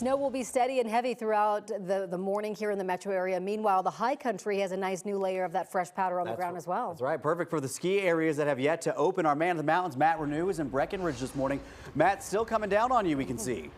Snow will be steady and heavy throughout the morning here in the metro area. Meanwhile, the high country has a nice new layer of that fresh powder on the ground as well. That's right. Perfect for the ski areas that have yet to open. Our man of the mountains, Matt Renew, is in Breckenridge this morning. Matt, still coming down on you, we can see.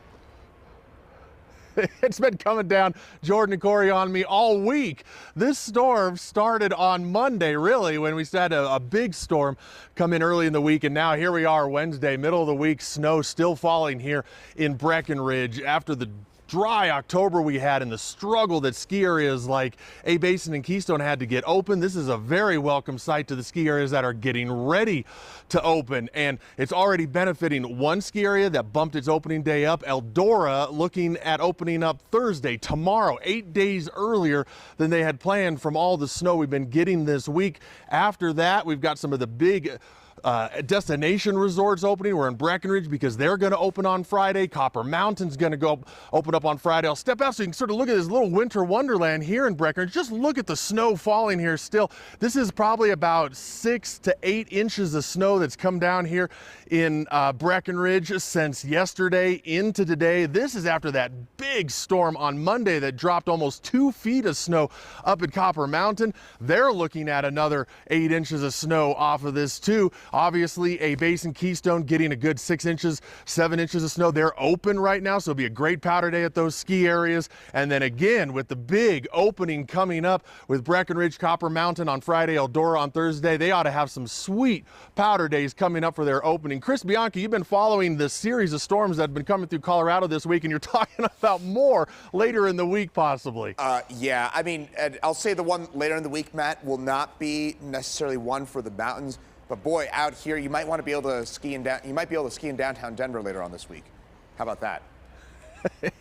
It's been coming down, Jordan and Corey, on me all week. This storm started on Monday, really, when we had a big storm come in early in the week, and now here we are Wednesday, middle of the week, snow still falling here in Breckenridge after the dry October we had and the struggle that ski areas like A-Basin and Keystone had to get open. This is a very welcome sight to the ski areas that are getting ready to open, and it's already benefiting one ski area that bumped its opening day up. Eldora looking at opening up Thursday, tomorrow, 8 days earlier than they had planned from all the snow we've been getting this week. After that, we've got some of the big destination resorts opening. We're in Breckenridge because they're going to open on Friday. Copper Mountain's going to go open up on Friday. I'll step out so you can sort of look at this little winter wonderland here in Breckenridge. Just look at the snow falling here still. This is probably about 6 to 8 inches of snow that's come down here in Breckenridge since yesterday into today. This is after that big storm on Monday that dropped almost 2 feet of snow up at Copper Mountain. They're looking at another 8 inches of snow off of this too. Obviously, A-Basin Keystone getting a good 6 inches, 7 inches of snow. They're open right now, so it'll be a great powder day at those ski areas. And then again, with the big opening coming up with Breckenridge, Copper Mountain on Friday, Eldora on Thursday, they ought to have some sweet powder days coming up for their opening. Chris Bianchi, you've been following the series of storms that have been coming through Colorado this week, and you're talking about more later in the week, possibly. Yeah, I mean, I'll say the one later in the week, Matt, will not be necessarily one for the mountains. But boy, out here, you might want to be able to ski in downtown Denver later on this week. How about that?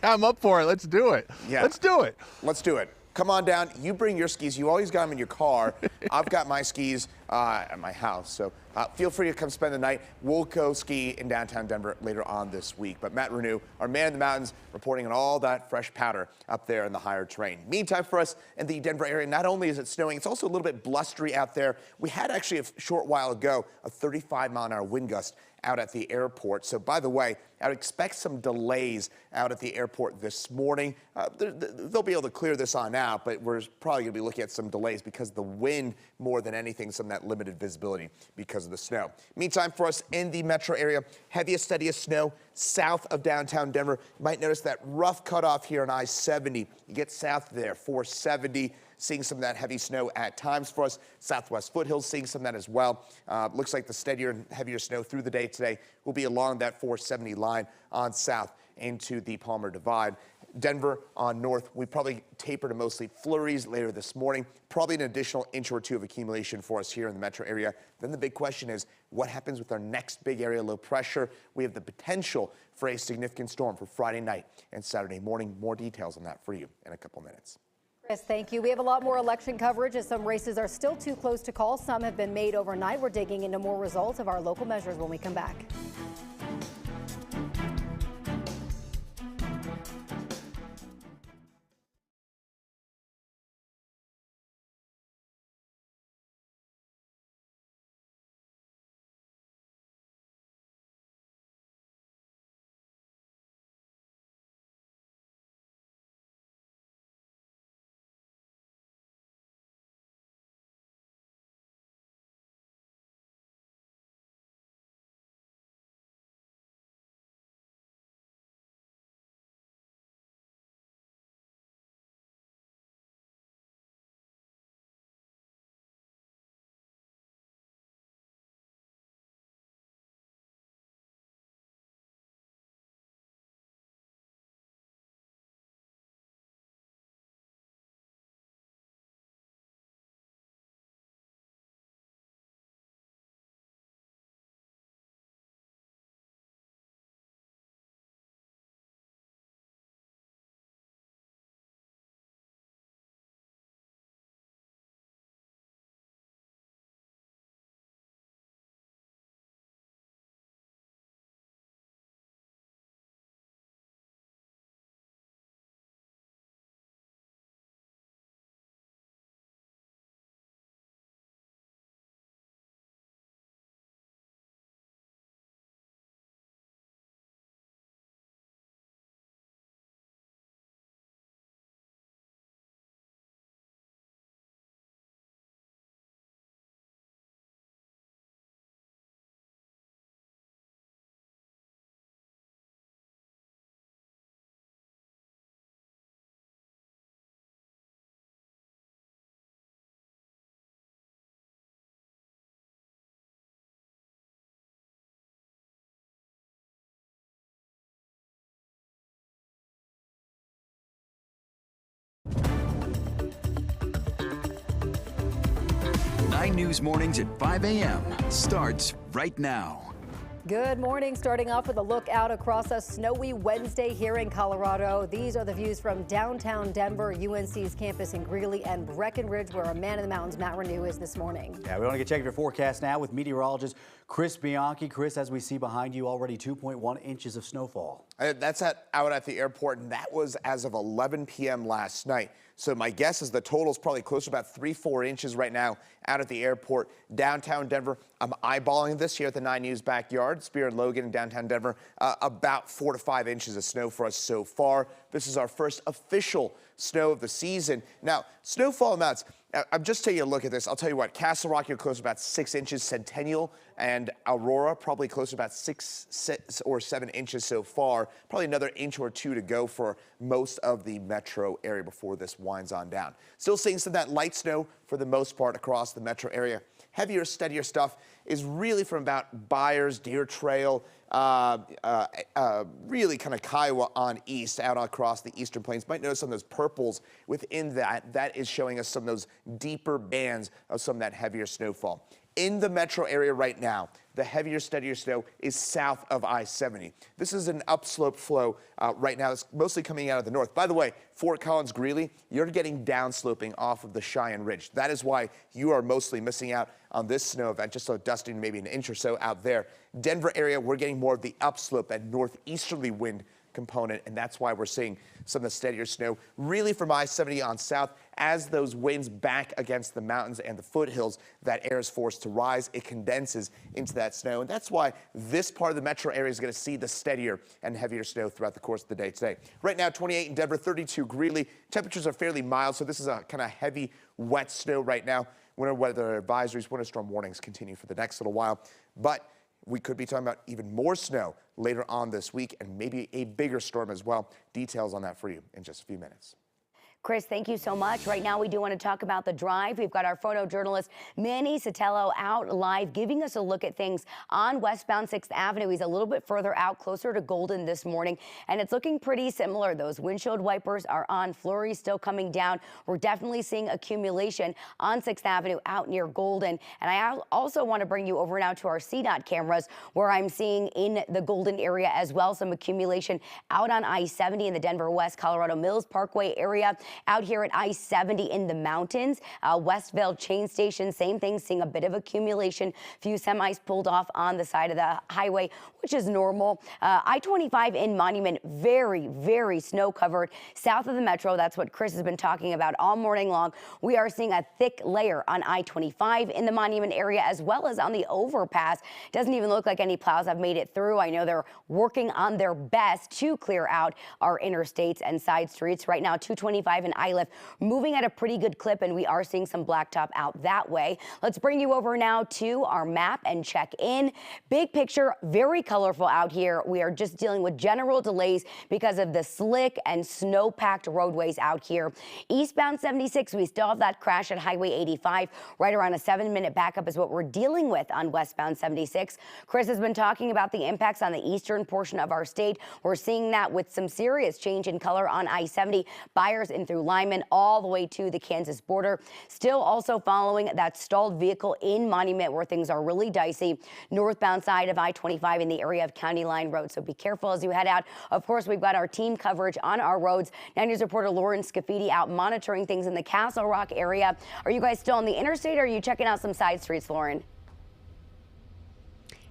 I'm up for it. Let's do it. Yeah. Let's do it. Let's do it. Come on down. You bring your skis. You always got them in your car. I've got my skis at my house. So feel free to come spend the night. We'll go ski in downtown Denver later on this week. But Matt Renew, our man in the mountains, reporting on all that fresh powder up there in the higher terrain. Meantime, for us in the Denver area, not only is it snowing, it's also a little bit blustery out there. We had actually a short while ago a 35-mile-an-hour wind gust out at the airport. So, by the way, I would expect some delays out at the airport this morning. They'll be able to clear this on out, but we're probably going to be looking at some delays because of the wind more than anything, some of that limited visibility because of the snow. Meantime, for us in the metro area, heaviest, steadiest snow south of downtown Denver. You might notice that rough cutoff here on I-70. You get south there, 470. Seeing some of that heavy snow at times for us. Southwest foothills seeing some of that as well. Looks like the steadier and heavier snow through the day today will be along that 470 line on south into the Palmer Divide. Denver on north, we probably taper to mostly flurries later this morning. Probably an additional inch or two of accumulation for us here in the metro area. Then the big question is, what happens with our next big area low pressure? We have the potential for a significant storm for Friday night and Saturday morning. More details on that for you in a couple minutes. Chris, thank you. We have a lot more election coverage as some races are still too close to call. Some have been made overnight. We're digging into more results of our local measures when we come back. 9 News Mornings at 5 a.m. starts right now. Good morning. Starting off with a look out across a snowy Wednesday here in Colorado. These are the views from downtown Denver, UNC's campus in Greeley and Breckenridge, where our man in the mountains, Matt Renew, is this morning. Yeah, we want to get check your forecast now with meteorologist Chris Bianchi. Chris, as we see behind you, already 2.1 inches of snowfall. That's out at the airport, and that was as of 11 p.m. last night. So my guess is the total is probably closer to about 3-4 inches right now out at the airport. Downtown Denver, I'm eyeballing this here at the 9 News backyard. Spear and Logan in downtown Denver, about 4 to 5 inches of snow for us so far. This is our first official snow of the season. Now, snowfall amounts, I'm just taking a look at this. I'll tell you what, Castle Rock, you're close to about 6 inches. Centennial and Aurora, probably close to about 6 or 7 inches so far. Probably another inch or two to go for most of the metro area before this winds on down. Still seeing some of that light snow for the most part across the metro area. Heavier, steadier stuff is really from about Byers, Deer Trail, really kind of Kiowa on east, out across the eastern plains. Might notice some of those purples within that. That is showing us some of those deeper bands of some of that heavier snowfall. In the metro area right now, the heavier, steadier snow is south of I-70. This is an upslope flow right now. It's mostly coming out of the north. By the way, Fort Collins, Greeley, you're getting downsloping off of the Cheyenne Ridge. That is why you are mostly missing out on this snow event, just so dusting maybe an inch or so out there. Denver area, we're getting more of the upslope and northeasterly wind component, and that's why we're seeing some of the steadier snow really from I-70 on south. As those winds back against the mountains and the foothills, that air is forced to rise. It condenses into that snow, and that's why this part of the metro area is going to see the steadier and heavier snow throughout the course of the day today. Right now, 28 in Denver, 32 Greeley. Temperatures are fairly mild, so this is a kind of heavy, wet snow right now. Winter weather advisories, winter storm warnings continue for the next little while, but we could be talking about even more snow later on this week and maybe a bigger storm as well. Details on that for you in just a few minutes. Chris, thank you so much. Right now, we do want to talk about the drive. We've got our photojournalist Manny Sotelo out live, giving us a look at things on westbound 6th Avenue. He's a little bit further out, closer to Golden this morning, and it's looking pretty similar. Those windshield wipers are on. Flurries still coming down. We're definitely seeing accumulation on 6th Avenue out near Golden. And I also want to bring you over now to our CDOT cameras, where I'm seeing in the Golden area as well some accumulation out on I-70 in the Denver West Colorado Mills Parkway area. Out here at I-70 in the mountains, Westvale Chain Station, same thing, seeing a bit of accumulation. Few semis pulled off on the side of the highway, which is normal. I-25 in Monument, very, very snow covered south of the metro. That's what Chris has been talking about all morning long. We are seeing a thick layer on I-25 in the Monument area, as well as on the overpass. Doesn't even look like any plows have made it through. I know they're working on their best to clear out our interstates and side streets. Right now, 225 and Iliff moving at a pretty good clip, and we are seeing some blacktop out that way. Let's bring you over now to our map and check in. Big picture, very colorful out here. We are just dealing with general delays because of the slick and snow-packed roadways out here. Eastbound 76, we still have that crash at Highway 85. Right around a 7-minute backup is what we're dealing with on westbound 76. Chris has been talking about the impacts on the eastern portion of our state. We're seeing that with some serious change in color on I-70, Byers in through Lyman all the way to the Kansas border. Still also following that stalled vehicle in Monument, where things are really dicey. Northbound side of I-25 in the area of County Line Road. So be careful as you head out. Of course, we've got our team coverage on our roads. 9 News reporter Lauren Scafidi out monitoring things in the Castle Rock area. Are you guys still on the interstate, or are you checking out some side streets, Lauren?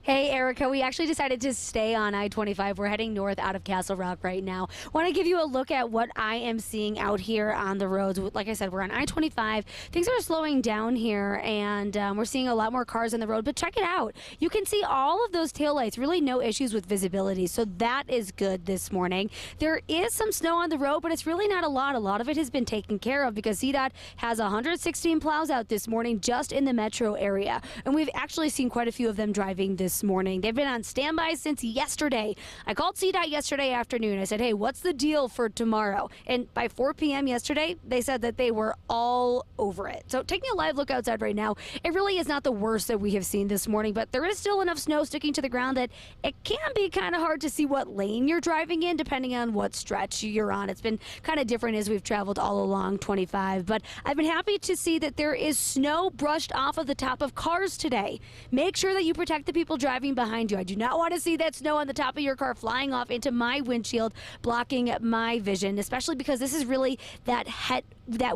Hey, Erica, we actually decided to stay on I-25. We're heading north out of Castle Rock right now. Want to give you a look at what I am seeing out here on the roads. Like I said, we're on I-25. Things are slowing down here, and we're seeing a lot more cars on the road. But check it out. You can see all of those taillights. Really no issues with visibility, so that is good this morning. There is some snow on the road, but it's really not a lot. A lot of it has been taken care of because CDOT has 116 plows out this morning just in the metro area. And we've actually seen quite a few of them driving this this morning. They've been on standby since yesterday. I called CDOT yesterday afternoon. I said, hey, what's the deal for tomorrow? And by 4 p.m. yesterday, they said that they were all over it. So taking a live look outside right now, it really is not the worst that we have seen this morning, but there is still enough snow sticking to the ground that it can be kind of hard to see what lane you're driving in depending on what stretch you're on. It's been kind of different as we've traveled all along 25, but I've been happy to see that there is snow brushed off of the top of cars today. Make sure that you protect the people driving behind you. I do not want to see that snow on the top of your car flying off into my windshield, blocking my vision, especially because this is really that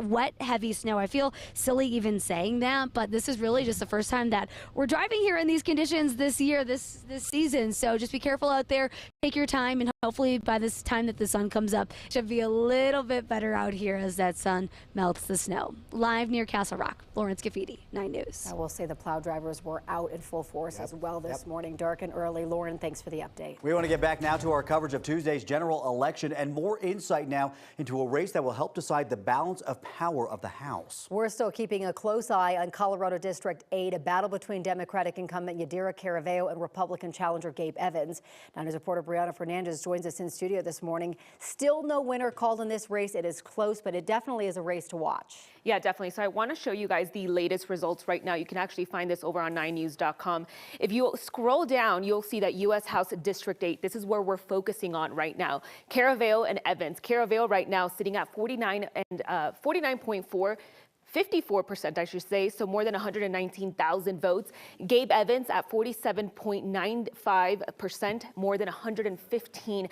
wet, heavy snow. I feel silly even saying that, but this is really just the first time that we're driving here in these conditions this year, this season. So just be careful out there, take your time, and hopefully by this time that the sun comes up, it should be a little bit better out here as that sun melts the snow. Live near Castle Rock, Lawrence Gaffiti, 9 News. I will say the plow drivers were out in full force as well this morning, dark and early. Lauren, thanks for the update. We want to get back now to our coverage of Tuesday's general election and more insight now into a race that will help decide the balance of power of the House. We're still keeping a close eye on Colorado District 8, a battle between Democratic incumbent Yadira Caraveo and Republican challenger Gabe Evans. Now, news reporter Brianna Fernandez joins us in studio this morning. Still no winner called in this race. It is close, but it definitely is a race to watch. Yeah, definitely. So I want to show you guys the latest results right now. You can actually find this over on 9news.com. If you scroll down, you'll see that U.S. House District 8. This is where we're focusing on right now. Caraveo and Evans. Caraveo right now sitting at 49.4. 54%, I should say, so more than 119,000 votes. Gabe Evans at 47.95%, more than 115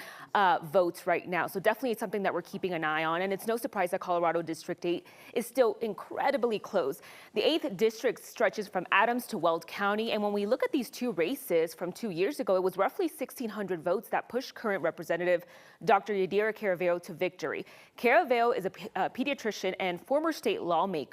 votes right now. So definitely something that we're keeping an eye on. And it's no surprise that Colorado District 8 is still incredibly close. The 8th district stretches from Adams to Weld County. And when we look at these two races from 2 years ago, it was roughly 1,600 votes that pushed current Representative Dr. Yadira Caraveo to victory. Caraveo is a pediatrician and former state lawmaker.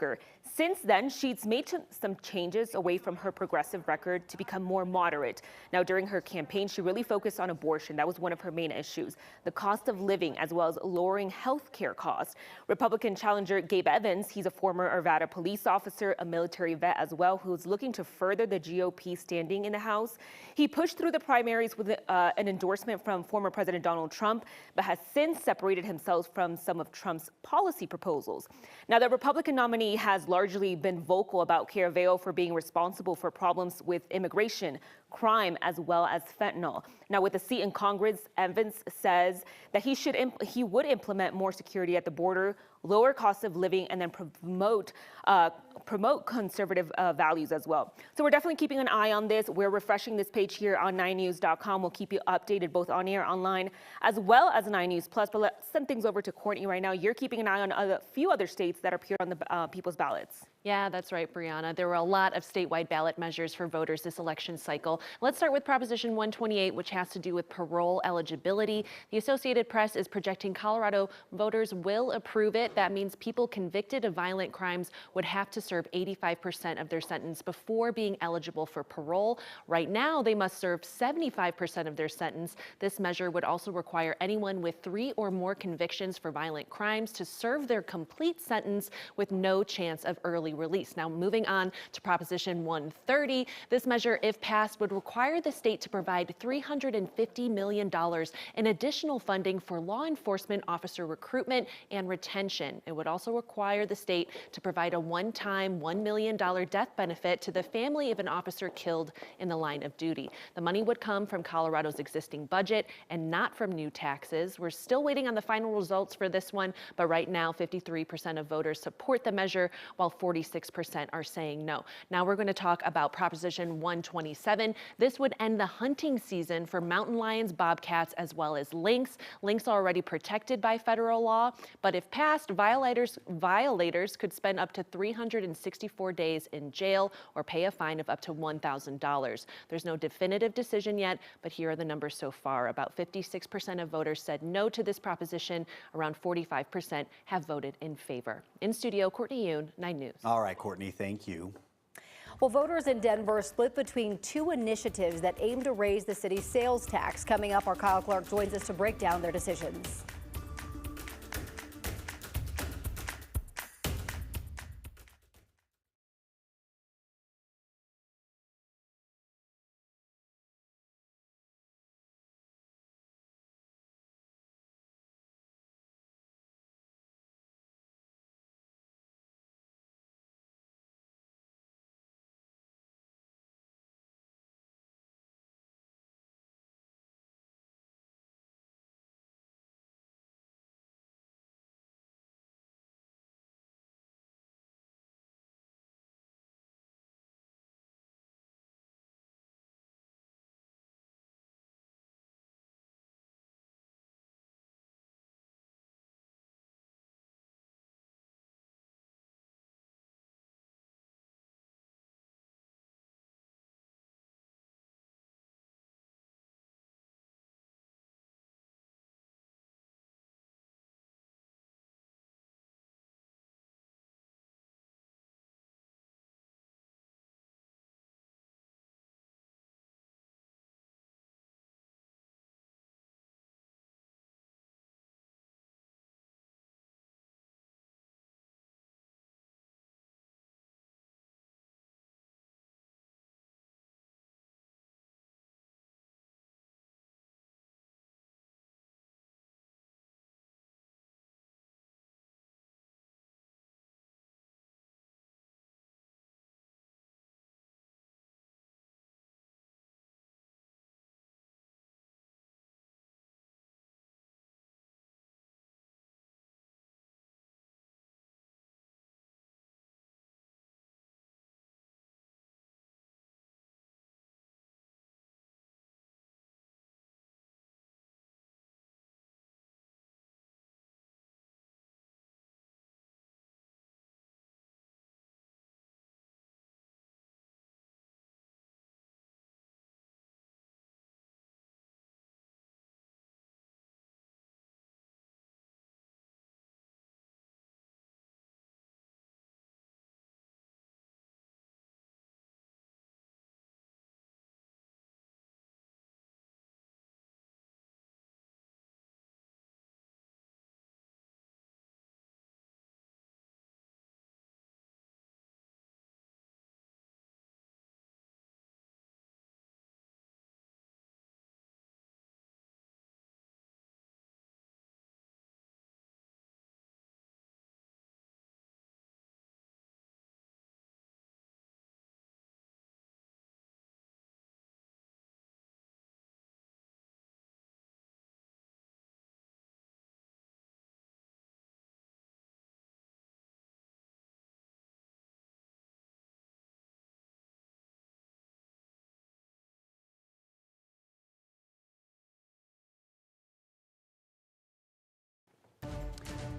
Since then, she's made some changes away from her progressive record to become more moderate. Now, during her campaign, she really focused on abortion. That was one of her main issues. The cost of living, as well as lowering health care costs. Republican challenger Gabe Evans, he's a former Arvada police officer, a military vet as well, who's looking to further the GOP standing in the House. He pushed through the primaries with an endorsement from former President Donald Trump, but has since separated himself from some of Trump's policy proposals. Now, the Republican nominee has largely been vocal about Caraveo for being responsible for problems with immigration, crime, as well as fentanyl. Now, with a seat in Congress, Evans says that he would implement more security at the border, lower cost of living, and then promote conservative values as well. So we're definitely keeping an eye on this. We're refreshing this page here on 9news.com. We'll keep you updated both on air, online, as well as 9 News Plus. But let's send things over to Courtney right now. You're keeping an eye on a few other states that appear on the people's ballots. Yeah, that's right, Brianna. There were a lot of statewide ballot measures for voters this election cycle. Let's start with Proposition 128, which has to do with parole eligibility. The Associated Press is projecting Colorado voters will approve it. That means people convicted of violent crimes would have to serve 85% of their sentence before being eligible for parole. Right now, they must serve 75% of their sentence. This measure would also require anyone with 3 or more convictions for violent crimes to serve their complete sentence with no chance of early release. Now, moving on to Proposition 130, this measure, if passed, would require the state to provide $350 million in additional funding for law enforcement officer recruitment and retention. It would also require the state to provide a one-time $1 million death benefit to the family of an officer killed in the line of duty. The money would come from Colorado's existing budget and not from new taxes. We're still waiting on the final results for this one, but right now 53% of voters support the measure, while 46% are saying no. Now we're going to talk about Proposition 127. This would end the hunting season for mountain lions, bobcats, as well as lynx. Lynx are already protected by federal law, but if passed, violators could spend up to 364 days in jail or pay a fine of up to $1,000. There's no definitive decision yet, but here are the numbers so far. About 56% of voters said no to this proposition. Around 45% have voted in favor. In studio, Courtney Yoon, 9 News. All right, Courtney, thank you. Well, voters in Denver split between 2 initiatives that aim to raise the city's sales tax. Coming up, our Kyle Clark joins us to break down their decisions.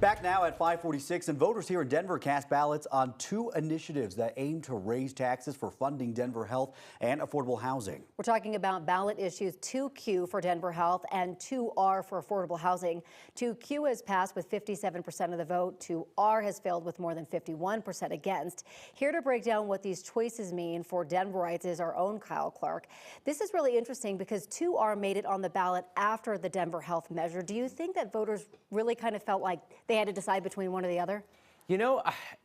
Back now at 5:46, and voters here in Denver cast ballots on two initiatives that aim to raise taxes for funding Denver health and affordable housing. We're talking about ballot issues 2Q for Denver Health and 2R for affordable housing. 2Q has passed with 57% of the vote. 2R has failed with more than 51% against. Here to break down what these choices mean for Denverites is our own Kyle Clark. This is really interesting because 2R made it on the ballot after the Denver Health measure. Do you think that voters really kind of felt like they had to decide between one or the other? You know,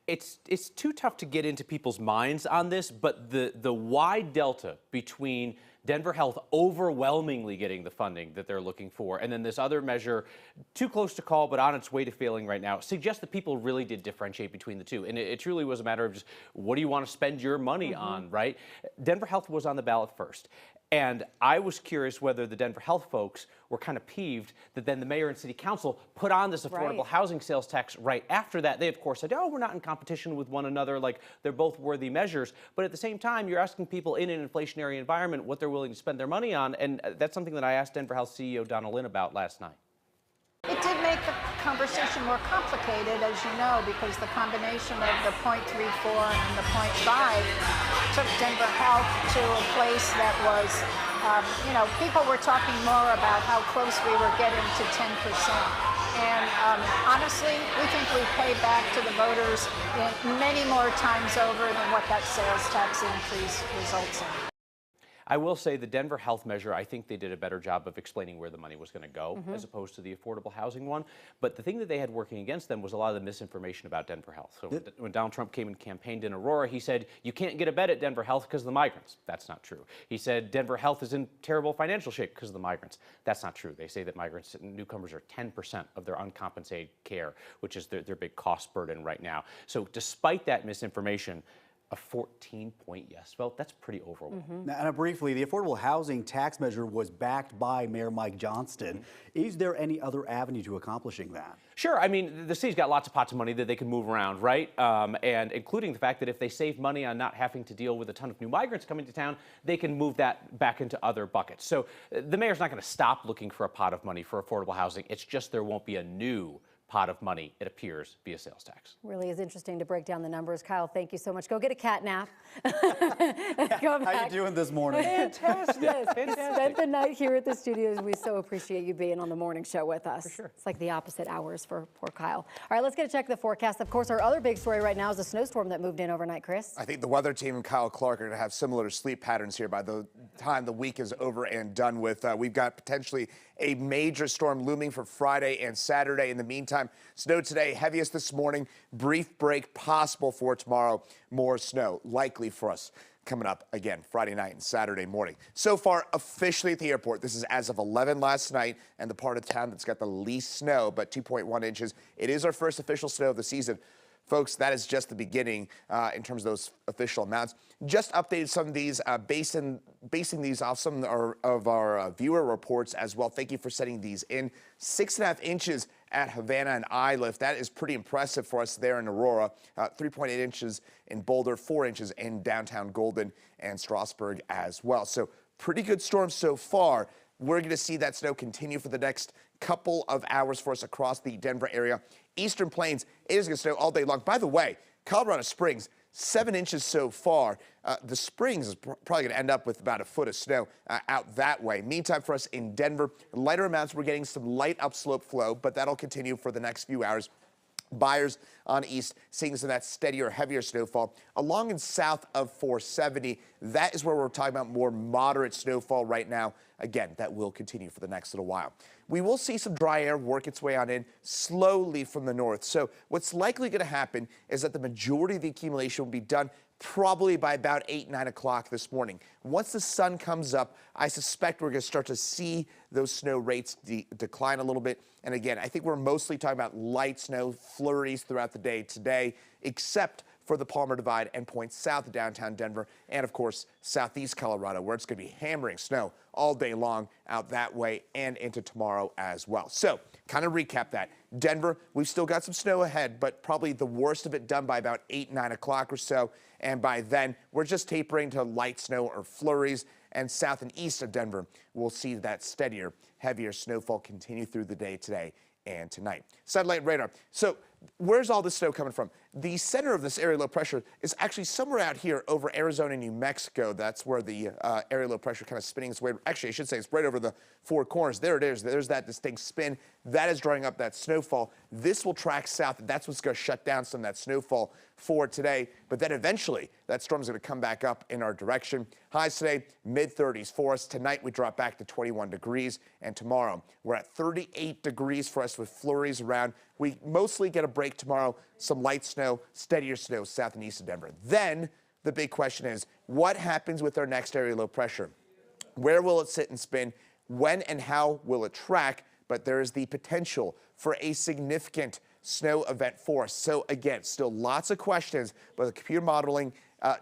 it's too tough to get into people's minds on this, but the wide delta between Denver Health overwhelmingly getting the funding that they're looking for, and then this other measure, too close to call, but on its way to failing right now, suggests that people really did differentiate between the two. And it truly was a matter of just, what do you want to spend your money on, right? Denver Health was on the ballot first. And I was curious whether the Denver Health folks were kind of peeved that then the mayor and city council put on this affordable housing sales tax right after that. They, of course, said, oh, we're not in competition with one another, like they're both worthy measures. But at the same time, you're asking people in an inflationary environment what they're willing to spend their money on. And that's something that I asked Denver Health CEO Donna Lynn about last night. It did make the conversation more complicated, as you know, because the combination of the 0.34 and the 0.5 took Denver Health to a place that was, you know, people were talking more about how close we were getting to 10%. And honestly, we think we pay back to the voters many more times over than what that sales tax increase results in. I will say the Denver Health measure, I think they did a better job of explaining where the money was going to go as opposed to the affordable housing one. But the thing that they had working against them was a lot of the misinformation about Denver Health. So when Donald Trump came and campaigned in Aurora, he said, you can't get a bed at Denver Health because of the migrants. That's not true. He said Denver Health is in terrible financial shape because of the migrants. That's not true. They say that migrants and newcomers are 10% of their uncompensated care, which is their big cost burden right now. So despite that misinformation, a 14-point yes vote, that's pretty overwhelming. Now, briefly, the affordable housing tax measure was backed by Mayor Mike Johnston. Is there any other avenue to accomplishing that? Sure. I mean, the city's got lots of pots of money that they can move around, right? And including the fact that if they save money on not having to deal with a ton of new migrants coming to town, they can move that back into other buckets. So the mayor's not going to stop looking for a pot of money for affordable housing. It's just there won't be a new pot of money, it appears, via sales tax. Really is interesting to break down the numbers. Kyle, thank you so much. Go get a cat nap. How you doing this morning? Fantastic. Yes, spent the night here at the studios. We so appreciate you being on the morning show with us. For sure. It's like the opposite hours for poor Kyle. All right, let's get a check of the forecast. Of course, our other big story right now is the snowstorm that moved in overnight, Chris. I think the weather team and Kyle Clark are going to have similar sleep patterns here by the time the week is over and done with. We've got potentially a major storm looming for Friday and Saturday. In the meantime, snow today, heaviest this morning, brief break possible for tomorrow. More snow likely for us coming up again Friday night and Saturday morning. So far, officially at the airport, this is as of 11 last night, and the part of town that's got the least snow, but 2.1 inches. It is our first official snow of the season. Folks, that is just the beginning in terms of those official amounts. Just updated some of these, basing these off some of our viewer reports as well. Thank you for sending these in. 6.5 inches at Havana and Iliff. That is pretty impressive for us there in Aurora. 3.8 inches in Boulder, 4 inches in downtown Golden and Strasburg as well. So pretty good storm so far. We're going to see that snow continue for the next couple of hours for us across the Denver area. Eastern Plains, it is going to snow all day long. By the way, Colorado Springs, 7 inches so far. The Springs is probably going to end up with about a foot of snow out that way. Meantime, for us in Denver, lighter amounts, we're getting some light upslope flow, but that'll continue for the next few hours. Buyers on east seeing some of that steadier, heavier snowfall. Along and south of 470, that is where we're talking about more moderate snowfall right now. Again, that will continue for the next little while. We will see some dry air work its way on in slowly from the north. So what's likely going to happen is that the majority of the accumulation will be done probably by about 8, 9 o'clock this morning. Once the sun comes up, I suspect we're going to start to see those snow rates decline a little bit. And again, I think we're mostly talking about light snow flurries throughout the day today, except for the Palmer Divide and points south of downtown Denver and, of course, southeast Colorado, where it's going to be hammering snow all day long out that way and into tomorrow as well. So, kind of recap that. Denver, we've still got some snow ahead, but probably the worst of it done by about 8, 9 o'clock or so. And by then, we're just tapering to light snow or flurries. And south and east of Denver, we'll see that steadier, heavier snowfall continue through the day today and tonight. Satellite radar. So where's all this snow coming from? The center of this area low pressure is actually somewhere out here over Arizona and New Mexico. That's where the area low pressure kind of spinning its way. Actually, I should say it's right over the four corners. There it is. There's that distinct spin. That is drawing up that snowfall. This will track south. That's what's going to shut down some of that snowfall for today. But then eventually, that storm's going to come back up in our direction. Highs today, mid-30s for us. Tonight, we drop back to 21 degrees. And tomorrow, we're at 38 degrees for us with flurries around. We mostly get a break tomorrow. Some light snow, steadier snow south and east of Denver. Then the big question is, what happens with our next area low pressure? Where will it sit and spin? When and how will it track? But there is the potential for a significant snow event for us. So again, still lots of questions, but the computer modeling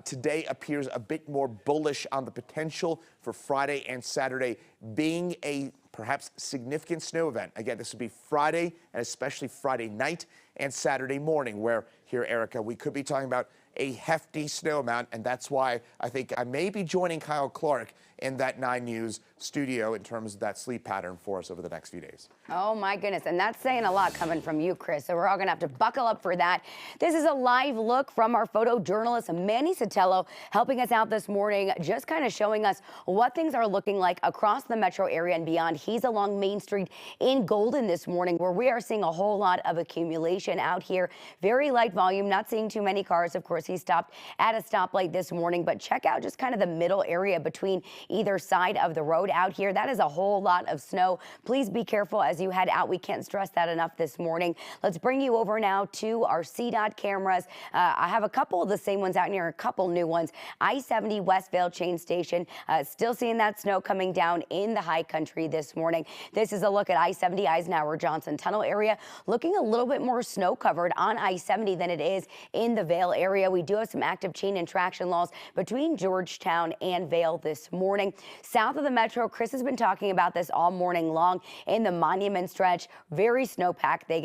today appears a bit more bullish on the potential for Friday and Saturday being a perhaps significant snow event. Again, this would be Friday and especially Friday night and Saturday morning, where here, Erica, we could be talking about a hefty snow amount, and that's why I think I may be joining Kyle Clark in that 9 News studio in terms of that sleep pattern for us over the next few days. Oh my goodness, and that's saying a lot coming from you, Chris, so we're all gonna have to buckle up for that. This is a live look from our photojournalist, Manny Sotelo, helping us out this morning, just kind of showing us what things are looking like across the metro area and beyond. He's along Main Street in Golden this morning, where we are seeing a whole lot of accumulation out here. Very light volume, not seeing too many cars. Of course, he stopped at a stoplight this morning, but check out just kind of the middle area between either side of the road out here. That is a whole lot of snow. Please be careful as you head out. We can't stress that enough this morning. Let's bring you over now to our CDOT cameras. I have a couple of the same ones out here, a couple new ones. I-70 Westvale Chain Station, still seeing that snow coming down in the high country this morning. This is a look at I-70 Eisenhower Johnson Tunnel area, looking a little bit more snow covered on I-70 than it is in the Vail area. We do have some active chain and traction laws between Georgetown and Vail this morning. South of the metro, Chris has been talking about this all morning long in the Monument stretch. Very snowpacked. They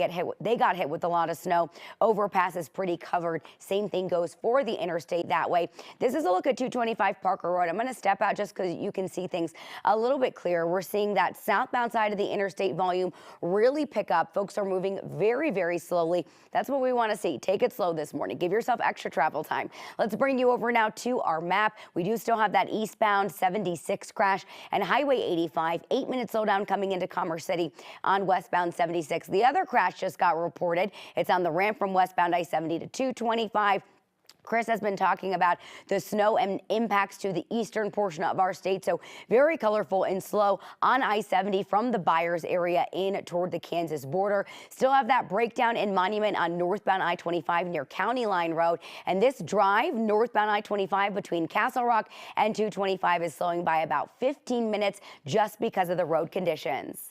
got hit with a lot of snow. Overpass is pretty covered. Same thing goes for the interstate that way. This is a look at 225 Parker Road. I'm going to step out just because you can see things a little bit clearer. We're seeing that southbound side of the interstate volume really pick up. Folks are moving very, very slowly. That's what we want to see. Take it slow this morning. Give yourself extra travel time. Let's bring you over now to our map. We do still have that eastbound 76 crash and Highway 85, 8-minute slowdown coming into Commerce City on westbound 76. The other crash just got reported. It's on the ramp from westbound I-70 to 225. Chris has been talking about the snow and impacts to the eastern portion of our state. So very colorful and slow on I-70 from the Byers area in toward the Kansas border. Still have that breakdown in Monument on northbound I-25 near County Line Road. And this drive northbound I-25 between Castle Rock and 225 is slowing by about 15 minutes just because of the road conditions.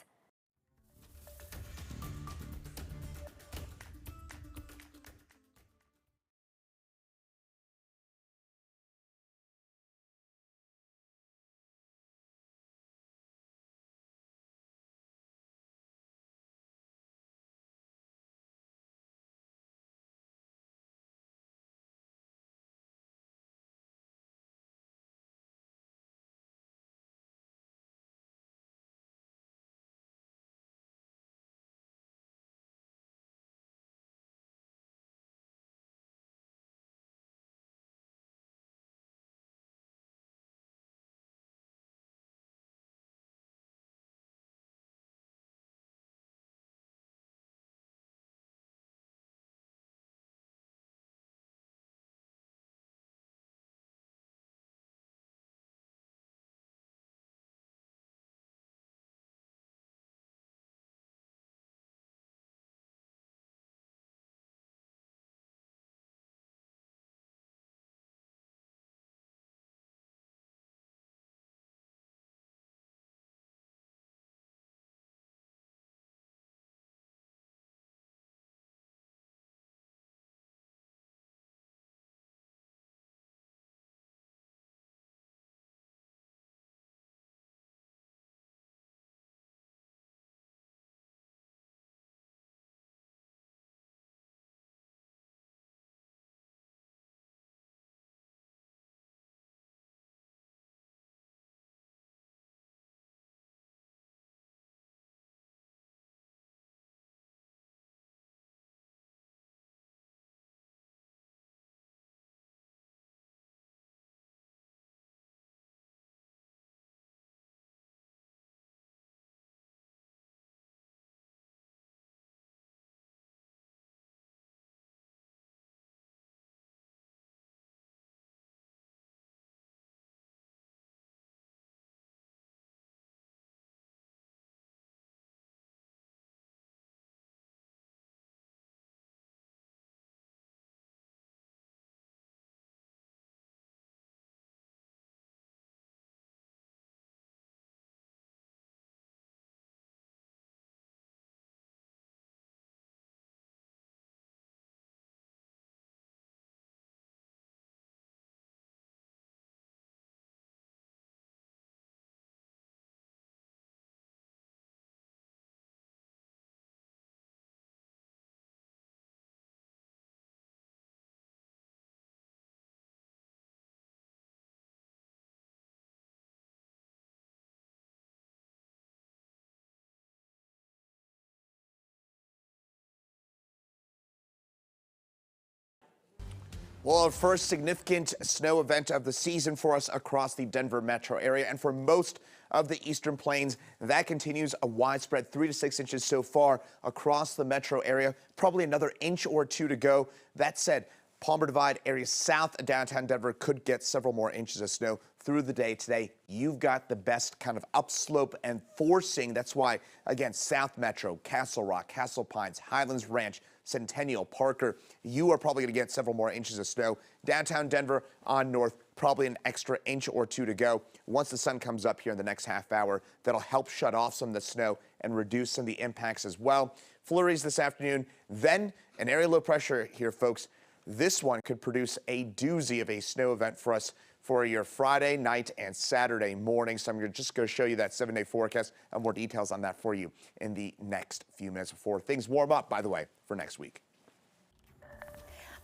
Well, our first significant snow event of the season for us across the Denver metro area, and for most of the eastern plains, that continues a widespread 3 to 6 inches so far across the metro area. Probably another inch or two to go. That said, Palmer Divide area south of downtown Denver could get several more inches of snow through the day today. You've got the best kind of upslope and forcing. That's why, again, South Metro, Castle Rock, Castle Pines, Highlands Ranch, Centennial, Parker, you are probably going to get several more inches of snow. Downtown Denver on north, probably an extra inch or two to go. Once the sun comes up here in the next half hour, that'll help shut off some of the snow and reduce some of the impacts as well. Flurries this afternoon, then an area low pressure here, folks. This one could produce a doozy of a snow event for us for your Friday night and Saturday morning. So I'm just going to show you that 7-day forecast and more details on that for you in the next few minutes before things warm up, by the way, for next week.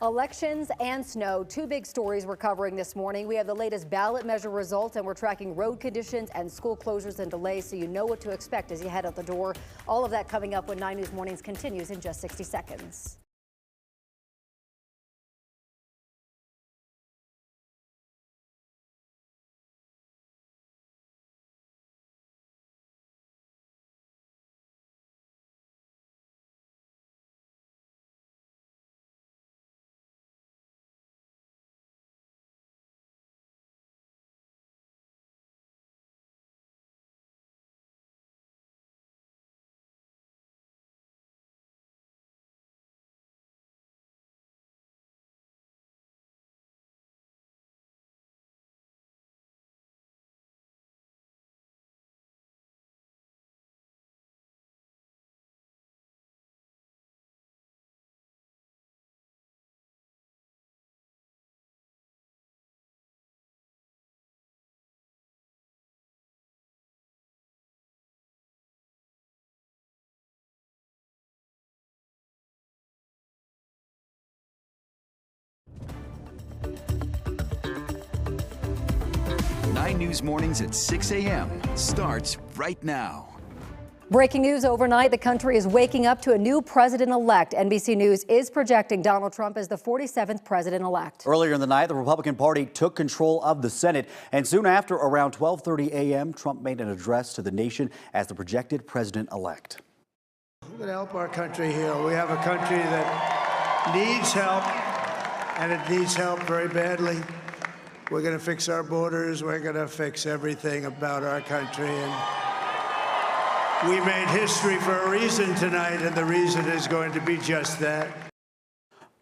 Elections and snow, two big stories we're covering this morning. We have the latest ballot measure results, and we're tracking road conditions and school closures and delays, so you know what to expect as you head out the door. All of that coming up when 9 News Mornings continues in just 60 seconds. Nine News Mornings at 6 a.m. starts right now. Breaking news overnight, the country is waking up to a new president-elect. NBC News is projecting Donald Trump as the 47th president-elect. Earlier in the night, the Republican Party took control of the Senate, and soon after, around 12:30 a.m., Trump made an address to the nation as the projected president-elect. We're going to help our country heal. We have a country that needs help, and it needs help very badly. We're going to fix our borders. We're going to fix everything about our country. And we made history for a reason tonight, and the reason is going to be just that.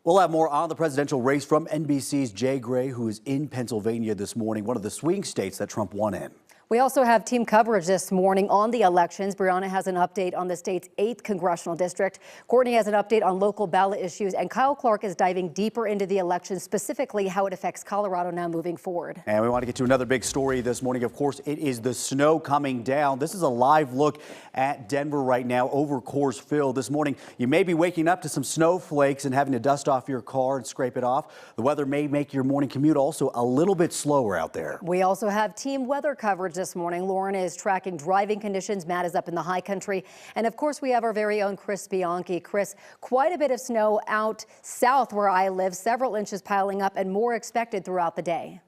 We'll have more on the presidential race from NBC's Jay Gray, who is in Pennsylvania this morning, one of the swing states that Trump won in. We also have team coverage this morning on the elections. Brianna has an update on the state's 8th congressional district. Courtney has an update on local ballot issues, and Kyle Clark is diving deeper into the election, specifically how it affects Colorado now moving forward. And we want to get to another big story this morning. Of course, it is the snow coming down. This is a live look at Denver right now over Coors Field. This morning, you may be waking up to some snowflakes and having to dust off your car and scrape it off. The weather may make your morning commute also a little bit slower out there. We also have team weather coverage this morning. Lauren is tracking driving conditions. Matt is up in the high country. And of course, we have our very own Chris Bianchi. Chris, quite a bit of snow out south where I live, several inches piling up and more expected throughout the day.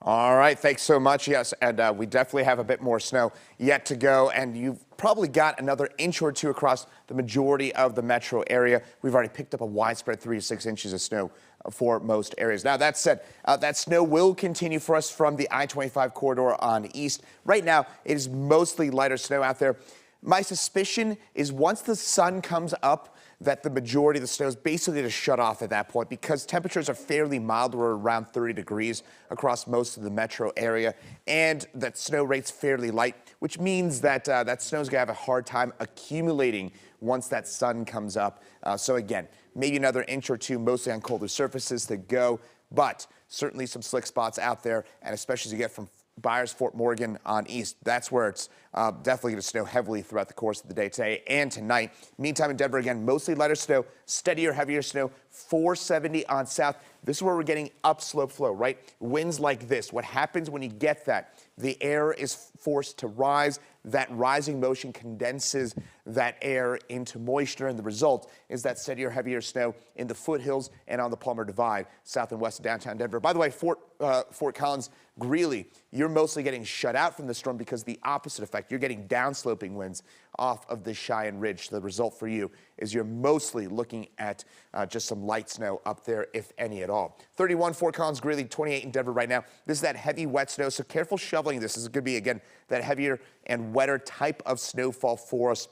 All right, thanks so much. Yes, and we definitely have a bit more snow yet to go, and you've probably got another inch or two across the majority of the metro area. We've already picked up a widespread 3 to 6 inches of snow for most areas. Now, that said, that snow will continue for us from the I-25 corridor on east. Right now, it is mostly lighter snow out there. My suspicion is once the sun comes up, that the majority of the snow is basically to shut off at that point because temperatures are fairly mild. We're around 30 degrees across most of the metro area, and that snow rate's fairly light, which means that that snow's going to have a hard time accumulating once that sun comes up. So again, maybe another inch or two, mostly on colder surfaces to go, but certainly some slick spots out there, and especially as you get from Byers, Fort Morgan on east. That's where it's definitely going to snow heavily throughout the course of the day today and tonight. Meantime, in Denver, again, mostly lighter snow, steadier, heavier snow, 470 on south. This is where we're getting upslope flow, right? Winds like this. What happens when you get that? The air is forced to rise. That rising motion condenses that air into moisture, and the result is that steadier, heavier snow in the foothills and on the Palmer Divide, south and west of downtown Denver. By the way, Fort Collins, Greeley, you're mostly getting shut out from the storm because the opposite effect. You're getting downsloping winds off of the Cheyenne Ridge. The result for you is you're mostly looking at just some light snow up there, if any at all. 31 Fort Collins, Greeley, 28 in Denver right now. This is that heavy, wet snow, so careful shoveling this. This is going to be, again, that heavier and wetter type of snowfall for us.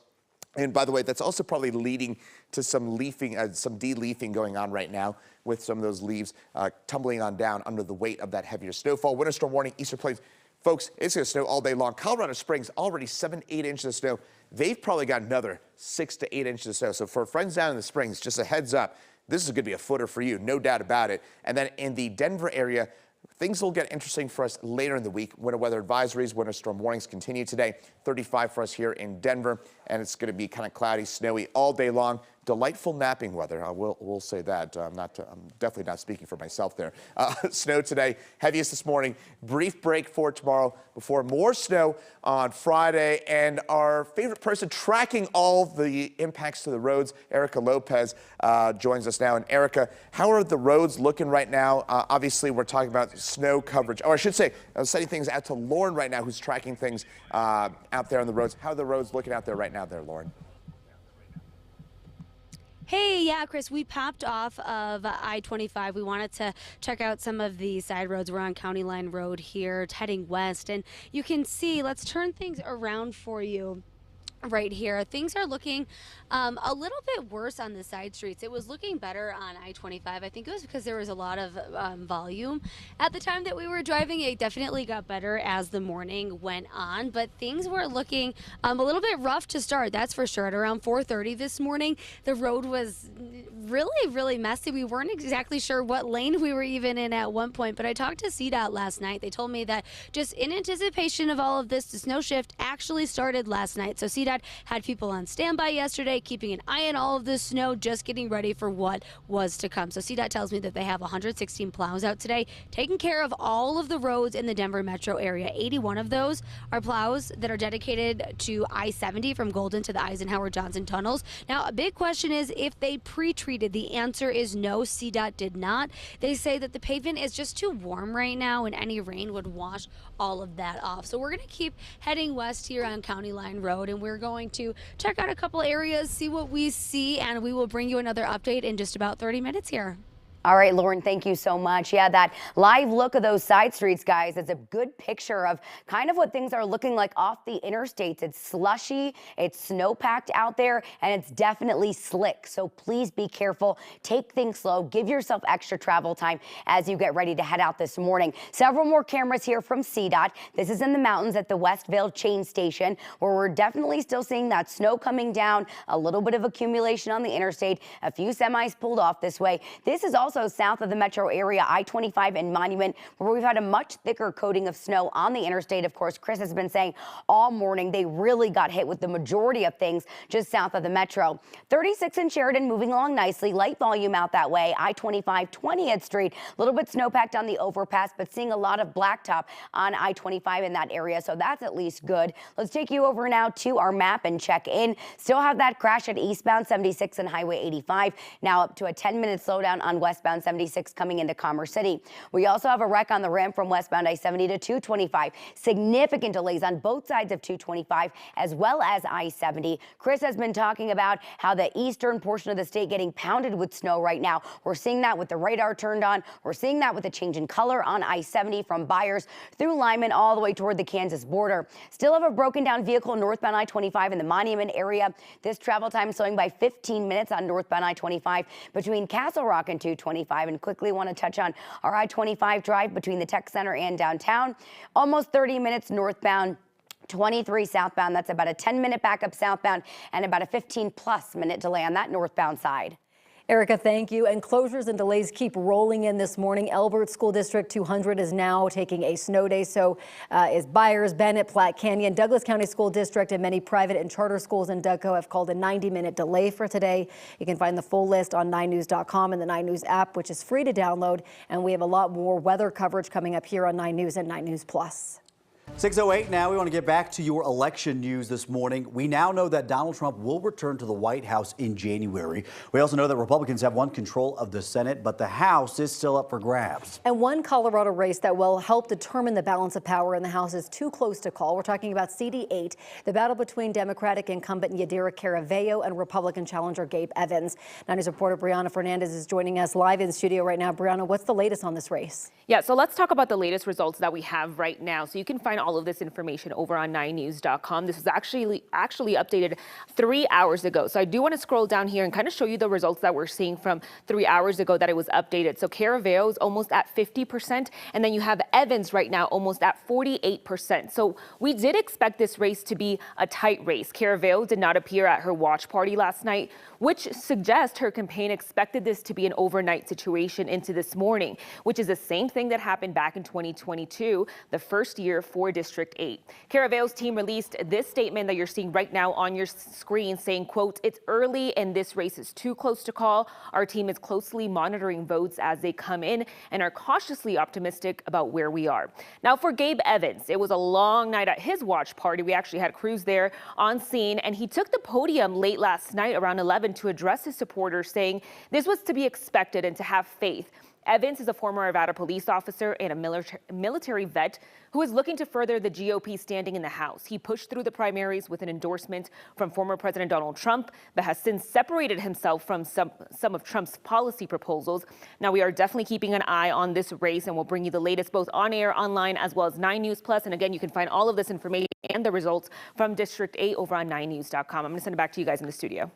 And by the way, that's also probably leading to some leafing, some de-leafing going on right now with some of those leaves tumbling on down under the weight of that heavier snowfall. Winter storm warning, Eastern Plains. Folks, it's going to snow all day long. Colorado Springs, already 7-8 inches of snow. They've probably got another 6 to 8 inches of snow. So for friends down in the Springs, just a heads up, this is going to be a footer for you, no doubt about it. And then in the Denver area, things will get interesting for us later in the week. Winter weather advisories, winter storm warnings continue today. 35 for us here in Denver, and it's going to be kind of cloudy, snowy all day long. Delightful napping weather. We'll say that. I'm definitely not speaking for myself there. Snow today, heaviest this morning. Brief break for tomorrow before more snow on Friday. And our favorite person tracking all the impacts to the roads, Erica Lopez, joins us now. And Erica, how are the roads looking right now? Obviously, we're talking about snow coverage. Or I should say, I'm sending things out to Lauren right now, who's tracking things out there on the roads. How are the roads looking out there right now there, Lauren? Hey, yeah, Chris, we popped off of I-25. We wanted to check out some of the side roads. We're on County Line Road here, heading west. And you can see, let's turn things around for you. Right here, things are looking a little bit worse on the side streets. It was looking better on I-25. I think it was because there was a lot of volume at the time that we were driving. It definitely got better as the morning went on, but things were looking a little bit rough to start, that's for sure. At around 4:30 this morning, the road was really messy. We weren't exactly sure what lane we were even in at one point, but I talked to CDOT last night. They told me that just in anticipation of all of this, the snow shift actually started last night. So CDOT had people on standby yesterday, keeping an eye on all of this snow, just getting ready for what was to come. So CDOT tells me that they have 116 plows out today, taking care of all of the roads in the Denver metro area. 81 of those are plows that are dedicated to I-70 from Golden to the Eisenhower Johnson tunnels. Now, a big question is if they pre-treated. The answer is no, CDOT did not. They say that the pavement is just too warm right now, and any rain would wash all of that off. So we're going to keep heading west here on County Line Road, and we're going to check out a couple areas, see what we see, and we will bring you another update in just about 30 minutes here. All right, Lauren, thank you so much. Yeah, that live look of those side streets, guys, is a good picture of kind of what things are looking like off the interstates. It's slushy, it's snow-packed out there, and it's definitely slick. So please be careful. Take things slow. Give yourself extra travel time as you get ready to head out this morning. Several more cameras here from CDOT. This is in the mountains at the Westvale Chain Station, where we're definitely still seeing that snow coming down, a little bit of accumulation on the interstate, a few semis pulled off this way. This is also south of the metro area, I-25 and Monument, where we've had a much thicker coating of snow on the interstate. Of course, Chris has been saying all morning they really got hit with the majority of things just south of the metro. 36 in Sheridan moving along nicely, light volume out that way. I-25, 20th Street, a little bit snow-packed on the overpass, but seeing a lot of blacktop on I-25 in that area, so that's at least good. Let's take you over now to our map and check in. Still have that crash at eastbound 76 and Highway 85, now up to a 10-minute slowdown on westbound 76 coming into Commerce City. We also have a wreck on the ramp from westbound I-70 to 225. Significant delays on both sides of 225 as well as I-70. Chris has been talking about how the eastern portion of the state getting pounded with snow right now. We're seeing that with the radar turned on. We're seeing that with the change in color on I-70 from Byers through Lyman all the way toward the Kansas border. Still have a broken down vehicle northbound I-25 in the Monument area. This travel time slowing by 15 minutes on northbound I-25 between Castle Rock and 225. And quickly want to touch on our I-25 drive between the Tech Center and downtown. Almost 30 minutes northbound, 23 southbound. That's about a 10-minute backup southbound and about a 15-plus minute delay on that northbound side. Erica, thank you. And closures and delays keep rolling in this morning. Elbert School District 200 is now taking a snow day. So is Byers, Bennett, Platte Canyon, Douglas County School District, and many private and charter schools in Dougco have called a 90-minute delay for today. You can find the full list on 9news.com and the 9 News app, which is free to download. And we have a lot more weather coverage coming up here on 9 News and 9 News Plus. 6:08 now. We want to get back to your election news this morning. We now know that Donald Trump will return to the White House in January. We also know that Republicans have won control of the Senate, but the House is still up for grabs. And one Colorado race that will help determine the balance of power in the House is too close to call. We're talking about CD8, the battle between Democratic incumbent Yadira Caraveo and Republican challenger Gabe Evans. 9 News reporter Brianna Fernandez is joining us live in studio right now. Brianna, what's the latest on this race? Yeah, so let's talk about the latest results that we have right now. So you can find all of this information over on 9news.com. This was actually updated 3 hours ago. So I do want to scroll down here and kind of show you the results that we're seeing from 3 hours ago that it was updated. So Caraveo is almost at 50%, and then you have Evans right now almost at 48%. So we did expect this race to be a tight race. Caraveo did not appear at her watch party last night, which suggests her campaign expected this to be an overnight situation into this morning, which is the same thing that happened back in 2022, the first year for District 8. Caraveo's team released this statement that you're seeing right now on your screen saying, quote, "It's early and this race is too close to call. Our team is closely monitoring votes as they come in and are cautiously optimistic about where we are." Now for Gabe Evans, it was a long night at his watch party. We actually had crews there on scene, and he took the podium late last night around 11 to address his supporters, saying this was to be expected and to have faith. Evans is a former Nevada police officer and a military vet who is looking to further the GOP standing in the House. He pushed through the primaries with an endorsement from former President Donald Trump, but has since separated himself from some of Trump's policy proposals. Now, we are definitely keeping an eye on this race, and we'll bring you the latest both on air, online, as well as 9 News Plus. And again, you can find all of this information and the results from District 8 over on 9news.com. I'm going to send it back to you guys in the studio.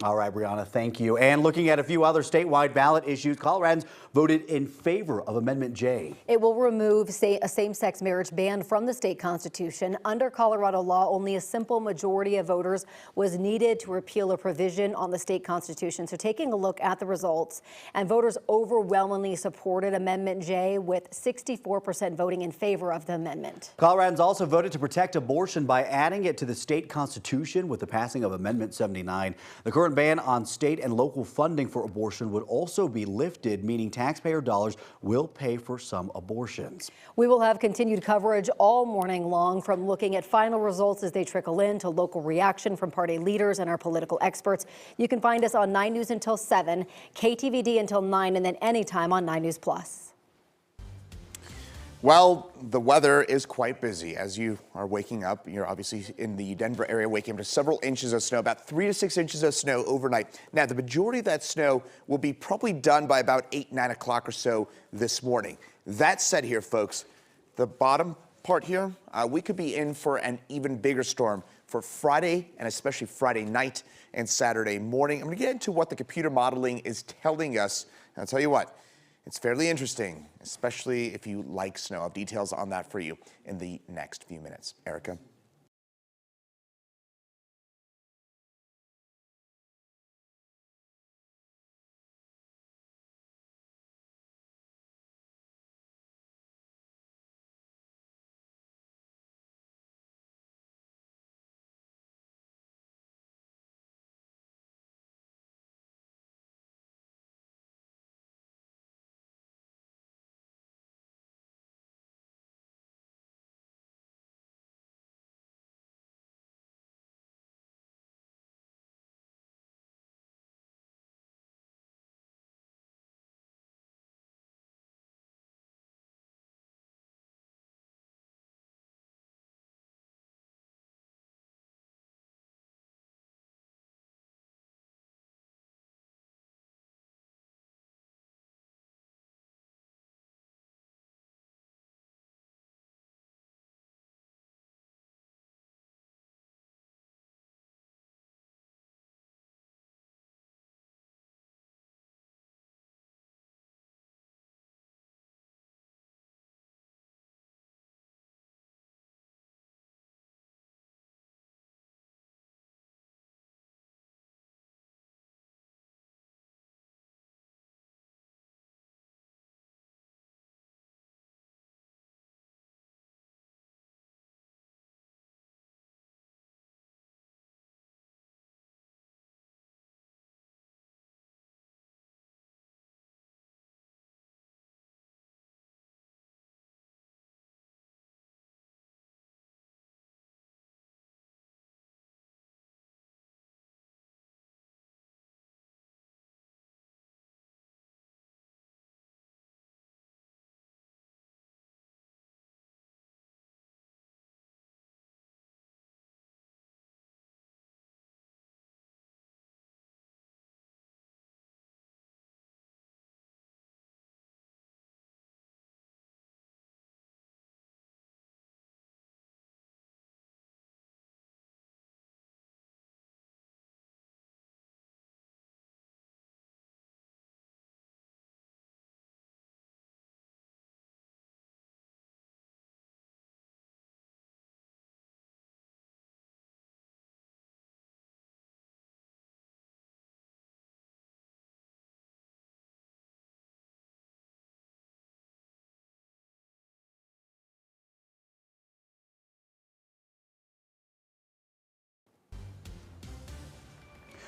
All right, Brianna, thank you. And looking at a few other statewide ballot issues, Coloradans voted in favor of Amendment J. It will remove a same-sex marriage ban from the state constitution. Under Colorado law, only a simple majority of voters was needed to repeal a provision on the state constitution. So taking a look at the results, and voters overwhelmingly supported Amendment J, with 64% voting in favor of the amendment. Coloradans also voted to protect abortion by adding it to the state constitution with the passing of Amendment 79. The current ban on state and local funding for abortion would also be lifted, meaning taxpayer dollars will pay for some abortions. We will have continued coverage all morning long, from looking at final results as they trickle in to local reaction from party leaders and our political experts. You can find us on 9 News until 7, KTVD until 9, and then anytime on 9 News Plus. Well, the weather is quite busy. As you are waking up, you're obviously in the Denver area waking up to several inches of snow, about 3 to 6 inches of snow overnight. Now, the majority of that snow will be probably done by about 8, 9 o'clock or so this morning. That said here, folks, the bottom part here, we could be in for an even bigger storm for Friday and especially Friday night and Saturday morning. I'm going to get into what the computer modeling is telling us. And I'll tell you what. It's fairly interesting, especially if you like snow. I'll have details on that for you in the next few minutes. Erica.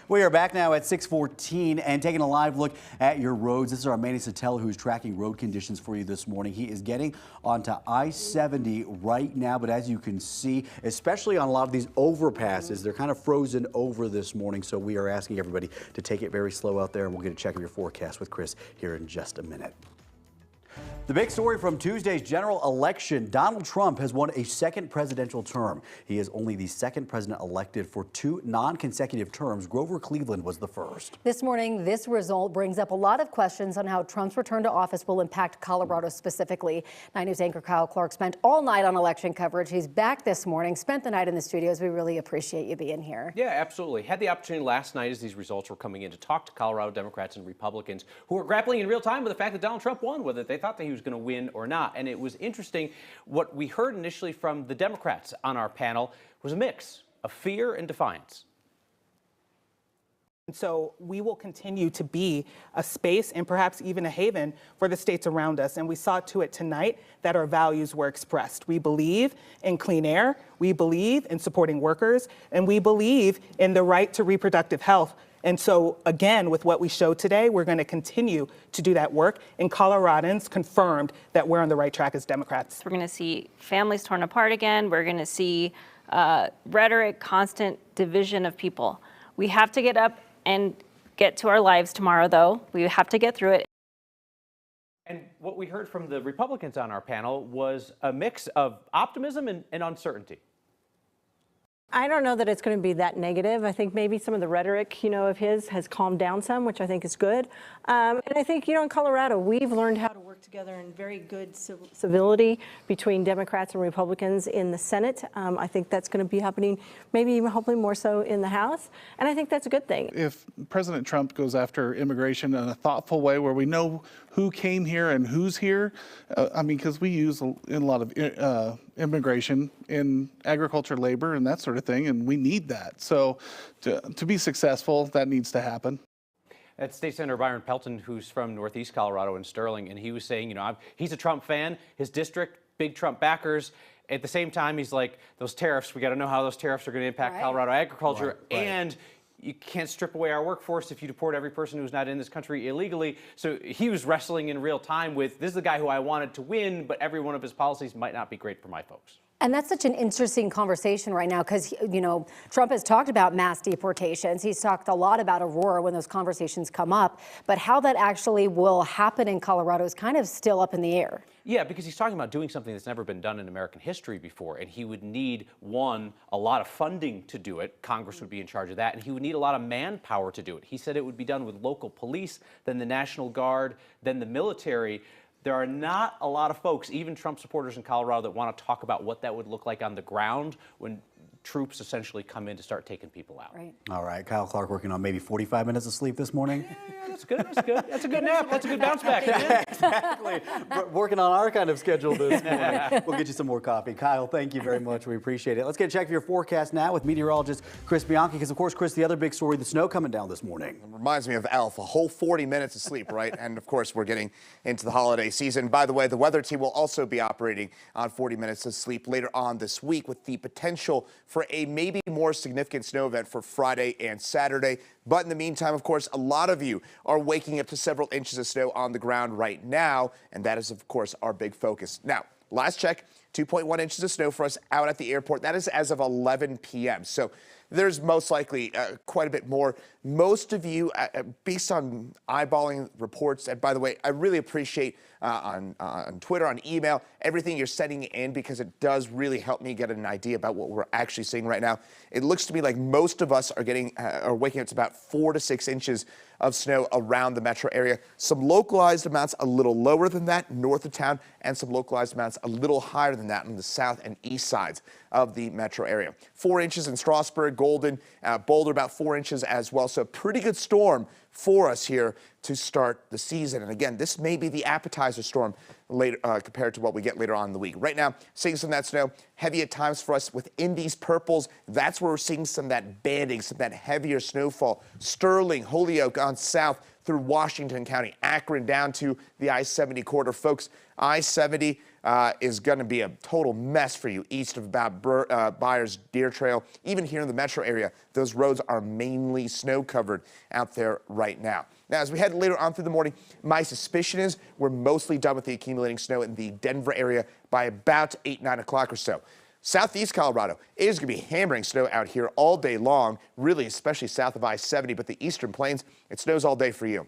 We are back now at 6:14 and taking a live look at your roads. This is our Manny Sotelo who's tracking road conditions for you this morning. He is getting onto I-70 right now, but as you can see, especially on a lot of these overpasses, they're kind of frozen over this morning. So we are asking everybody to take it very slow out there, and we'll get a check of your forecast with Chris here in just a minute. The big story from Tuesday's general election, Donald Trump has won a second presidential term. He is only the second president elected for 2 non-consecutive terms. Grover Cleveland was the first. This morning, this result brings up a lot of questions on how Trump's return to office will impact Colorado specifically. 9 News anchor Kyle Clark spent all night on election coverage. He's back this morning, spent the night in the studios. We really appreciate you being here. Yeah, absolutely. Had the opportunity last night as these results were coming in to talk to Colorado Democrats and Republicans who were grappling in real time with the fact that Donald Trump won, whether they thought that he was going to win or not. And it was interesting. What we heard initially from the Democrats on our panel was a mix of fear and defiance. And so we will continue to be a space and perhaps even a haven for the states around us. And we saw to it tonight that our values were expressed. We believe in clean air, we believe in supporting workers, and we believe in the right to reproductive health. And so, again, with what we showed today, we're going to continue to do that work. And Coloradans confirmed that we're on the right track as Democrats. We're going to see families torn apart again. We're going to see rhetoric, constant division of people. We have to get up and get to our lives tomorrow, though. We have to get through it. And what we heard from the Republicans on our panel was a mix of optimism and uncertainty. I don't know that it's going to be that negative. I think maybe some of the rhetoric, of his has calmed down some, which I think is good. And I think, in Colorado, we've learned how to work together in very good civility between Democrats and Republicans in the Senate. I think that's going to be happening, maybe even hopefully more so in the House. And I think that's a good thing. If President Trump goes after immigration in a thoughtful way where we know who came here and who's here, because we use in a lot of immigration in agriculture, labor, and that sort of thing, and we need that. So to be successful, that needs to happen. That's State Senator Byron Pelton, who's from Northeast Colorado in Sterling, and he was saying, he's a Trump fan, his district, big Trump backers. At the same time, he's like, those tariffs, we got to know how those tariffs are going to impact Colorado agriculture, and you can't strip away our workforce if you deport every person who's not in this country illegally. So he was wrestling in real time with, this is the guy who I wanted to win, but every one of his policies might not be great for my folks. And that's such an interesting conversation right now because, Trump has talked about mass deportations. He's talked a lot about Aurora when those conversations come up. But how that actually will happen in Colorado is kind of still up in the air. Yeah, because he's talking about doing something that's never been done in American history before. And he would need, one, a lot of funding to do it. Congress would be in charge of that. And he would need a lot of manpower to do it. He said it would be done with local police, then the National Guard, then the military. There are not a lot of folks, even Trump supporters in Colorado, that want to talk about what that would look like on the ground when troops essentially come in to start taking people out. Right. All right, Kyle Clark working on maybe 45 minutes of sleep this morning. Yeah, that's good. That's good. That's a good nap. That's a good bounce back. Exactly. Working on our kind of schedule this morning. We'll get you some more coffee. Kyle, thank you very much. We appreciate it. Let's get a check of your forecast now with meteorologist Chris Bianchi, because of course, Chris, the other big story, the snow coming down this morning. It reminds me of Elf, a whole 40 minutes of sleep, right? And of course, we're getting into the holiday season. By the way, the weather team will also be operating on 40 minutes of sleep later on this week with the potential for a maybe more significant snow event for Friday and Saturday. But in the meantime, of course, a lot of you are waking up to several inches of snow on the ground right now. And that is, of course, our big focus. Now, last check, 2.1 inches of snow for us out at the airport. That is as of 11 p.m. So there's most likely quite a bit more. Most of you, based on eyeballing reports, and by the way, I really appreciate on Twitter, on email, everything you're sending in, because it does really help me get an idea about what we're actually seeing right now. It looks to me like most of us are waking up to about 4 to 6 inches of snow around the metro area. Some localized amounts a little lower than that north of town, and some localized amounts a little higher than that on the south and east sides of the metro area. 4 inches in Strasburg, Golden, Boulder, about 4 inches as well. So a pretty good storm for us here to start the season. And again, this may be the appetizer storm later compared to what we get later on in the week. Right now, seeing some of that snow, heavy at times for us within these purples. That's where we're seeing some of that banding, some of that heavier snowfall. Sterling, Holyoke on south through Washington County, Akron down to the I-70 corridor. Folks, I-70 is going to be a total mess for you east of about Byers Deer Trail. Even here in the metro area, those roads are mainly snow covered out there right now. Now, as we head later on through the morning, my suspicion is we're mostly done with the accumulating snow in the Denver area by about 8, 9 o'clock or so. Southeast Colorado, it is going to be hammering snow out here all day long, really, especially south of I-70, but the eastern plains, it snows all day for you.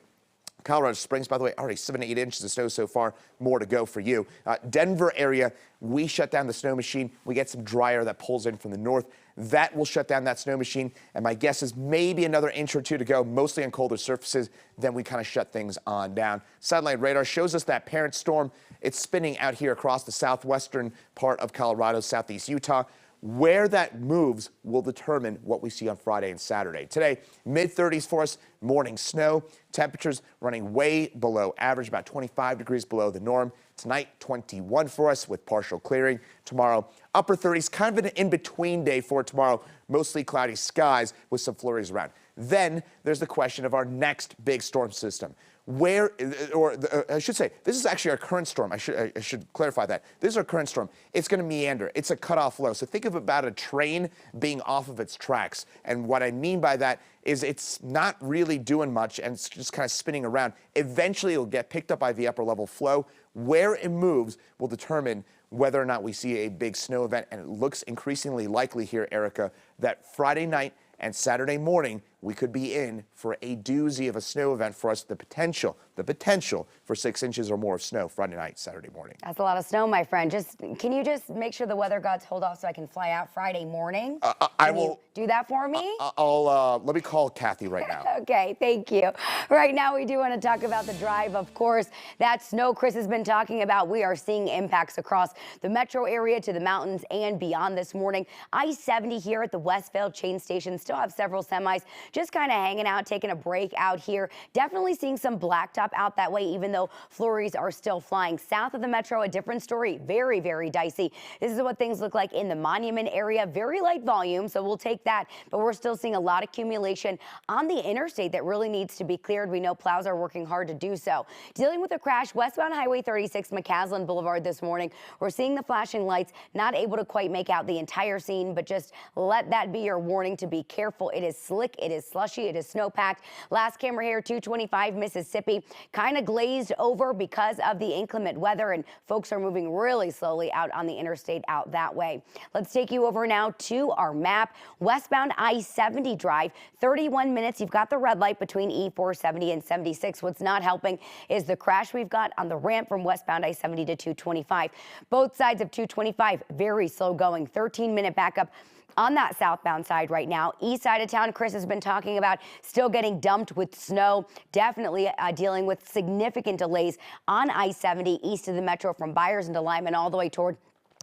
Colorado Springs, by the way, already 7 to 8 inches of snow so far, more to go for you. Denver area, we shut down the snow machine. We get some dry air that pulls in from the north. That will shut down that snow machine, and my guess is maybe another inch or two to go, mostly on colder surfaces. Then we kind of shut things on down. Satellite radar shows us that parent storm. It's spinning out here across the southwestern part of Colorado, southeast Utah. Where that moves will determine what we see on Friday and Saturday. Today, mid-30s for us, morning snow. Temperatures running way below average, about 25 degrees below the norm. Tonight, 21 for us with partial clearing. Tomorrow, upper 30s, kind of an in-between day for tomorrow. Mostly cloudy skies with some flurries around. Then there's the question of our next big storm system. I should say, this is actually our current storm. I should clarify that. This is our current storm. It's going to meander. It's a cutoff low. So think of about a train being off of its tracks. And what I mean by that is it's not really doing much and it's just kind of spinning around. Eventually, it'll get picked up by the upper level flow. Where it moves will determine whether or not we see a big snow event. And it looks increasingly likely here, Erica, that Friday night and Saturday morning, we could be in for a doozy of a snow event for us, the potential for 6 inches or more of snow Friday night, Saturday morning. That's a lot of snow, my friend. Can you just make sure the weather gods hold off so I can fly out Friday morning? I will do that for me. Let me call Kathy right now. Okay, thank you. Right now, we do want to talk about the drive. Of course, that snow Chris has been talking about. We are seeing impacts across the metro area to the mountains and beyond this morning. I-70 here at the Westvale chain station still have several semis just kind of hanging out, taking a break out here. Definitely seeing some blacktop out that way, even though flurries are still flying. South of the metro, a different story. Very, very dicey. This is what things look like in the Monument area. Very light volume, so we'll take that. But we're still seeing a lot of accumulation on the interstate that really needs to be cleared. We know plows are working hard to do so. Dealing with a crash westbound Highway 36 McCaslin Boulevard this morning. We're seeing the flashing lights, not able to quite make out the entire scene, but just let that be your warning to be careful. It is slick, it is slushy, it is snowpacked. Last camera here, 225 Mississippi, kind of glazed over because of the inclement weather, and folks are moving really slowly out on the interstate out that way. Let's take you over now to our map. Westbound I-70 drive, 31 minutes. You've got the red light between E470 and 76. What's not helping is the crash we've got on the ramp from westbound I-70 to 225. Both sides of 225, very slow going, 13-minute backup on that southbound side right now. East side of town, Chris has been talking about still getting dumped with snow. Definitely dealing with significant delays on I-70 east of the metro from Byers into Lyman all the way toward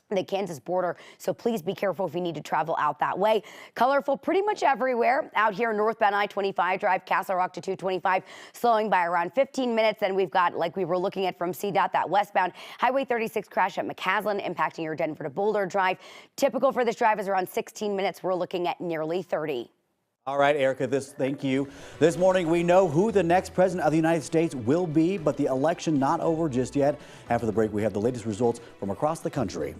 the Kansas border. So please be careful if you need to travel out that way. Colorful pretty much everywhere out here northbound I-25 drive Castle Rock to 225, slowing by around 15 minutes. Then we've got, like we were looking at from CDOT, that westbound Highway 36 crash at McCaslin impacting your Denver to Boulder drive. Typical for this drive is around 16 minutes. We're looking at nearly 30. All right, Erica, thank you. This morning, we know who the next president of the United States will be, but the election not over just yet. After the break, we have the latest results from across the country.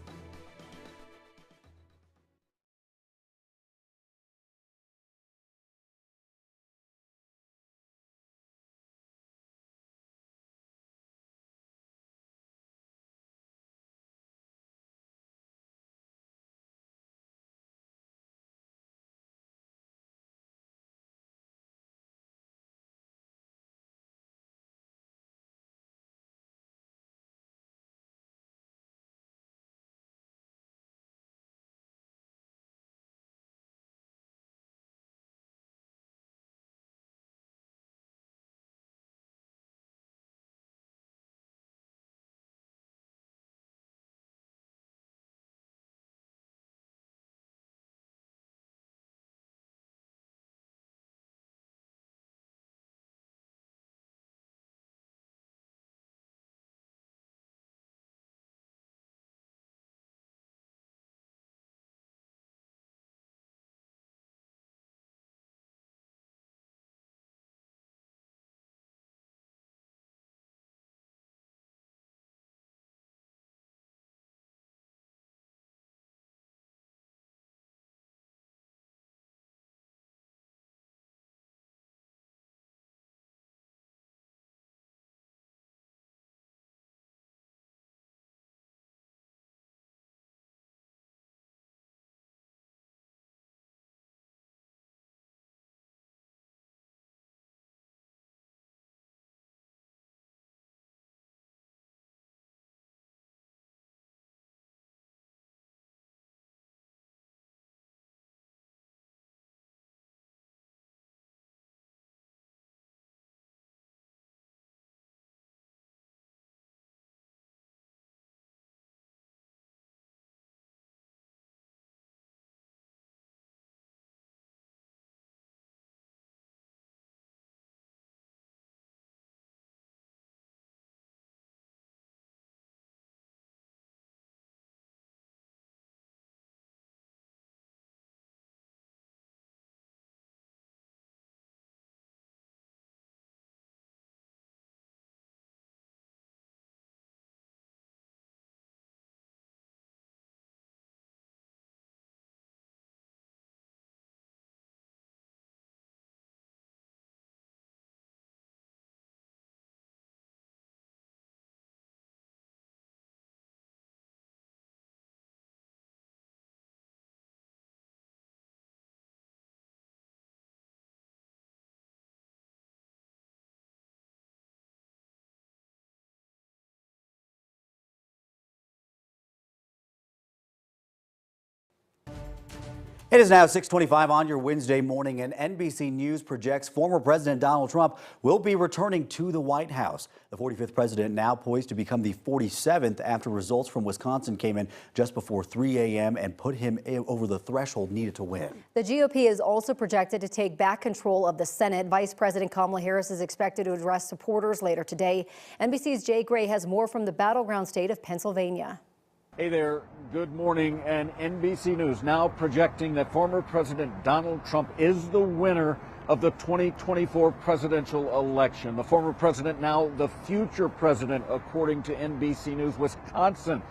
It is now 6:25 on your Wednesday morning, and NBC News projects former President Donald Trump will be returning to the White House. The 45th president now poised to become the 47th after results from Wisconsin came in just before 3 a.m. and put him over the threshold needed to win. The GOP is also projected to take back control of the Senate. Vice President Kamala Harris is expected to address supporters later today. NBC's Jay Gray has more from the battleground state of Pennsylvania. Hey there, good morning, and NBC News now projecting that former President Donald Trump is the winner of the 2024 presidential election. The former president, now the future president, according to NBC News. Wisconsin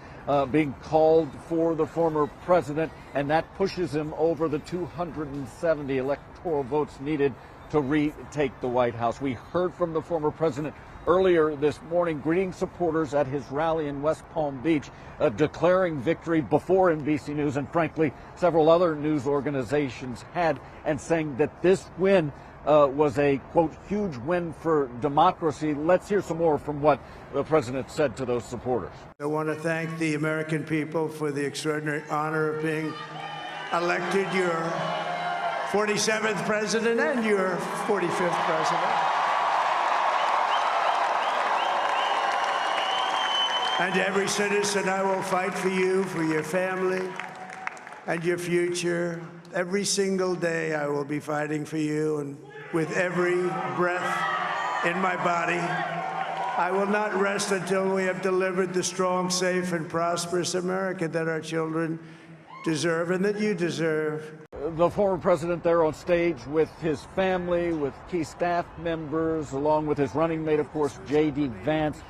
being called for the former president, and that pushes him over the 270 electoral votes needed to retake the White House. We heard from the former president earlier this morning, greeting supporters at his rally in West Palm Beach, declaring victory before NBC News and, frankly, several other news organizations had, and saying that this win was a, quote, huge win for democracy. Let's hear some more from what the president said to those supporters. I want to thank the American people for the extraordinary honor of being elected your 47th president and your 45th president. And every citizen, I will fight for you, for your family, and your future. Every single day, I will be fighting for you, and with every breath in my body, I will not rest until we have delivered the strong, safe, and prosperous America that our children deserve and that you deserve. The former president there on stage with his family, with key staff members, along with his running mate, of course, J.D. Vance.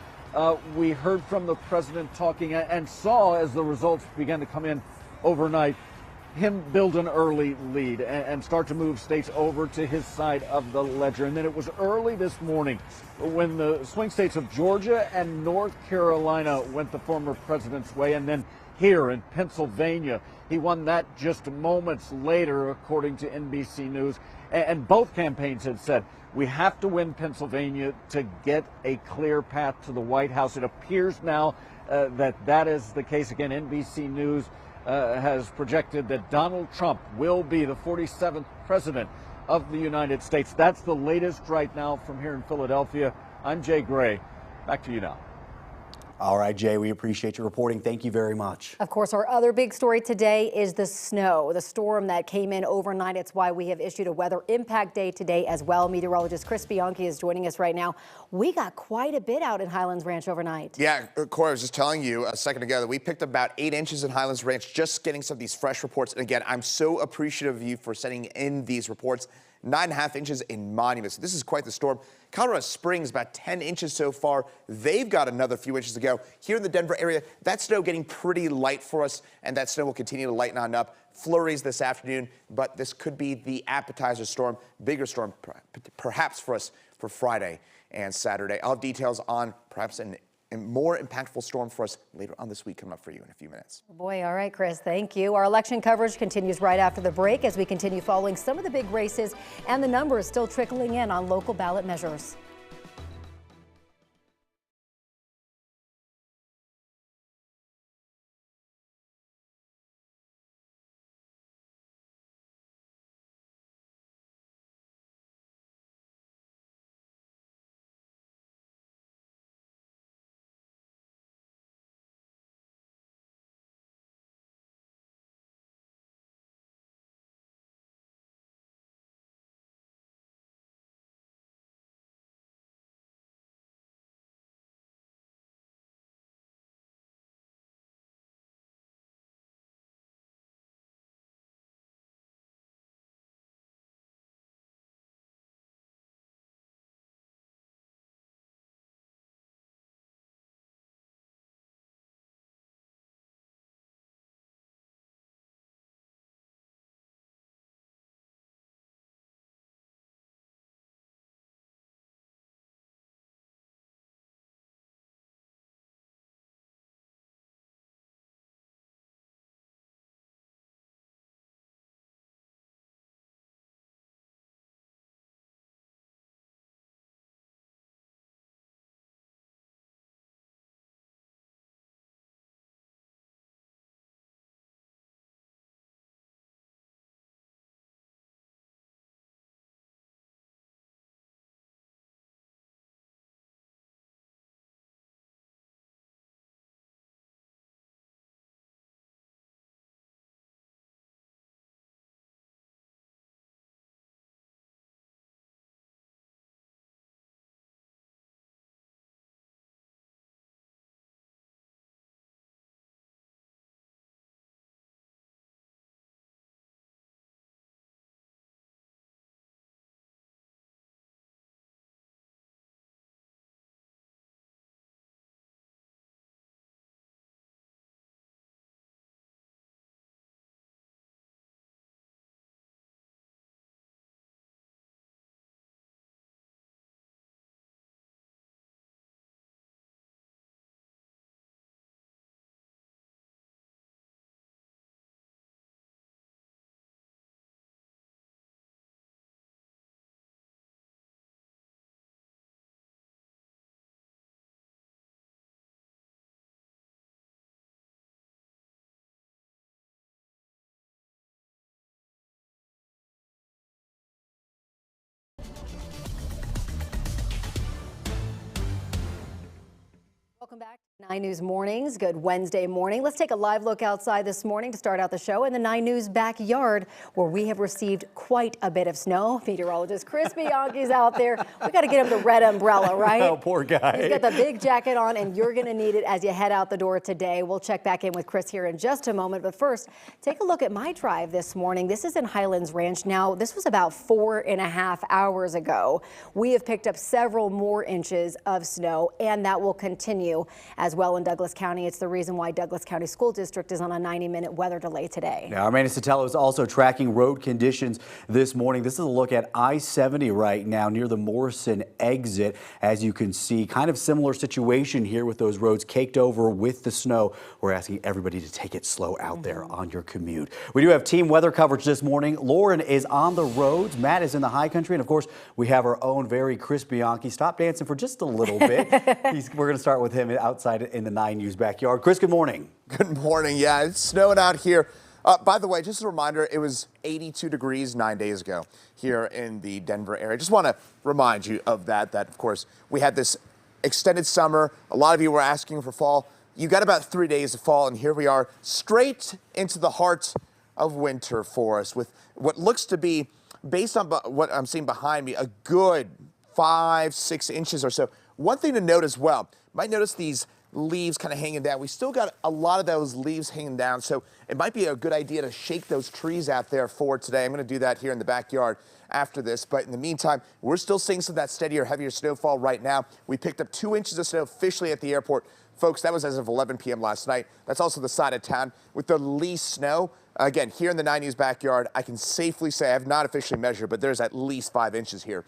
We heard from the president talking and saw, as the results began to come in overnight, him build an early lead and start to move states over to his side of the ledger. And then it was early this morning when the swing states of Georgia and North Carolina went the former president's way. And then here in Pennsylvania, he won that just moments later, according to NBC News. And both campaigns had said, we have to win Pennsylvania to get a clear path to the White House. It appears now that is the case. Again, NBC News has projected that Donald Trump will be the 47th president of the United States. That's the latest right now from here in Philadelphia. I'm Jay Gray. Back to you now. All right, Jay, we appreciate your reporting. Thank you very much. Of course, our other big story today is the snow, the storm that came in overnight. It's why we have issued a weather impact day today as well. Meteorologist Chris Bianchi is joining us right now. We got quite a bit out in Highlands Ranch overnight. Yeah, Corey, I was just telling you a second ago that we picked about 8 inches in Highlands Ranch, just getting some of these fresh reports. And again, I'm so appreciative of you for sending in these reports. 9.5 inches in Monuments. This is quite the storm. Colorado Springs, about 10 inches so far. They've got another few inches to go. Here in the Denver area, that snow getting pretty light for us, and that snow will continue to lighten on up. Flurries this afternoon, but this could be the appetizer storm, bigger storm, perhaps for us for Friday and Saturday. I'll have details on perhaps a more impactful storm for us later on this week coming up for you in a few minutes. Boy, all right, Chris, thank you. Our election coverage continues right after the break as we continue following some of the big races and the numbers still trickling in on local ballot measures. Welcome back to 9 News Mornings. Good Wednesday morning. Let's take a live look outside this morning to start out the show in the 9 News backyard, where we have received quite a bit of snow. Meteorologist Chris Bianchi's out there. We got to get him the red umbrella, right? Oh, poor guy. He's got the big jacket on, and you're going to need it as you head out the door today. We'll check back in with Chris here in just a moment. But first, take a look at my drive this morning. This is in Highlands Ranch. Now, this was about 4.5 hours ago. We have picked up several more inches of snow, and that will continue as well in Douglas County. It's the reason why Douglas County School District is on a 90-minute weather delay today. Now, Amanda Sotelo is also tracking road conditions this morning. This is a look at I-70 right now near the Morrison exit. As you can see, kind of similar situation here with those roads caked over with the snow. We're asking everybody to take it slow out there on your commute. We do have team weather coverage this morning. Lauren is on the roads. Matt is in the high country. And of course, we have our own very Chris Bianchi. Stop dancing for just a little bit. We're going to start with him outside in the 9 News backyard. Chris, good morning. Good morning. Yeah, it's snowing out here. By the way, just a reminder, it was 82 degrees 9 days ago here in the Denver area. Just want to remind you of that, of course, we had this extended summer. A lot of you were asking for fall. You got about 3 days of fall, and here we are straight into the heart of winter for us with what looks to be, based on what I'm seeing behind me, a good 5-6 inches or so. One thing to note as well, you might notice these leaves kind of hanging down. We still got a lot of those leaves hanging down, so it might be a good idea to shake those trees out there for today. I'm going to do that here in the backyard after this, but in the meantime, we're still seeing some of that steadier, heavier snowfall right now. We picked up 2 inches of snow officially at the airport. Folks, that was as of 11 p.m. last night. That's also the side of town with the least snow. Again, here in the 9 News backyard, I can safely say, I have not officially measured, but there's at least 5 inches here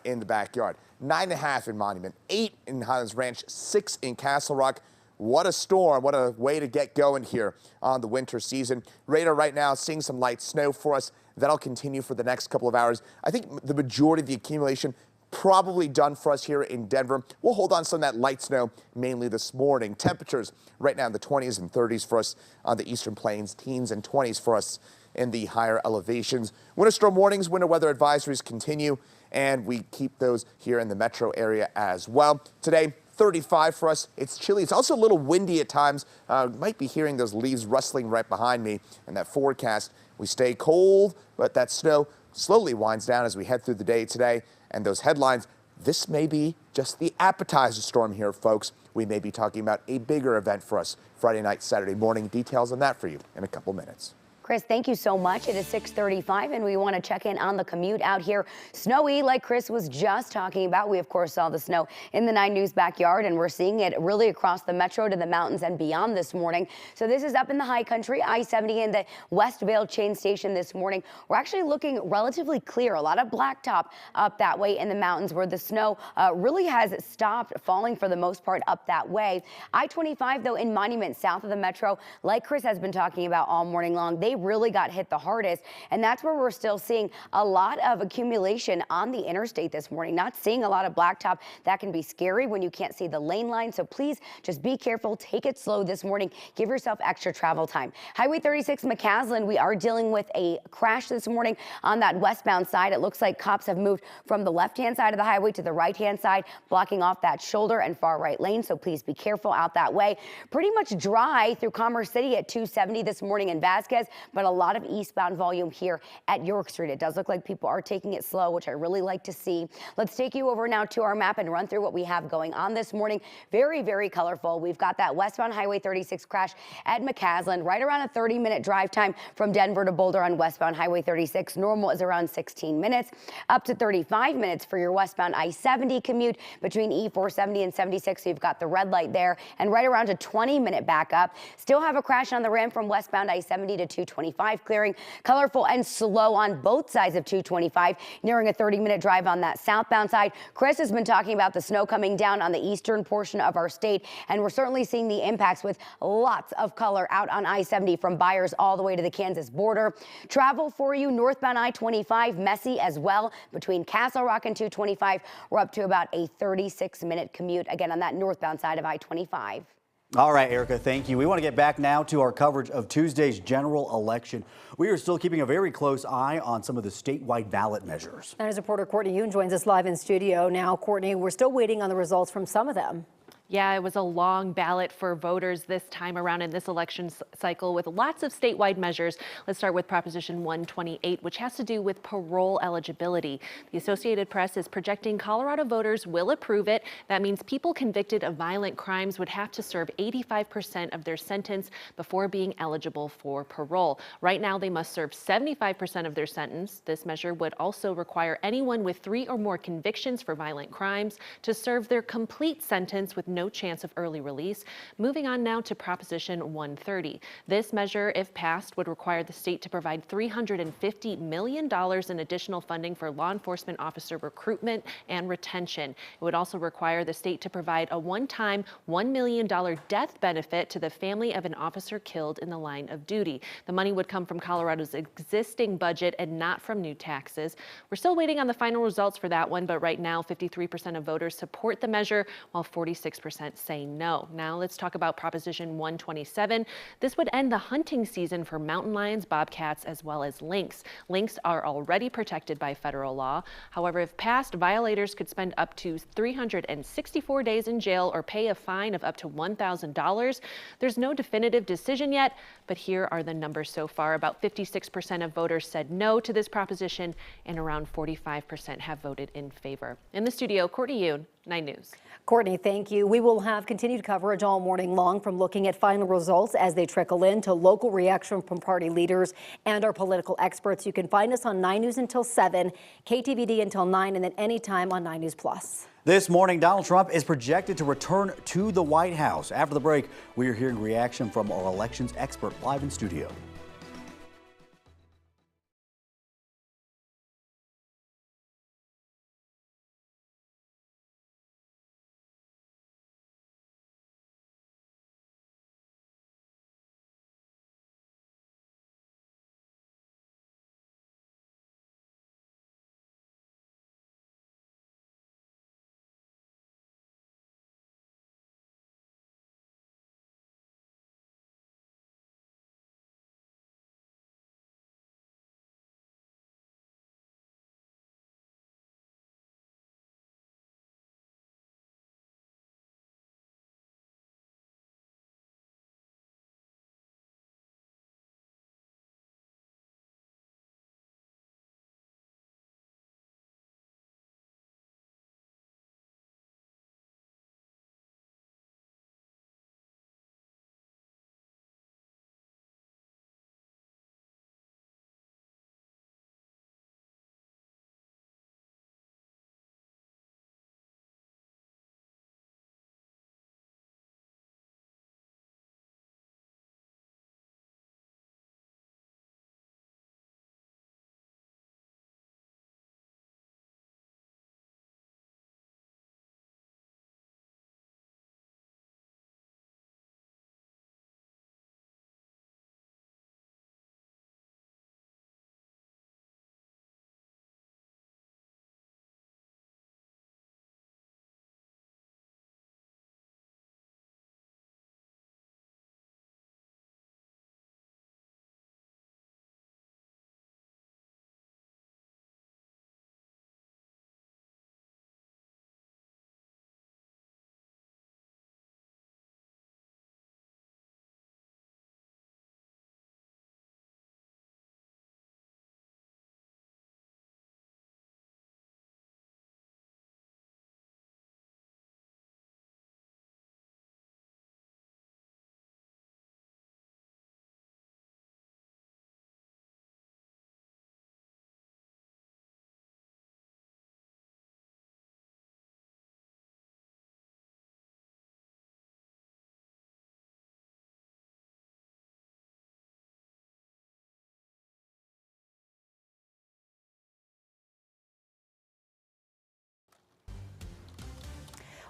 in the backyard. 9.5 in Monument, 8 in Highlands Ranch, 6 in Castle Rock. What a storm, what a way to get going here on the winter season. Radar right now seeing some light snow for us. That'll continue for the next couple of hours. I think the majority of the accumulation probably done for us here in Denver. We'll hold on to some of that light snow mainly this morning. Temperatures right now in the 20s and 30s for us on the eastern plains, teens and 20s for us in the higher elevations. Winter storm warnings, winter weather advisories continue, and we keep those here in the metro area as well. Today, 35 for us. It's chilly. It's also a little windy at times. Might be hearing those leaves rustling right behind me. And that forecast, we stay cold, but that snow slowly winds down as we head through the day today. And those headlines, this may be just the appetizer storm here, folks. We may be talking about a bigger event for us Friday night, Saturday morning. Details on that for you in a couple minutes. Chris, thank you so much. It is 6:35, and we want to check in on the commute out here. Snowy, like Chris was just talking about. We, of course, saw the snow in the 9 News backyard, and we're seeing it really across the metro to the mountains and beyond this morning. So this is up in the high country, I-70 and the Westvale chain station this morning. We're actually looking relatively clear. A lot of blacktop up that way in the mountains where the snow really has stopped falling for the most part up that way. I-25, though, in Monument, south of the metro, like Chris has been talking about all morning long, they really got hit the hardest, and that's where we're still seeing a lot of accumulation on the interstate this morning. Not seeing a lot of blacktop. That can be scary when you can't see the lane line, so please just be careful. Take it slow this morning. Give yourself extra travel time. Highway 36 McCaslin, we are dealing with a crash this morning on that westbound side. It looks like cops have moved from the left-hand side of the highway to the right-hand side, blocking off that shoulder and far right lane, so please be careful out that way. Pretty much dry through Commerce City at 270 this morning in Vasquez, but a lot of eastbound volume here at York Street. It does look like people are taking it slow, which I really like to see. Let's take you over now to our map and run through what we have going on this morning. Very, very colorful. We've got that westbound Highway 36 crash at McCaslin, right around a 30-minute drive time from Denver to Boulder on westbound Highway 36. Normal is around 16 minutes, up to 35 minutes for your westbound I-70 commute between E470 and 76. So you've got the red light there, and right around a 20-minute backup. Still have a crash on the ramp from westbound I-70 to 225 clearing. Colorful and slow on both sides of 225, nearing a 30-minute drive on that southbound side. Chris has been talking about the snow coming down on the eastern portion of our state, and we're certainly seeing the impacts with lots of color out on I-70 from Byers all the way to the Kansas border. Travel for you northbound I-25, messy as well between Castle Rock and 225. We're up to about a 36-minute commute again on that northbound side of I-25. All right, Erica, thank you. We want to get back now to our coverage of Tuesday's general election. We are still keeping a very close eye on some of the statewide ballot measures. And as reporter Courtney Yoon joins us live in studio now. Courtney, we're still waiting on the results from some of them. Yeah, it was a long ballot for voters this time around in this election cycle with lots of statewide measures. Let's start with Proposition 128, which has to do with parole eligibility. The Associated Press is projecting Colorado voters will approve it. That means people convicted of violent crimes would have to serve 85% of their sentence before being eligible for parole. Right now, they must serve 75% of their sentence. This measure would also require anyone with 3 or more convictions for violent crimes to serve their complete sentence with no chance of early release. Moving on now to Proposition 130. This measure, if passed, would require the state to provide $350 million in additional funding for law enforcement officer recruitment and retention. It would also require the state to provide a one-time $1 million death benefit to the family of an officer killed in the line of duty. The money would come from Colorado's existing budget and not from new taxes. We're still waiting on the final results for that one, but right now 53% of voters support the measure, while 46% say no. Now let's talk about Proposition 127. This would end the hunting season for mountain lions, bobcats, as well as lynx. Lynx are already protected by federal law. However, if passed, violators could spend up to 364 days in jail or pay a fine of up to $1,000. There's no definitive decision yet, but here are the numbers so far. About 56% of voters said no to this proposition, and around 45% have voted in favor. In the studio, Courtney Yoon, 9 News. Courtney, thank you. We will have continued coverage all morning long, from looking at final results as they trickle in to local reaction from party leaders and our political experts. You can find us on 9 News until 7, KTVD until 9, and then anytime on 9 News Plus. This morning, Donald Trump is projected to return to the White House. After the break, we are hearing reaction from our elections expert live in studio.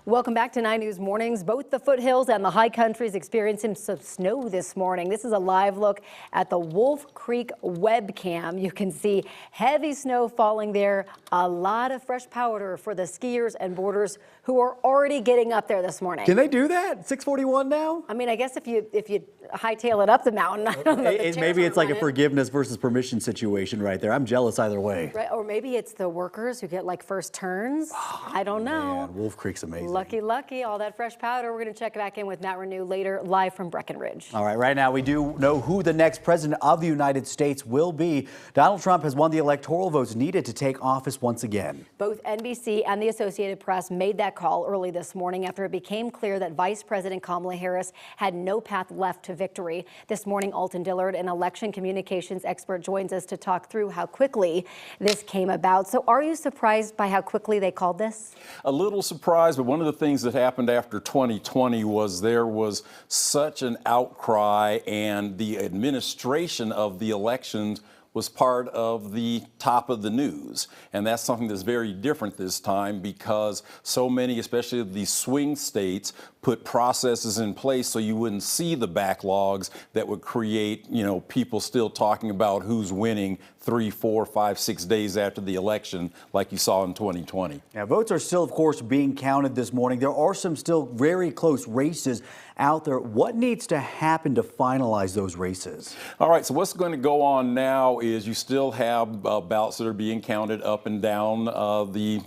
Welcome back to 9 News Mornings. Both the foothills and the high country is experiencing some snow this morning. This is a live look at the Wolf Creek webcam. You can see heavy snow falling there. A lot of fresh powder for the skiers and boarders who are already getting up there this morning. Can they do that? 6:41 now? I mean, I guess if you hightail it up the mountain. I don't know. Maybe it's like a forgiveness versus permission situation right there. I'm jealous either way. Right, or maybe it's the workers who get like first turns. I don't know. Man, Wolf Creek's amazing. Lucky, all that fresh powder. We're going to check back in with Matt Renew later, live from Breckenridge. All right, right now we do know who the next president of the United States will be. Donald Trump has won the electoral votes needed to take office once again. Both NBC and the Associated Press made that call early this morning after it became clear that Vice President Kamala Harris had no path left to victory. This morning, Alton Dillard, an election communications expert, joins us to talk through how quickly this came about. So are you surprised by how quickly they called this? A little surprised, but one of the things that happened after 2020 was there was such an outcry, and the administration of the elections was part of the top of the news. And that's something that's very different this time because so many, especially these swing states, put processes in place so you wouldn't see the backlogs that would create, people still talking about who's winning 3, 4, 5, 6 days after the election like you saw in 2020. Now, votes are still, of course, being counted this morning. There are some still very close races out there. What needs to happen to finalize those races? All right, so what's going to go on now is you still have ballots that are being counted up and down the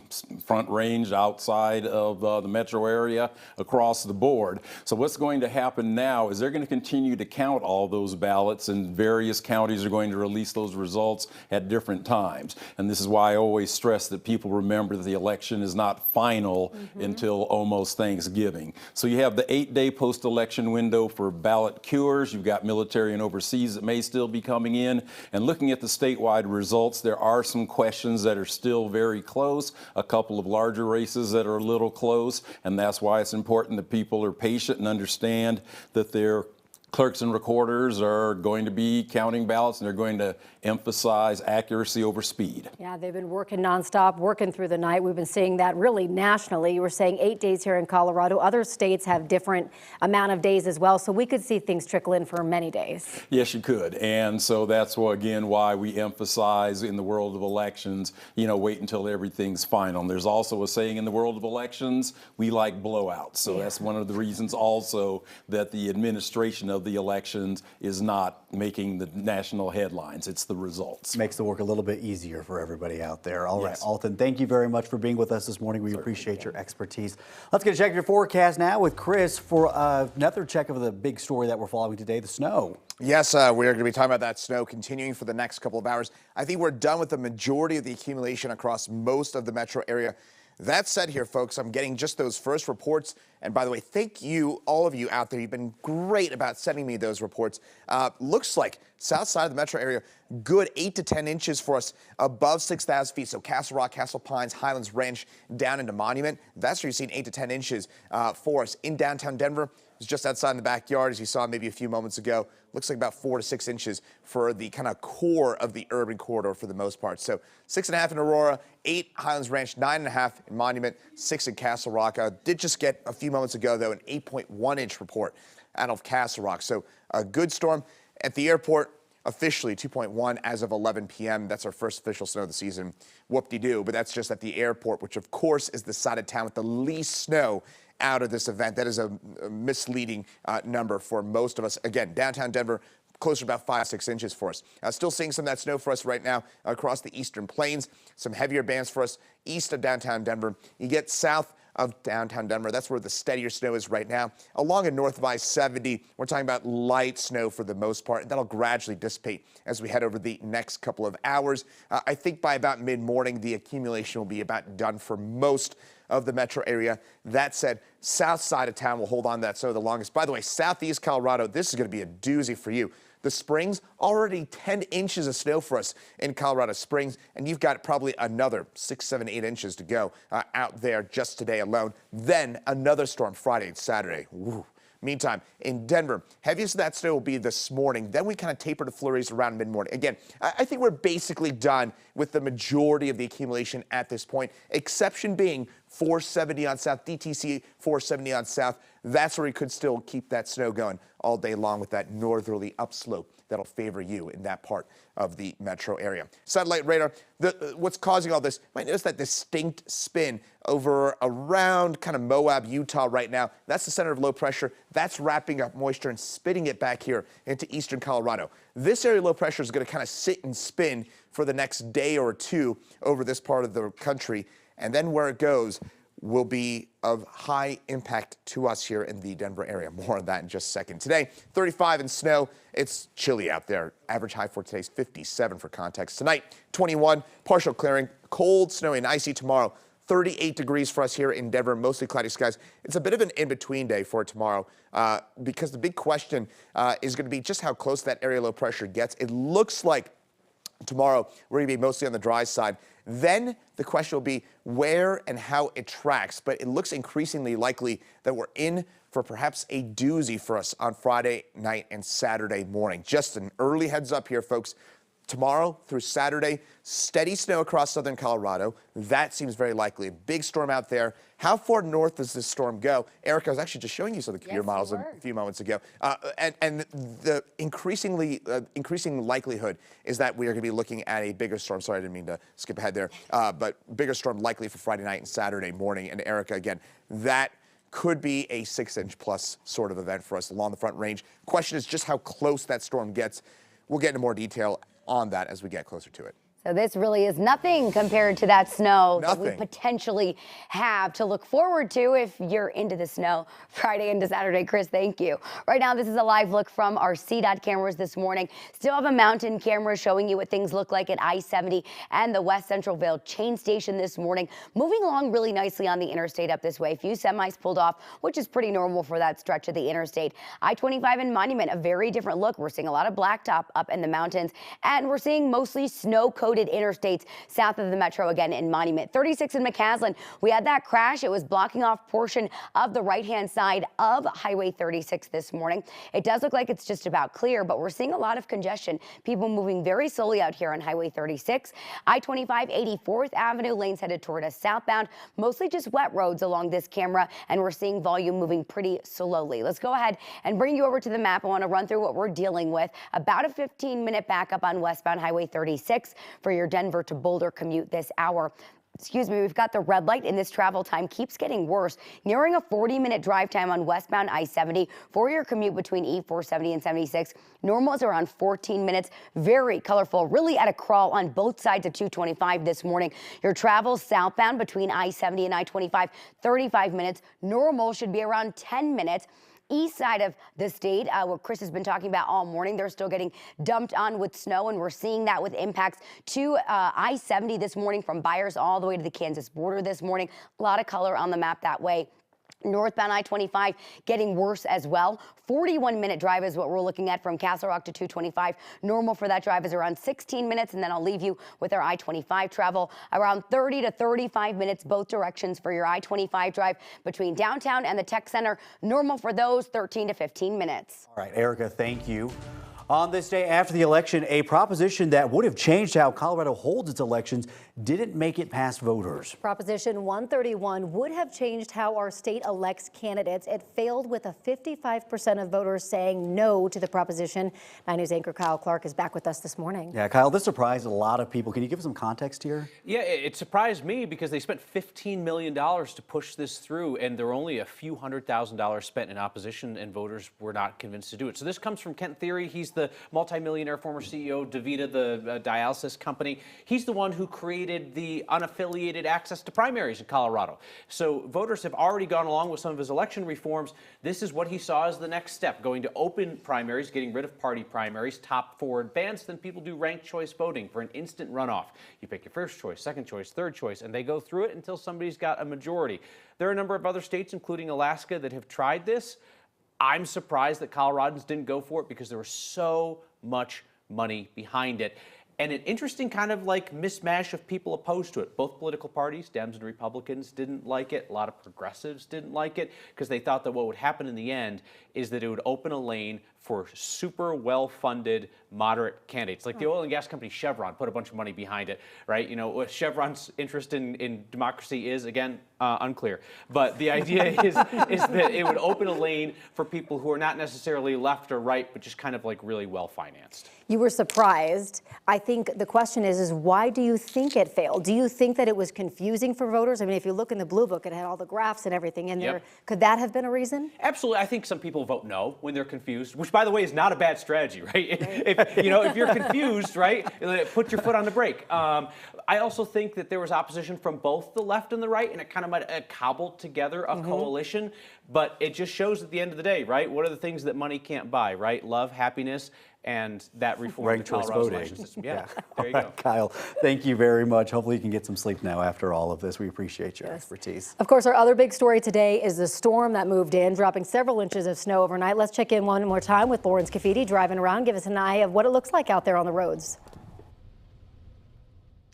Front Range outside of the metro area across the board. So what's going to happen now is they're going to continue to count all those ballots, and various counties are going to release those results at different times. And this is why I always stress that people remember that the election is not final until almost Thanksgiving. So you have the 8-day post-election window for ballot cures. You've got military and overseas that may still be coming in. And looking at the statewide results, there are some questions that are still very close, a couple of larger races that are a little close, and that's why it's important that people are patient and understand that their clerks and recorders are going to be counting ballots, and they're going to emphasize accuracy over speed. Yeah, they've been working nonstop, working through the night. We've been seeing that really nationally. You were saying 8 days here in Colorado. Other states have different amount of days as well, so we could see things trickle in for many days. Yes, you could. And so that's again why we emphasize in the world of elections, wait until everything's final. And there's also a saying in the world of elections, we like blowouts. So that's one of the reasons also that the administration of the elections is not making the national headlines. It's the results. Makes the work a little bit easier for everybody out there. All right, Alton, thank you very much for being with us this morning. We appreciate your expertise. Let's get a check of your forecast now with Chris for another check of the big story that we're following today, the snow. Yes, we're going to be talking about that snow continuing for the next couple of hours. I think we're done with the majority of the accumulation across most of the metro area. That said here, folks, I'm getting just those first reports. And by the way, thank you, all of you out there. You've been great about sending me those reports. Looks like south side of the metro area, good 8 to 10 inches for us above 6,000 feet. So Castle Rock, Castle Pines, Highlands Ranch, down into Monument. That's where you're seeing 8 to 10 inches for us. In downtown Denver, it's just outside in the backyard, as you saw maybe a few moments ago. Looks like about 4 to 6 inches for the kind of core of the urban corridor for the most part. So 6.5 in Aurora, 8 Highlands Ranch, 9.5 in Monument, 6 in Castle Rock. Did just get a few moments ago, though, an 8.1-inch report out of Castle Rock. So a good storm at the airport. Officially 2.1 as of 11 p.m. That's our first official snow of the season. Whoop-de-doo, but that's just at the airport, which of course is the side of town with the least snow out of this event. That is a misleading number for most of us. Again, downtown Denver, closer to about 5-6 inches for us. Still seeing some of that snow for us right now across the eastern plains. Some heavier bands for us east of downtown Denver. You get south of downtown Denver. That's where the steadier snow is right now. Along and north of I-70, we're talking about light snow for the most part, and that'll gradually dissipate as we head over the next couple of hours. I think by about mid-morning, the accumulation will be about done for most of the metro area. That said, south side of town will hold on to that snow the longest. By the way, southeast Colorado, this is going to be a doozy for you. The Springs, already 10 inches of snow for us in Colorado Springs, and you've got probably another 6, 7, 8 inches to go out there just today alone. Then another storm Friday and Saturday. Woo. Meantime, in Denver, heaviest of that snow will be this morning. Then we kind of taper to flurries around mid-morning. Again, I think we're basically done with the majority of the accumulation at this point, exception being 470 on south, DTC 470 on south. That's where we could still keep that snow going all day long with that northerly upslope that'll favor you in that part of the metro area. Satellite radar, what's causing all this, you might notice that distinct spin over around kind of Moab, Utah right now. That's the center of low pressure. That's wrapping up moisture and spitting it back here into eastern Colorado. This area of low pressure is going to kind of sit and spin for the next day or two over this part of the country. And then where it goes will be of high impact to us here in the Denver area. More on that in just a second. Today, 35 and snow. It's chilly out there. Average high for today is 57 for context. Tonight, 21, partial clearing, cold, snowy, and icy tomorrow. 38 degrees for us here in Denver, mostly cloudy skies. It's a bit of an in-between day for tomorrow because the big question is going to be just how close that area low pressure gets. It looks like tomorrow we're going to be mostly on the dry side. Then the question will be where and how it tracks. But it looks increasingly likely that we're in for perhaps a doozy for us on Friday night and Saturday morning. Just an early heads up here, folks. Tomorrow through Saturday, steady snow across southern Colorado. That seems very likely. A big storm out there. How far north does this storm go? Erica, I was actually just showing you some of the computer models a few moments ago. And the increasing likelihood is that we are going to be looking at a bigger storm. Sorry, I didn't mean to skip ahead there. But bigger storm likely for Friday night and Saturday morning. And Erica, again, that could be a 6-inch plus sort of event for us along the Front Range. Question is just how close that storm gets. We'll get into more detail on that as we get closer to it. So this really is nothing compared to that snow that we potentially have to look forward to if you're into the snow Friday into Saturday. Chris, thank you. Right now, this is a live look from our CDOT cameras this morning. Still have a mountain camera showing you what things look like at I-70 and the West Centralville chain station this morning. Moving along really nicely on the interstate up this way. A few semis pulled off, which is pretty normal for that stretch of the interstate. I-25 and Monument, a very different look. We're seeing a lot of blacktop up in the mountains, and we're seeing mostly snow-coated interstates south of the metro again in Monument. 36 in McCaslin, we had that crash. It was blocking off portion of the right-hand side of Highway 36 this morning. It does look like it's just about clear, but we're seeing a lot of congestion. People moving very slowly out here on Highway 36. I-25, 84th Avenue, lanes headed toward us southbound. Mostly just wet roads along this camera, and we're seeing volume moving pretty slowly. Let's go ahead and bring you over to the map. I want to run through what we're dealing with. About a 15-minute backup on westbound Highway 36 for your Denver to Boulder commute this hour. Excuse me, we've got the red light, and this travel time keeps getting worse, nearing a 40-minute drive time on westbound I-70 for your commute between E470 and 76. Normal is around 14 minutes. Very colorful, really at a crawl on both sides of 225 this morning. Your travel southbound between I-70 and I-25, 35 minutes. Normal should be around 10 minutes. East side of the state, what Chris has been talking about all morning, they're still getting dumped on with snow, and we're seeing that with impacts to I-70 this morning from Byers all the way to the Kansas border this morning. A lot of color on the map that way. Northbound I-25 getting worse as well. 41-minute drive is what we're looking at from Castle Rock to 225. Normal for that drive is around 16 minutes, and then I'll leave you with our I-25 travel around 30 to 35 minutes both directions for your I-25 drive between downtown and the Tech Center. Normal for those 13 to 15 minutes. All right, Erica, thank you. On this day after the election, a proposition that would have changed how Colorado holds its elections didn't make it past voters. Proposition 131 would have changed how our state elects candidates. It failed with a 55% of voters saying no to the proposition. 9 News anchor Kyle Clark is back with us this morning. Yeah, Kyle, this surprised a lot of people. Can you give us some context here? Yeah, it surprised me because they spent $15 million to push this through, and there were only a few $100,000 spent in opposition, and voters were not convinced to do it. So this comes from Kent Theory. He's the multimillionaire former CEO of DaVita, the dialysis company. He's the one who created the unaffiliated access to primaries in Colorado. So voters have already gone along with some of his election reforms. This is what he saw as the next step, going to open primaries, getting rid of party primaries, top 4 advanced, then people do ranked choice voting for an instant runoff. You pick your first choice, second choice, third choice, and they go through it until somebody's got a majority. There are a number of other states, including Alaska, that have tried this. I'm surprised that Coloradans didn't go for it because there was so much money behind it. And an interesting kind of like mismatch of people opposed to it. Both political parties, Dems and Republicans, didn't like it. A lot of progressives didn't like it because they thought that what would happen in the end is that it would open a lane for super well-funded, moderate candidates. Like the oil and gas company Chevron put a bunch of money behind it, right? You know, what Chevron's interest in democracy is, again, unclear. But the idea is that it would open a lane for people who are not necessarily left or right, but just kind of like really well-financed. You were surprised. I think the question is why do you think it failed? Do you think that it was confusing for voters? I mean, if you look in the Blue Book, it had all the graphs and everything in there. Yep. Could that have been a reason? Absolutely. I think some people vote no when they're confused, which, by the way, is not a bad strategy, right? If you're confused, right, put your foot on the brake. I also think that there was opposition from both the left and the right, and it kind of might have cobbled together a coalition. But it just shows at the end of the day, right? What are the things that money can't buy, right? Love, happiness, and that reform of the Colorado election system. Yeah, there you go. Kyle, thank you very much. Hopefully you can get some sleep now after all of this. We appreciate your expertise. Of course, our other big story today is the storm that moved in, dropping several inches of snow overnight. Let's check in one more time with Lawrence Cafidi driving around. Give us an eye of what it looks like out there on the roads.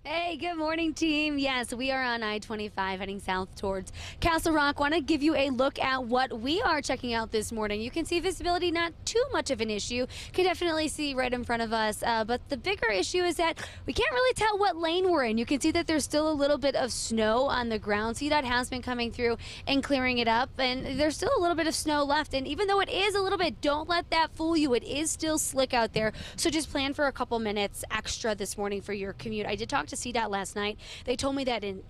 Hey, good morning, team. Yes, we are on I-25 heading south towards Castle Rock. Want to give you a look at what we are checking out this morning. You can see visibility not too much of an issue. Can definitely see right in front of us. But the bigger issue is that we can't really tell what lane we're in. You can see that there's still a little bit of snow on the ground. CDOT has been coming through and clearing it up. And there's still a little bit of snow left. And even though it is a little bit, don't let that fool you. It is still slick out there. So just plan for a couple minutes extra this morning for your commute. I did talk to CDOT last night. They told me that in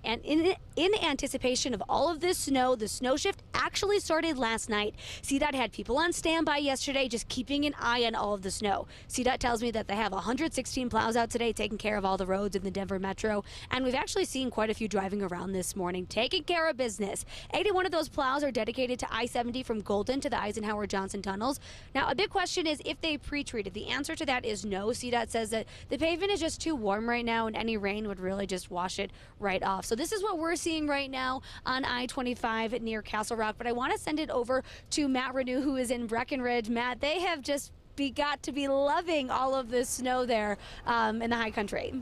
anticipation of all of this snow, the snow shift actually started last night. CDOT had people on standby yesterday just keeping an eye on all of the snow. CDOT tells me that they have 116 plows out today taking care of all the roads in the Denver metro, and we've actually seen quite a few driving around this morning taking care of business. 81 of those plows are dedicated to I-70 from Golden to the Eisenhower Johnson tunnels. Now, a big question is if they pre-treated. The answer to that is no. CDOT says that the pavement is just too warm right now, and any rain would really just wash it right off. So this is what we're seeing right now on I-25 near Castle Rock. But I want to send it over to Matt Renew, who is in Breckenridge. Matt, they have just got to be loving all of this snow there in the high country.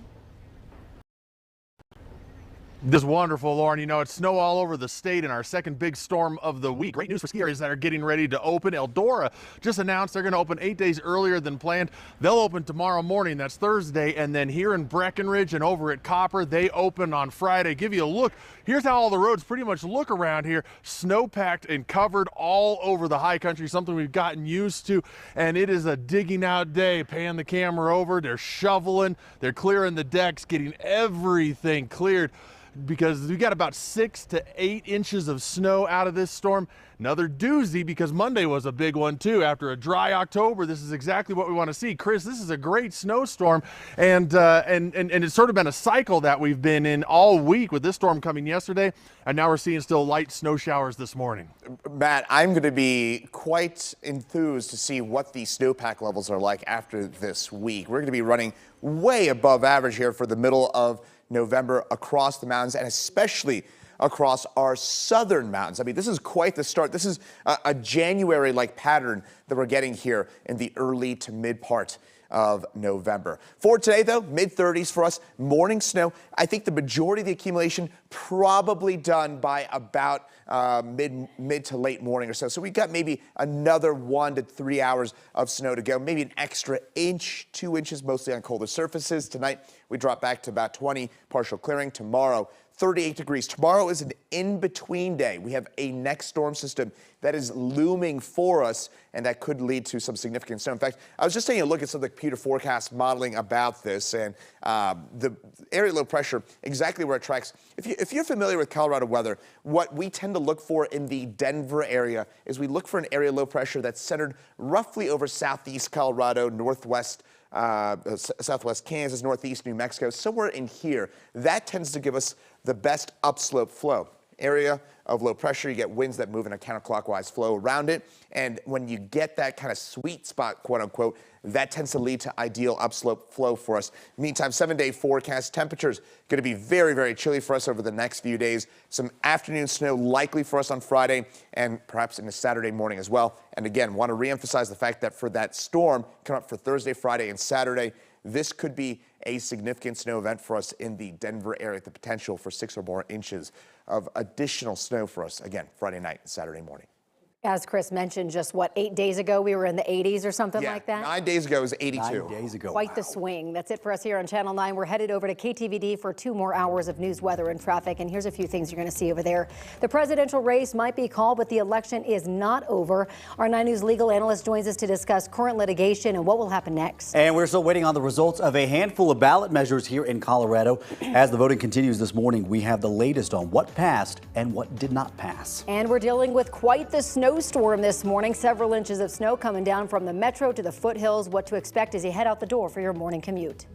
This is wonderful, Lauren. You know, it's snow all over the state in our second big storm of the week. Great news for ski areas that are getting ready to open. Eldora just announced they're going to open 8 days earlier than planned. They'll open tomorrow morning. That's Thursday. And then here in Breckenridge and over at Copper, they open on Friday. Give you a look. Here's how all the roads pretty much look around here. Snow-packed and covered all over the high country, something we've gotten used to. And it is a digging out day. Pan the camera over. They're shoveling. They're clearing the decks, getting everything cleared, because we got about 6 to 8 inches of snow out of this storm. Another doozy because Monday was a big one too. After a dry October, this is exactly what we want to see. Chris, this is a great snowstorm, and it's sort of been a cycle that we've been in all week with this storm coming yesterday, and now we're seeing still light snow showers this morning. Matt, I'm going to be quite enthused to see what the snowpack levels are like after this week. We're going to be running way above average here for the middle of November across the mountains, and especially across our southern mountains. I mean, this is quite the start. This is a January-like pattern that we're getting here in the early to mid part of November. For today, though, mid-30s for us, morning snow. I think the majority of the accumulation probably done by about mid to late morning or so. So we've got maybe another 1 to 3 hours of snow to go, maybe an extra inch, 2 inches, mostly on colder surfaces. Tonight, we drop back to about 20, partial clearing. Tomorrow, 38 degrees. Tomorrow is an in-between day. We have a next storm system that is looming for us, and that could lead to some significant snow. In fact, I was just taking a look at some of the computer forecast modeling about this, and the area low pressure, exactly where it tracks. If you're familiar with Colorado weather, what we tend to look for in the Denver area is we look for an area low pressure that's centered roughly over southeast Colorado, northwest southwest Kansas, northeast New Mexico, somewhere in here. That tends to give us the best upslope flow. Area of low pressure, you get winds that move in a counterclockwise flow around it. And when you get that kind of sweet spot, quote unquote, that tends to lead to ideal upslope flow for us. Meantime, 7-day forecast temperatures going to be very, very chilly for us over the next few days. Some afternoon snow likely for us on Friday and perhaps into Saturday morning as well. And again, want to reemphasize the fact that for that storm coming up for Thursday, Friday, and Saturday, this could be a significant snow event for us in the Denver area, the potential for 6 or more inches of additional snow for us, again, Friday night and Saturday morning. As Chris mentioned, just what, 8 days ago, we were in the 80s or something like that? 9 days ago it was 82. 9 days ago. Quite the swing. That's it for us here on Channel 9. We're headed over to KTVD for 2 more hours of news, weather, and traffic. And here's a few things you're going to see over there. The presidential race might be called, but the election is not over. Our 9 News legal analyst joins us to discuss current litigation and what will happen next. And we're still waiting on the results of a handful of ballot measures here in Colorado. As the voting continues this morning, we have the latest on what passed and what did not pass. And we're dealing with quite the snowstorm this morning. Several inches of snow coming down from the metro to the foothills. What to expect as you head out the door for your morning commute.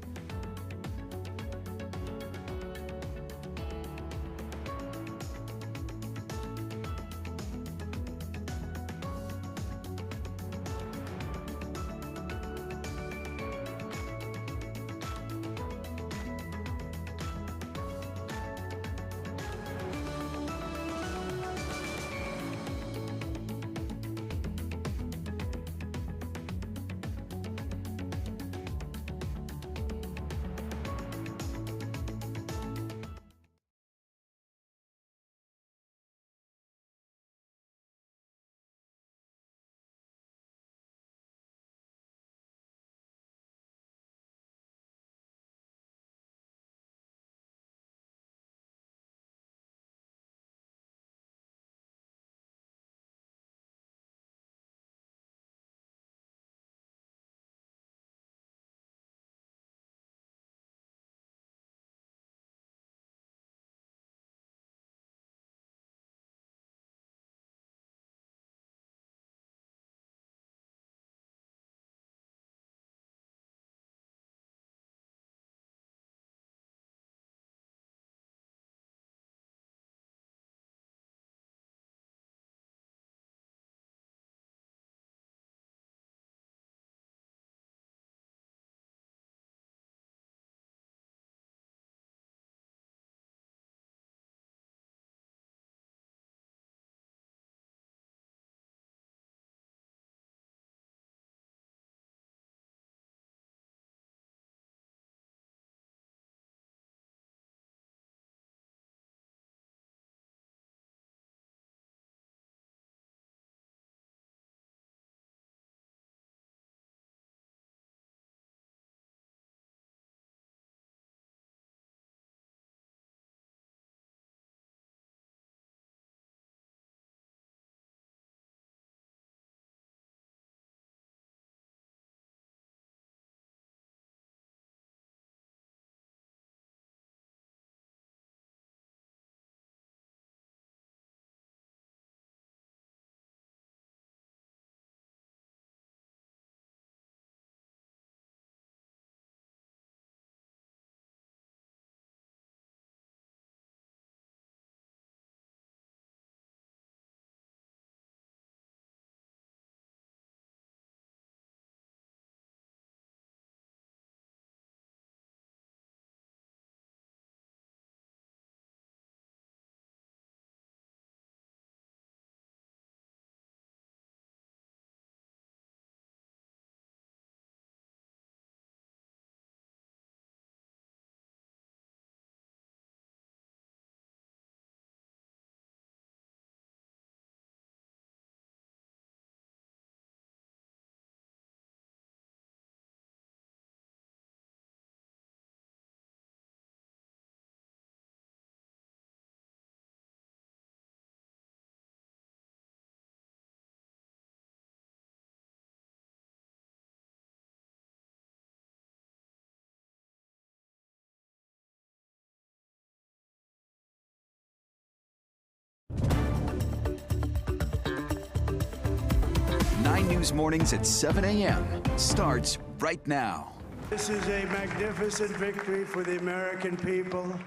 News mornings at 7 a.m. starts right now. This is a magnificent victory for the American people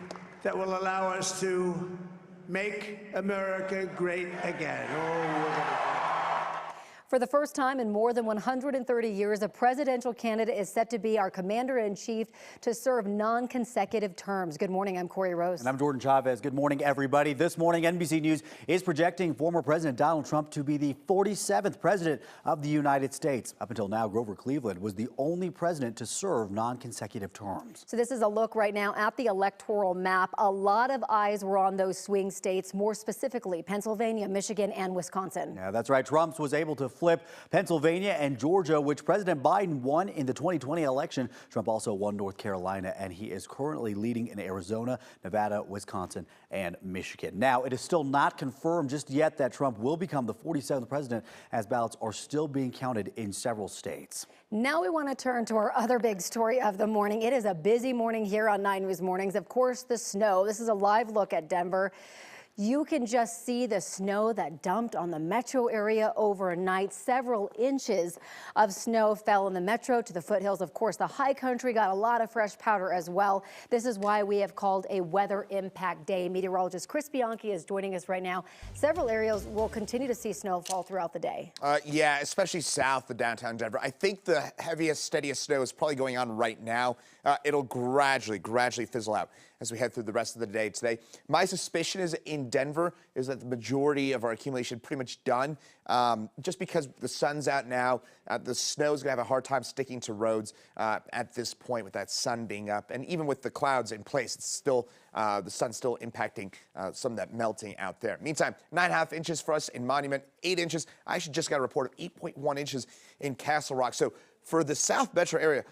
that will allow us to make America great again. For the first time in more than 130 years, a presidential candidate is set to be our commander-in-chief to serve non-consecutive terms. Good morning, I'm Corey Rose. And I'm Jordan Chavez. Good morning, everybody. This morning, NBC News is projecting former President Donald Trump to be the 47th president of the United States. Up until now, Grover Cleveland was the only president to serve non-consecutive terms. So this is a look right now at the electoral map. A lot of eyes were on those swing states, more specifically Pennsylvania, Michigan, and Wisconsin. Yeah, that's right. Trump was able to flip Pennsylvania and Georgia, which President Biden won in the 2020 election. Trump also won North Carolina, and he is currently leading in Arizona, Nevada, Wisconsin, and Michigan. Now, it is still not confirmed just yet that Trump will become the 47th president, as ballots are still being counted in several states. Now we want to turn to our other big story of the morning. It is a busy morning here on 9 News Mornings. Of course, the snow. This is a live look at Denver. You can just see the snow that dumped on the metro area overnight. Several inches of snow fell in the metro to the foothills. Of course, the high country got a lot of fresh powder as well. This is why we have called a weather impact day. Meteorologist Chris Bianchi is joining us right now. Several areas will continue to see snowfall throughout the day. Yeah, especially south of downtown Denver. I think the heaviest, steadiest snow is probably going on right now. It'll gradually fizzle out as we head through the rest of the day today. My suspicion is in Denver is that the majority of our accumulation pretty much done. Just because the sun's out now, the snow's gonna have a hard time sticking to roads at this point with that sun being up. And even with the clouds in place, it's still, the sun's still impacting some of that melting out there. Meantime, 9.5 inches for us in Monument, 8 inches. I actually just got a report of 8.1 inches in Castle Rock. So for the South Metro area,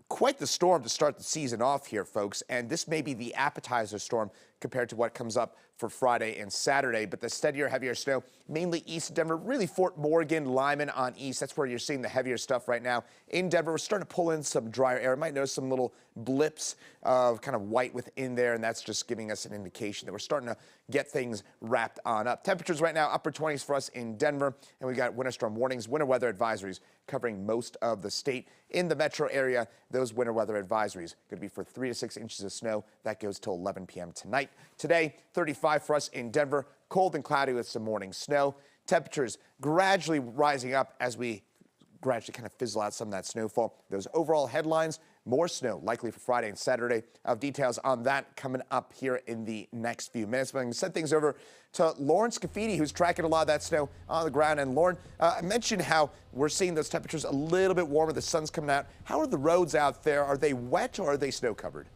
quite the storm to start the season off here, folks, and this may be the appetizer storm compared to what comes up for Friday and Saturday. But the steadier, heavier snow, mainly east of Denver, really Fort Morgan, Lyman on east. That's where you're seeing the heavier stuff right now. In Denver, we're starting to pull in some drier air. You might notice some little blips of kind of white within there, and that's just giving us an indication that we're starting to get things wrapped on up. Temperatures right now, upper 20s for us in Denver, and we got winter storm warnings, winter weather advisories covering most of the state. In the metro area, those winter weather advisories going to be for 3 to 6 inches of snow. That goes till 11 p.m. tonight. Today, 35 for us in Denver, cold and cloudy with some morning snow. Temperatures gradually rising up as we gradually kind of fizzle out some of that snowfall. Those overall headlines, more snow likely for Friday and Saturday. Details on that coming up here in the next few minutes. But I'm going to send things over to Lauren Scafidi, who's tracking a lot of that snow on the ground. And Lauren, I mentioned how we're seeing those temperatures a little bit warmer. The sun's coming out. How are the roads out there? Are they wet or are they snow covered?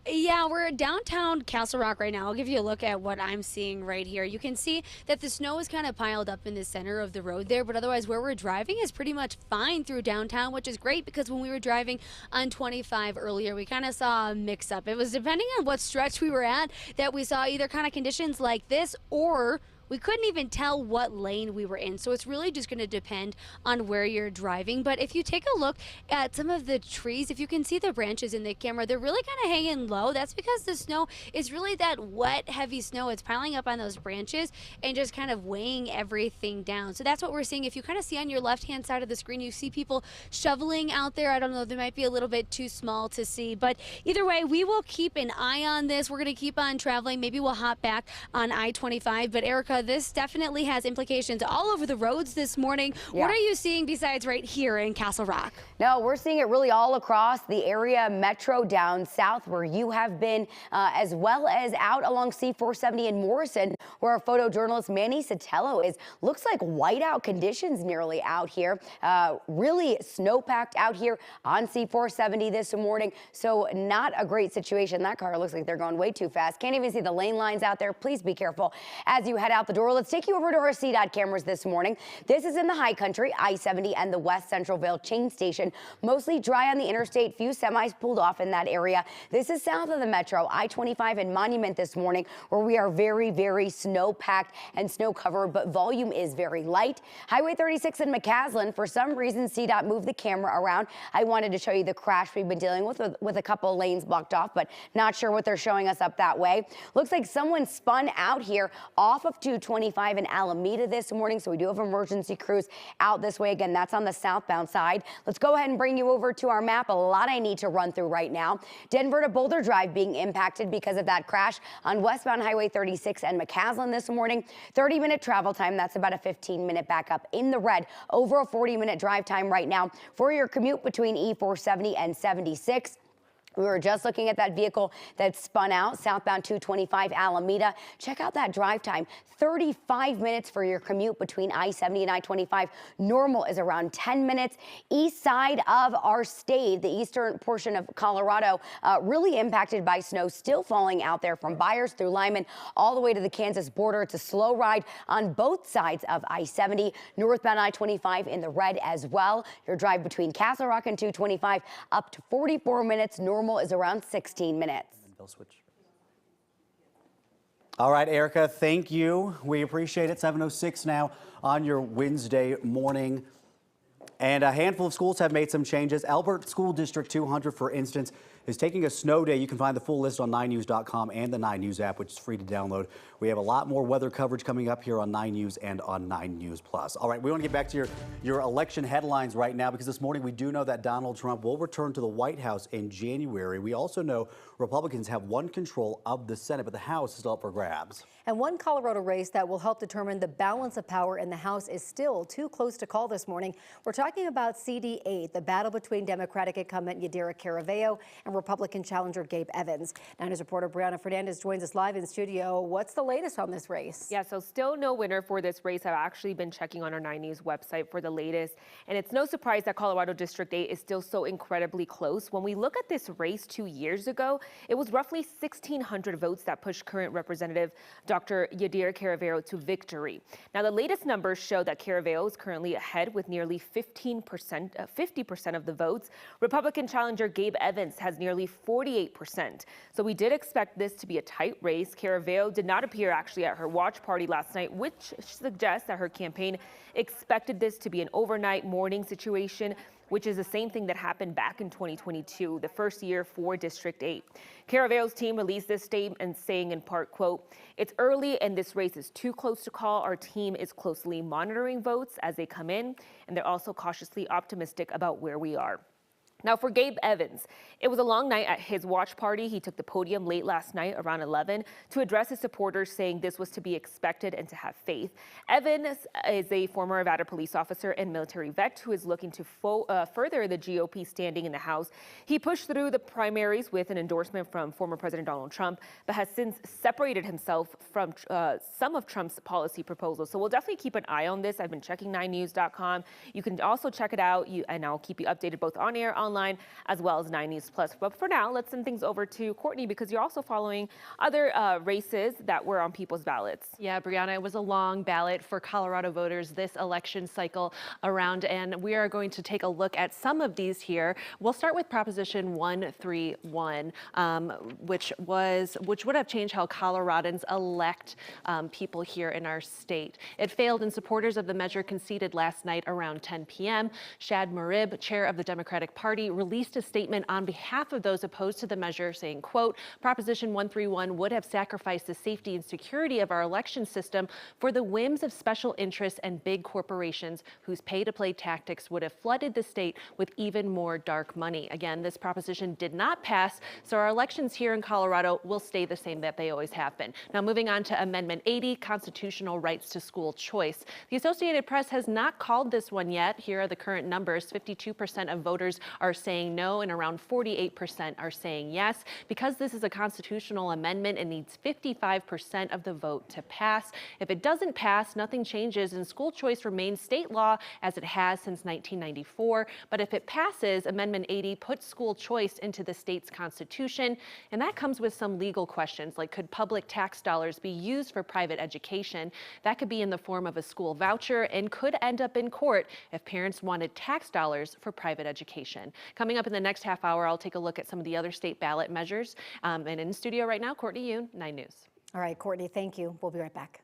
Yeah, we're downtown Castle Rock right now. I'll give you a look at what I'm seeing right here. You can see that the snow is kind of piled up in the center of the road there, but otherwise where we're driving is pretty much fine through downtown, which is great because when we were driving on 25 earlier, we kind of saw a mix up. It was depending on what stretch we were at that we saw either kind of conditions like this or we couldn't even tell what lane we were in. So it's really just going to depend on where you're driving. But if you take a look at some of the trees, if you can see the branches in the camera, they're really kind of hanging low. That's because the snow is really that wet, heavy snow. It's piling up on those branches and just kind of weighing everything down. So that's what we're seeing. If you kind of see on your left-hand side of the screen, you see people shoveling out there. I don't know, they might be a little bit too small to see. But either way, we will keep an eye on this. We're going to keep on traveling. Maybe we'll hop back on I-25. But Erica, this definitely has implications all over the roads this morning. Yeah. What are you seeing besides right here in Castle Rock? No, we're seeing it really all across the area, metro down south where you have been, as well as out along C-470 in Morrison, where our photojournalist Manny Sotelo is. Looks like whiteout conditions nearly out here. Really snow-packed out here on C-470 this morning. So not a great situation. That car looks like they're going way too fast. Can't even see the lane lines out there. Please be careful as you head out the door. Let's take you over to our CDOT cameras this morning. This is in the high country, I-70 and the West Centralville chain station. Mostly dry on the interstate, few semis pulled off in that area. This is south of the metro, I-25 and Monument this morning, where we are very snow-packed and snow-covered, but volume is very light. Highway 36 in McCaslin, for some reason, CDOT moved the camera around. I wanted to show you the crash we've been dealing with a couple lanes blocked off, but not sure what they're showing us up that way. Looks like someone spun out here off of 2 225 in Alameda this morning, so we do have emergency crews out this way. Again, that's on the southbound side. Let's go ahead and bring you over to our map. A lot I need to run through right now. Denver to Boulder Drive being impacted because of that crash on westbound Highway 36 and McCaslin this morning. 30-minute travel time. That's about a 15-minute backup in the red. Over a 40-minute drive time right now for your commute between E470 and 76. We were just looking at that vehicle that spun out southbound 225 Alameda. Check out that drive time. 35 minutes for your commute between I-70 and I-25. Normal is around 10 minutes. East side of our state, the eastern portion of Colorado, really impacted by snow still falling out there from Byers through Lyman all the way to the Kansas border. It's a slow ride on both sides of I-70. Northbound I-25 in the red as well. Your drive between Castle Rock and 225 up to 44 minutes. Normal is around 16 minutes. They'll switch. All right, Erica, thank you. We appreciate it. 7:06 now on your Wednesday morning. And a handful of schools have made some changes. Albert School District 200, for instance, is taking a snow day. You can find the full list on 9news.com and the 9 News app, which is free to download. We have a lot more weather coverage coming up here on 9 News and on 9 News Plus. All right, we want to get back to your election headlines right now, because this morning we do know that Donald Trump will return to the White House in January. We also know Republicans have won control of the Senate, but the House is still up for grabs. And one Colorado race that will help determine the balance of power in the House is still too close to call this morning. We're talking about CD8, the battle between Democratic incumbent Yadira Caraveo and Republican challenger Gabe Evans. 9 News reporter Brianna Fernandez joins us live in studio. What's the latest on this race? Yeah, so still no winner for this race. I've actually been checking on our 9 News website for the latest, and it's no surprise that Colorado District 8 is still so incredibly close. When we look at this race 2 years ago, it was roughly 1,600 votes that pushed current Representative Dr. Yadira Caraveo to victory. Now, the latest numbers show that Caraveo is currently ahead with nearly 50% of the votes. Republican challenger Gabe Evans has nearly 48%. So we did expect this to be a tight race. Caraveo did not appear actually at her watch party last night, which suggests that her campaign expected this to be an overnight morning situation, which is the same thing that happened back in 2022, the first year for District 8. Caraveo's team released this statement saying in part, quote, "It's early and this race is too close to call. Our team is closely monitoring votes as they come in, and they're also cautiously optimistic about where we are." Now, for Gabe Evans, it was a long night at his watch party. He took the podium late last night around 11 to address his supporters, saying this was to be expected and to have faith. Evans is a former Nevada police officer and military vet who is looking to further the GOP standing in the House. He pushed through the primaries with an endorsement from former President Donald Trump, but has since separated himself from some of Trump's policy proposals. So we'll definitely keep an eye on this. I've been checking 9news.com. You can also check it out, and I'll keep you updated both on air, online, as well as 9 News Plus. But for now, let's send things over to Courtney, because you're also following other races that were on people's ballots. Yeah, Brianna, it was a long ballot for Colorado voters this election cycle around, and we are going to take a look at some of these here. We'll start with Proposition 131, which would have changed how Coloradans elect people here in our state. It failed, and supporters of the measure conceded last night around 10 p.m. Shad Marib, chair of the Democratic Party, released a statement on behalf of those opposed to the measure saying, quote, "Proposition 131 would have sacrificed the safety and security of our election system for the whims of special interests and big corporations whose pay-to-play tactics would have flooded the state with even more dark money." Again, this proposition did not pass, so our elections here in Colorado will stay the same that they always have been. Now, moving on to Amendment 80, constitutional rights to school choice. The Associated Press has not called this one yet. Here are the current numbers. 52% of voters are saying no, and around 48% are saying yes. Because this is a constitutional amendment, it needs 55% of the vote to pass. If it doesn't pass, nothing changes, and school choice remains state law as it has since 1994. But if it passes, Amendment 80 puts school choice into the state's constitution, and that comes with some legal questions, like could public tax dollars be used for private education? That could be in the form of a school voucher and could end up in court if parents wanted tax dollars for private education. Coming up in the next half hour, I'll take a look at some of the other state ballot measures. And in studio right now, Courtney Yoon, 9 News. All right, Courtney, thank you. We'll be right back.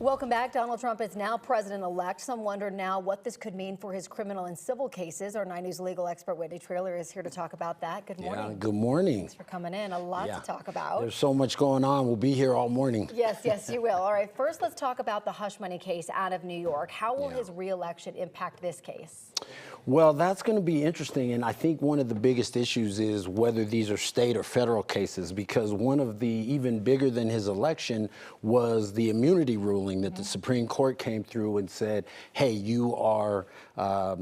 Welcome back. Donald Trump is now president-elect. Some wonder now what this could mean for his criminal and civil cases. Our 9 News legal expert, Whitney Trailer, is here to talk about that. Good morning. Yeah, good morning. Thanks for coming in. A lot to talk about. There's so much going on. We'll be here all morning. Yes, you will. All right, first let's talk about the hush money case out of New York. How will his re-election impact this case? Well, that's going to be interesting, and I think one of the biggest issues is whether these are state or federal cases, because one of the even bigger than his election was the immunity ruling that the Supreme Court came through and said, hey, you are, a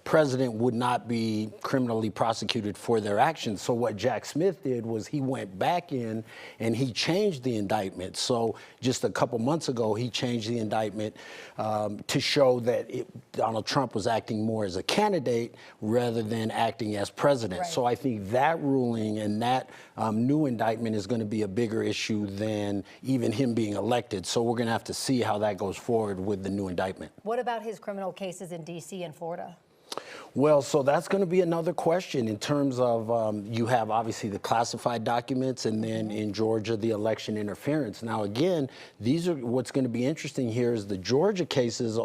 president would not be criminally prosecuted for their actions. So what Jack Smith did was he went back in and he changed the indictment. So just a couple months ago, he changed the indictment to show that Donald Trump was acting more as a candidate rather than acting as president. Right. So I think that ruling and that new indictment is going to be a bigger issue than even him being elected. So we're going to have to see how that goes forward with the new indictment. What about his criminal cases in D.C. and Florida? Well, so that's going to be another question in terms of you have obviously the classified documents and then in Georgia, the election interference. Now, again, these are what's going to be interesting here is the Georgia cases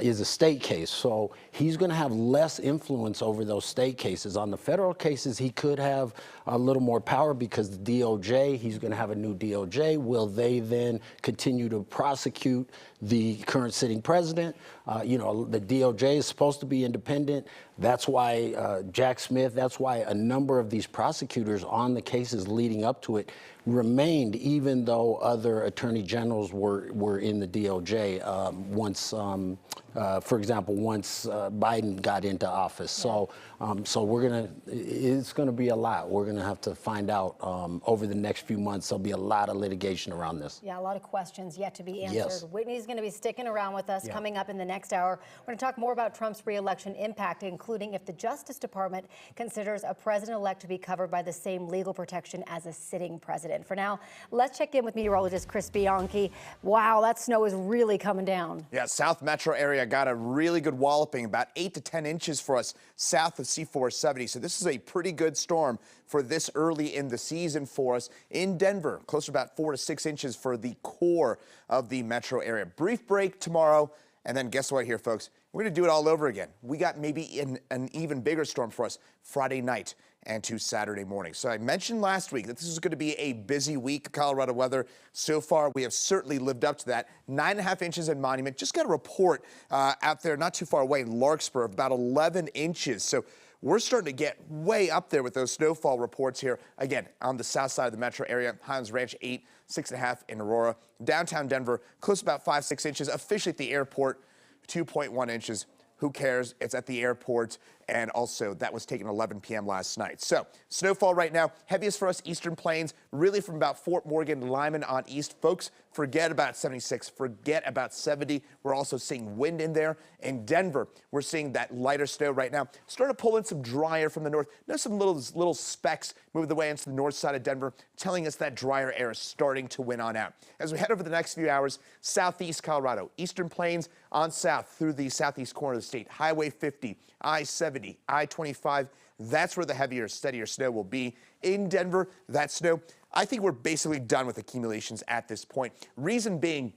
is a state case. So he's going to have less influence over those state cases. On the federal cases, he could have a little more power because the DOJ, he's going to have a new DOJ. Will they then continue to prosecute the current sitting president? The DOJ is supposed to be independent. That's why Jack Smith, that's why a number of these prosecutors on the cases leading up to it remained, even though other attorney generals were in the DOJ for example, once Biden got into office. So it's gonna be a lot. We're gonna have to find out over the next few months. There'll be a lot of litigation around this. Yeah, a lot of questions yet to be answered. Yes. Whitney's going to be sticking around with us coming up in the next hour. We're going to talk more about Trump's re-election impact, including if the Justice Department considers a president-elect to be covered by the same legal protection as a sitting president. For now, let's check in with meteorologist Chris Bianchi. Wow, that snow is really coming down. Yeah, South Metro area got a really good walloping, about 8 to 10 inches for us south of C470. So this is a pretty good storm for this early in the season for us. In Denver, close to about 4 to 6 inches for the core of the metro area. Brief break tomorrow, and then guess what here, folks? We're going to do it all over again. We got maybe an even bigger storm for us Friday night and to Saturday morning. So I mentioned last week that this is going to be a busy week of Colorado weather. So far, we have certainly lived up to that. 9.5 inches in Monument. Just got a report out there not too far away in Larkspur of about 11 inches. So we're starting to get way up there with those snowfall reports here. Again, on the south side of the metro area, Highlands Ranch 8, 6.5 in Aurora. Downtown Denver, close to about 5-6 inches. Officially at the airport, 2.1 inches. Who cares? It's at the airport. And also, that was taken 11 p.m. last night. So, snowfall right now, heaviest for us, Eastern Plains, really from about Fort Morgan, Lyman on east. Folks, forget about 76, forget about 70. We're also seeing wind in there. In Denver, we're seeing that lighter snow right now. Starting to pull in some drier from the north. Notice some little specks moving the way into the north side of Denver, telling us that drier air is starting to win on out. As we head over the next few hours, southeast Colorado, Eastern Plains on south through the southeast corner of the state, Highway 50, I-70, I-25, that's where the heavier, steadier snow will be. In Denver, that snow, I think we're basically done with accumulations at this point. Reason being,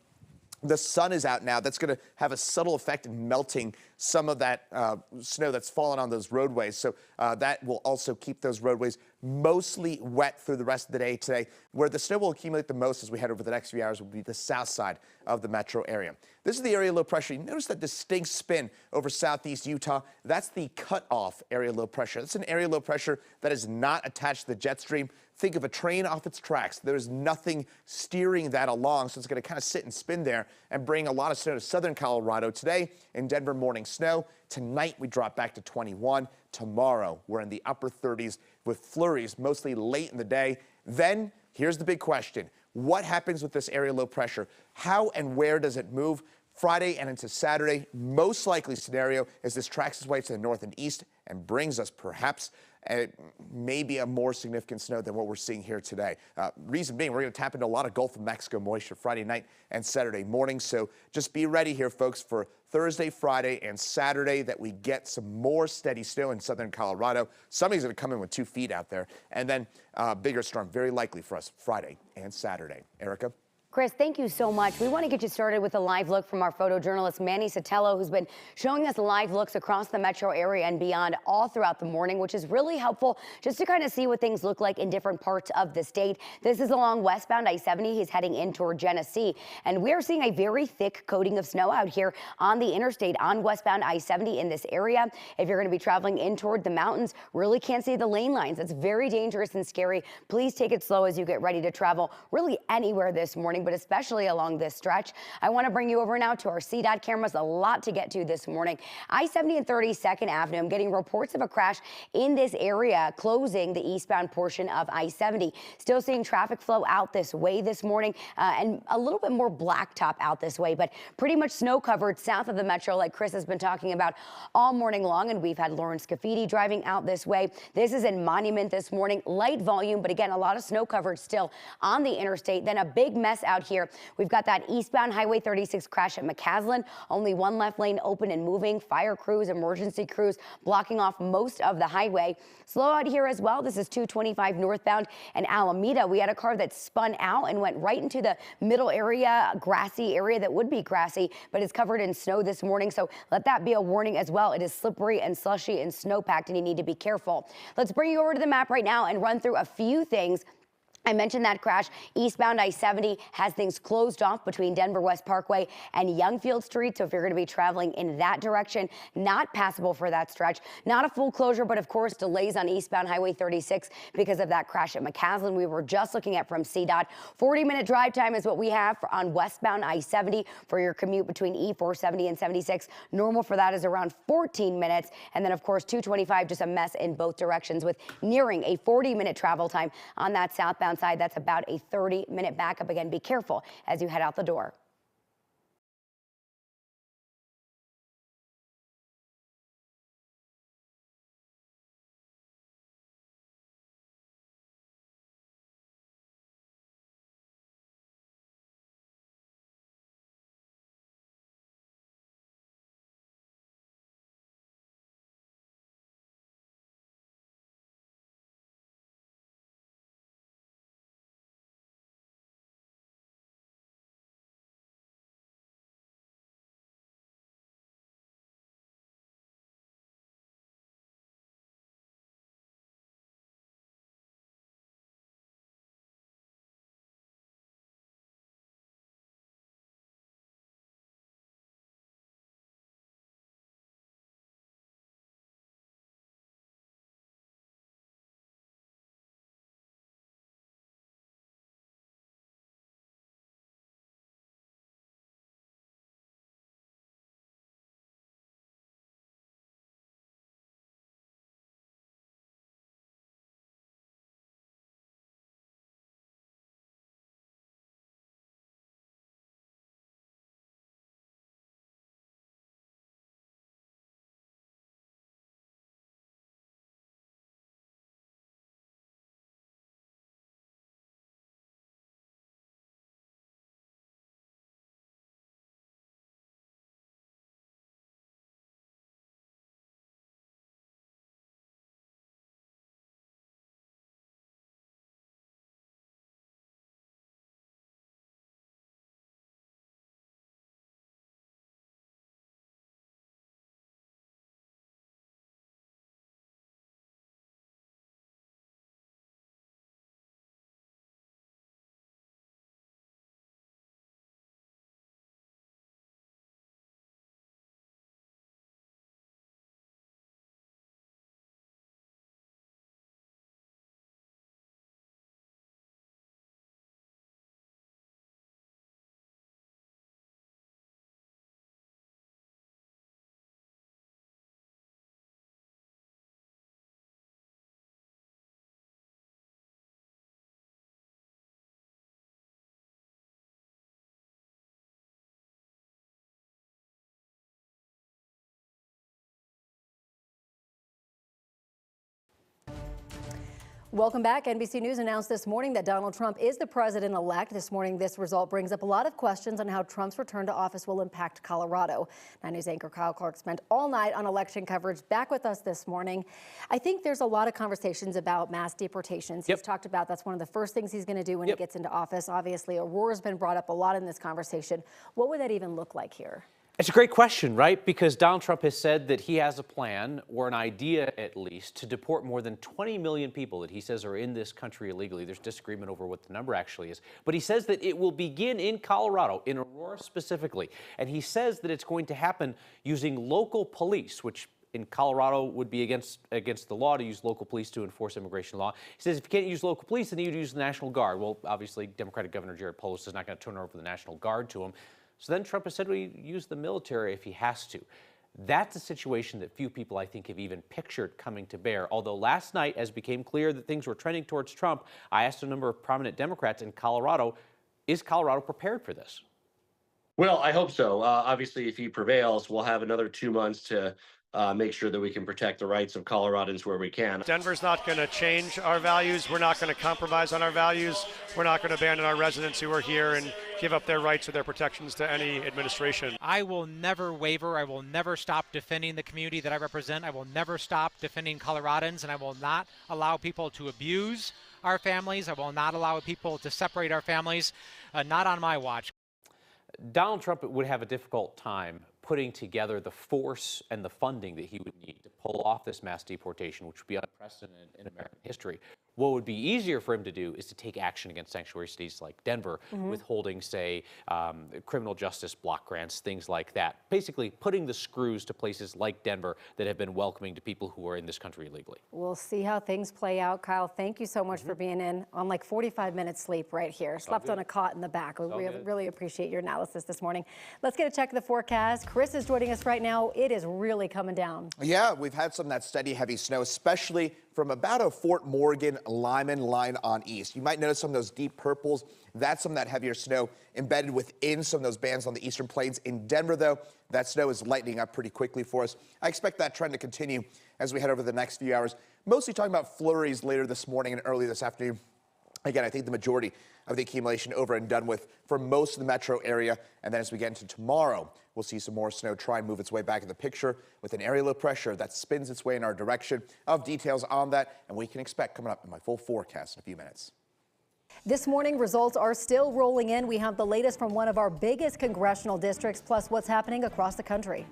the sun is out now. That's going to have a subtle effect in melting some of that snow that's fallen on those roadways. So that will also keep those roadways mostly wet through the rest of the day today. Where the snow will accumulate the most as we head over the next few hours will be the south side of the metro area. This is the area low pressure. You notice that distinct spin over southeast Utah. That's the cutoff area low pressure. That's an area low pressure that is not attached to the jet stream. Think of a train off its tracks. There's nothing steering that along, so it's going to kind of sit and spin there and bring a lot of snow to southern Colorado. Today in Denver, morning snow. Tonight, we drop back to 21. Tomorrow, we're in the upper 30s with flurries, mostly late in the day. Then, here's the big question. What happens with this area low pressure? How and where does it move? Friday and into Saturday, most likely scenario is this tracks its way to the north and east and brings us perhaps maybe a more significant snow than what we're seeing here today. Reason being, we're going to tap into a lot of Gulf of Mexico moisture Friday night and Saturday morning. So just be ready here, folks, for Thursday, Friday, and Saturday that we get some more steady snow in southern Colorado. Somebody's going to come in with 2 feet out there. And then bigger storm, very likely for us Friday and Saturday. Erica? Chris, thank you so much. We want to get you started with a live look from our photojournalist Manny Sotelo, who's been showing us live looks across the metro area and beyond all throughout the morning, which is really helpful just to kind of see what things look like in different parts of the state. This is along westbound I-70. He's heading in toward Genesee, and we are seeing a very thick coating of snow out here on the interstate on westbound I-70 in this area. If you're going to be traveling in toward the mountains, really can't see the lane lines. It's very dangerous and scary. Please take it slow as you get ready to travel really anywhere this morning, but especially along this stretch. I want to bring you over now to our CDOT cameras. A lot to get to this morning. I-70 and 32nd Avenue. I'm getting reports of a crash in this area, closing the eastbound portion of I-70. Still seeing traffic flow out this way this morning, and a little bit more blacktop out this way, but pretty much snow covered south of the metro, like Chris has been talking about all morning long. And we've had Lauren Scafidi driving out this way. This is in Monument this morning. Light volume, but again, a lot of snow covered still on the interstate. Then a big mess out here. We've got that eastbound Highway 36 crash at McCaslin. Only one left lane open and moving. Fire crews, emergency crews blocking off most of the highway. Slow out here as well. This is 225 northbound and Alameda. We had a car that spun out and went right into the middle area, grassy area that would be grassy, but is covered in snow this morning. So let that be a warning as well. It is slippery and slushy and snow packed, and you need to be careful. Let's bring you over to the map right now and run through a few things. I mentioned that crash. Eastbound I-70 has things closed off between Denver West Parkway and Youngfield Street. So if you're going to be traveling in that direction, not passable for that stretch. Not a full closure, but of course delays on eastbound Highway 36 because of that crash at McCaslin. We were just looking at from CDOT. 40-minute drive time is what we have on westbound I-70 for your commute between E470 and 76. Normal for that is around 14 minutes. And then of course 225, just a mess in both directions with nearing a 40-minute travel time on that southbound side. That's about a 30-minute backup. Again, be careful as you head out the door. Welcome back. NBC News announced this morning that Donald Trump is the president-elect. This morning, this result brings up a lot of questions on how Trump's return to office will impact Colorado. 9 News anchor Kyle Clark spent all night on election coverage back with us this morning. I think there's a lot of conversations about mass deportations. He's talked about that's one of the first things he's going to do when he gets into office. Obviously, Aurora's been brought up a lot in this conversation. What would that even look like here? It's a great question, right? Because Donald Trump has said that he has a plan, or an idea at least, to deport more than 20 million people that he says are in this country illegally. There's disagreement over what the number actually is. But he says that it will begin in Colorado, in Aurora specifically. And he says that it's going to happen using local police, which in Colorado would be against the law to use local police to enforce immigration law. He says if you can't use local police, then you'd use the National Guard. Well, obviously, Democratic Governor Jared Polis is not going to turn over the National Guard to him. So then Trump has said we use the military if he has to. That's a situation that few people, I think, have even pictured coming to bear. Although last night, as became clear that things were trending towards Trump, I asked a number of prominent Democrats in Colorado, is Colorado prepared for this? Well, I hope so. Obviously, if he prevails, we'll have another 2 months to make sure that we can protect the rights of Coloradans where we can. Denver's not going to change our values. We're not going to compromise on our values. We're not going to abandon our residents who are here and give up their rights or their protections to any administration. I will never waver. I will never stop defending the community that I represent. I will never stop defending Coloradans, and I will not allow people to abuse our families. I will not allow people to separate our families, not on my watch. Donald Trump would have a difficult time putting together the force and the funding that he would need to pull off this mass deportation, which would be unprecedented in American history. What would be easier for him to do is to take action against sanctuary cities like Denver, withholding, say, criminal justice block grants, things like that. Basically, putting the screws to places like Denver that have been welcoming to people who are in this country illegally. We'll see how things play out. Kyle, thank you so much for being in on like 45 minutes sleep right here. Slept on a cot in the back. We really appreciate your analysis this morning. Let's get a check of the forecast. Chris is joining us right now. It is really coming down. Yeah, we've had some of that steady, heavy snow, especially from about a Fort Morgan Lyman line on east. You might notice some of those deep purples. That's some of that heavier snow embedded within some of those bands on the eastern plains. In Denver, though, that snow is lightening up pretty quickly for us. I expect that trend to continue as we head over the next few hours. Mostly talking about flurries later this morning and early this afternoon. Again, I think the majority of the accumulation over and done with for most of the metro area. And then as we get into tomorrow, we'll see some more snow try and move its way back in the picture with an area low pressure that spins its way in our direction. Of details on that, and we can expect coming up in my full forecast in a few minutes. This morning, results are still rolling in. We have the latest from one of our biggest congressional districts, plus what's happening across the country.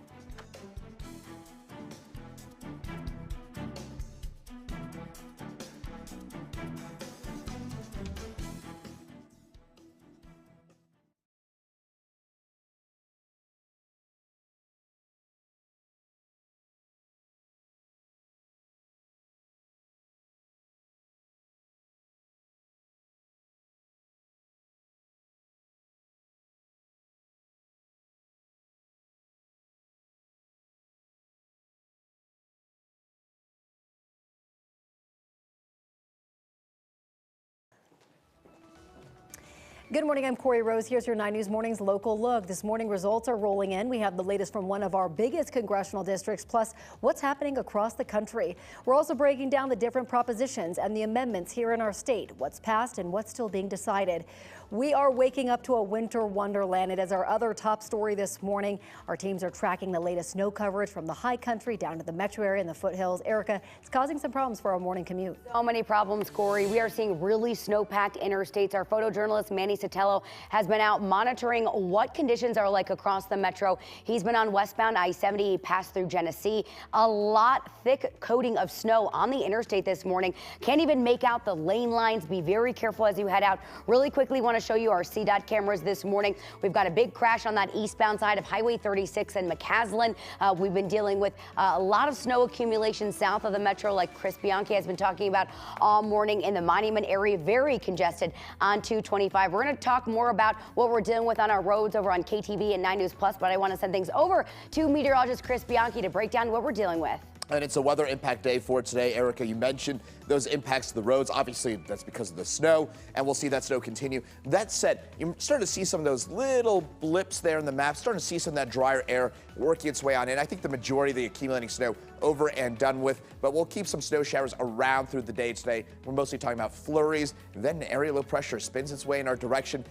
Good morning, I'm Corey Rose. Here's your 9 News Morning's local look. This morning, results are rolling in. We have the latest from one of our biggest congressional districts, plus what's happening across the country. We're also breaking down the different propositions and the amendments here in our state, what's passed and what's still being decided. We are waking up to a winter wonderland. It is our other top story this morning. Our teams are tracking the latest snow coverage from the high country down to the metro area and the foothills. Erica, it's causing some problems for our morning commute. So many problems, Corey. We are seeing really snow-packed interstates. Our photojournalist Manny Sotelo has been out monitoring what conditions are like across the metro. He's been on westbound I-70 passed through Genesee. A lot thick coating of snow on the interstate this morning. Can't even make out the lane lines. Be very careful as you head out. Really quickly want to show you our CDOT cameras this morning. We've got a big crash on that eastbound side of Highway 36 and McCaslin. We've been dealing with a lot of snow accumulation south of the metro, like Chris Bianchi has been talking about all morning in the Monument area. Very congested on 225. We're going to talk more about what we're dealing with on our roads over on KTV and 9 News Plus, but I want to send things over to meteorologist Chris Bianchi to break down what we're dealing with. And it's a weather impact day for today. Erica, you mentioned those impacts to the roads. Obviously, that's because of the snow, and we'll see that snow continue. That said, you're starting to see some of those little blips there in the map, starting to see some of that drier air working its way on in. I think the majority of the accumulating snow over and done with, but we'll keep some snow showers around through the day today. We're mostly talking about flurries. Then an area low pressure spins its way in our direction.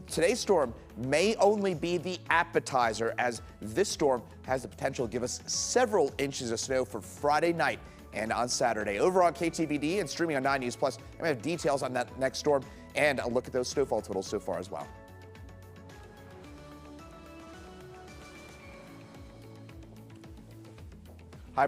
Today's storm may only be the appetizer, as this storm has the potential to give us several inches of snow for Friday night and on Saturday. Over on KTVD and streaming on 9 News Plus, I'm going to have details on that next storm and a look at those snowfall totals so far as well. Hi,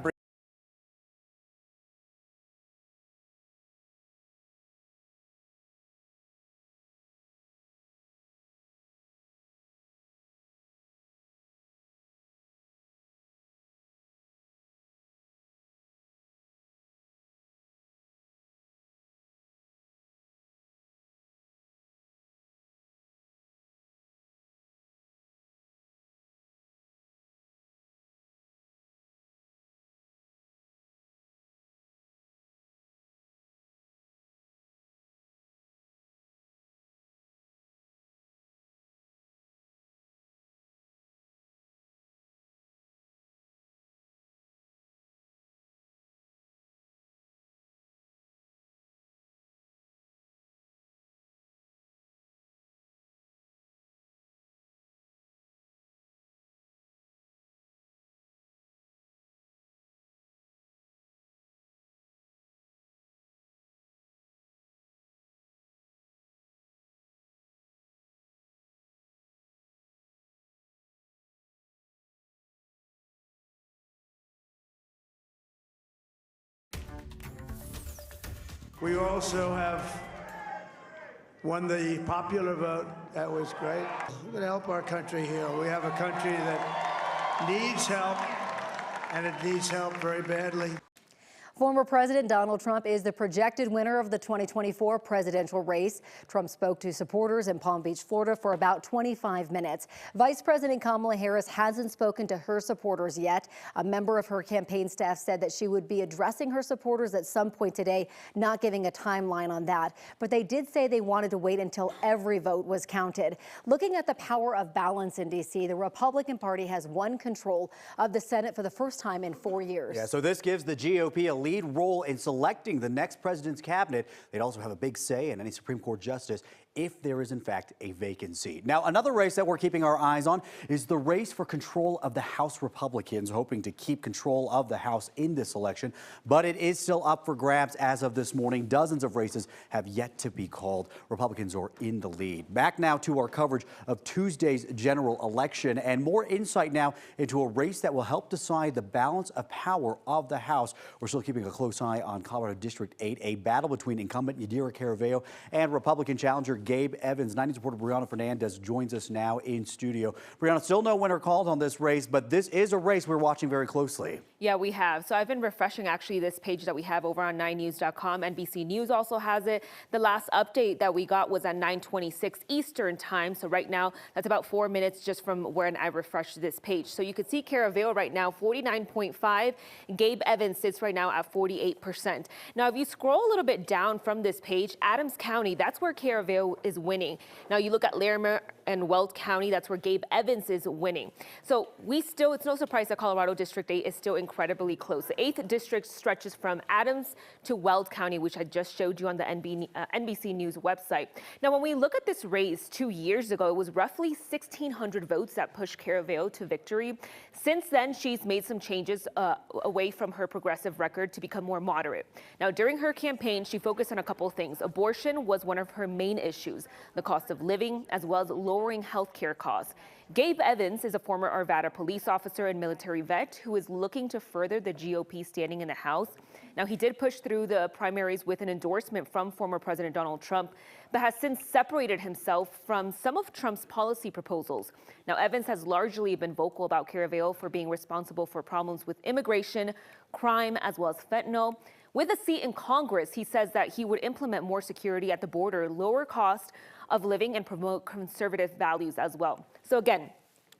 We also have won the popular vote. That was great. We're going to help our country heal. We have a country that needs help, and it needs help very badly. Former President Donald Trump is the projected winner of the 2024 presidential race. Trump spoke to supporters in Palm Beach, Florida for about 25 minutes. Vice President Kamala Harris hasn't spoken to her supporters yet. A member of her campaign staff said that she would be addressing her supporters at some point today, not giving a timeline on that. But they did say they wanted to wait until every vote was counted. Looking at the power of balance in D.C., the Republican Party has won control of the Senate for the first time in 4 years. Yeah, so this gives the GOP a lead role in selecting the next president's cabinet. They'd also have a big say in any Supreme Court justice if there is in fact a vacancy. Now, another race that we're keeping our eyes on is the race for control of the House. Republicans hoping to keep control of the House in this election, but it is still up for grabs as of this morning. Dozens of races have yet to be called. Republicans are in the lead. Back now to our coverage of Tuesday's general election and more insight now into a race that will help decide the balance of power of the House. We're still keeping a close eye on Colorado District 8, a battle between incumbent Yadira Caraveo and Republican challenger Gabe Evans. 9 News reporter Brianna Fernandez joins us now in studio. Brianna, still no winner called on this race, but this is a race we're watching very closely. Yeah, we have. So I've been refreshing actually this page that we have over on 9news.com. NBC News also has it. The last update that we got was at 9:26 Eastern time. So right now, that's about 4 minutes just from when I refreshed this page. So you can see Caraveo right now, 49.5. Gabe Evans sits right now at 48%. Now, if you scroll a little bit down from this page, Adams County, that's where Caraveo is winning. Now, you look at Larimer and Weld County, that's where Gabe Evans is winning. So it's no surprise that Colorado District 8 is still incredibly close. The 8th district stretches from Adams to Weld County, which I just showed you on the NBC News website. Now, when we look at this race 2 years ago, it was roughly 1,600 votes that pushed Caraveo to victory. Since then, she's made some changes away from her progressive record to become more moderate. Now, during her campaign, she focused on a couple of things. Abortion was one of her main issues, the cost of living, as well as lowering health care costs. Gabe Evans is a former Arvada police officer and military vet who is looking to further the GOP standing in the House. Now, he did push through the primaries with an endorsement from former President Donald Trump, but has since separated himself from some of Trump's policy proposals. Now, Evans has largely been vocal about Caraveo for being responsible for problems with immigration, crime, as well as fentanyl. With a seat in Congress, he says that he would implement more security at the border, lower cost of living, and promote conservative values as well. So again,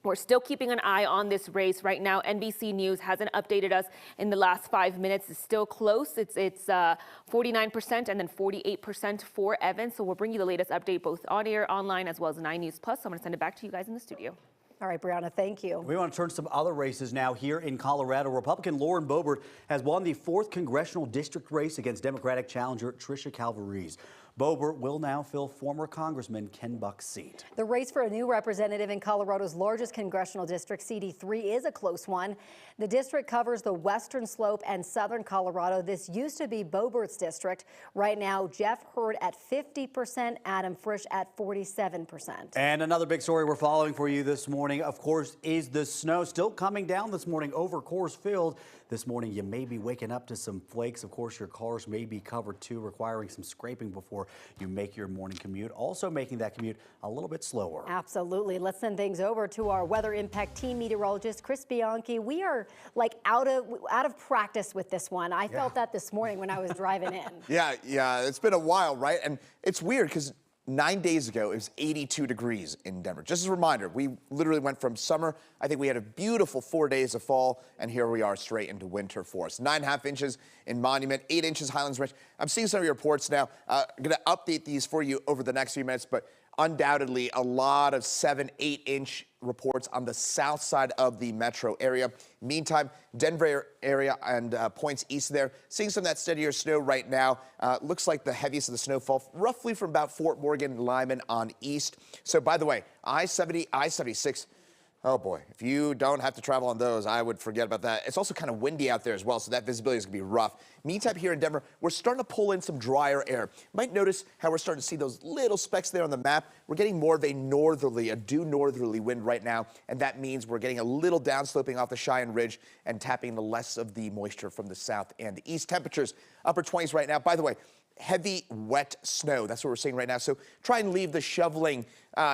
We're still keeping an eye on this race right now. NBC News hasn't updated us in the last 5 minutes. It's still close. It's 49% and then 48% for Evans. So we'll bring you the latest update both on air, online, as well as 9 News Plus. So I'm going to send it back to you guys in the studio. All right, Brianna, thank you. We want to turn to some other races now here in Colorado. Republican Lauren Boebert has won the 4th congressional district race against Democratic challenger Tricia Calvarez. Boebert will now fill former Congressman Ken Buck's seat. The race for a new representative in Colorado's largest congressional district, CD3, is a close one. The district covers the western slope and southern Colorado. This used to be Boebert's district. Right now, Jeff Hurd at 50%, Adam Frisch at 47%. And another big story we're following for you this morning, of course, is the snow still coming down this morning over Coors Field. This morning, you may be waking up to some flakes. Of course, your cars may be covered too, requiring some scraping before you make your morning commute, also making that commute a little bit slower. Absolutely. Let's send things over to our weather impact team meteorologist, Chris Bianchi. We are like out of practice with this one. I felt that this morning when I was driving in. Yeah, it's been a while, right? And it's weird because 9 days ago, it was 82 degrees in Denver. Just as a reminder, we literally went from summer. I think we had a beautiful 4 days of fall, and here we are straight into winter for us. 9.5 inches in Monument, 8 inches Highlands Ranch. I'm seeing some of your reports now. I'm going to update these for you over the next few minutes, but undoubtedly a lot of 7-8 inch reports on the south side of the metro area. Meantime, Denver area and points east of there, seeing some of that steadier snow right now. Looks like the heaviest of the snowfall roughly from about Fort Morgan, Lyman on east. So by the way, I-70, I-76, oh boy, if you don't have to travel on those, I would forget about that. It's also kind of windy out there as well, so that visibility is going to be rough. Meantime, here in Denver, we're starting to pull in some drier air. You might notice how we're starting to see those little specks there on the map. We're getting more of a due northerly wind right now, and that means we're getting a little downsloping off the Cheyenne Ridge and tapping the less of the moisture from the south and the east. Temperatures upper 20s right now. By the way, heavy, wet snow. That's what we're seeing right now. So try and leave the shoveling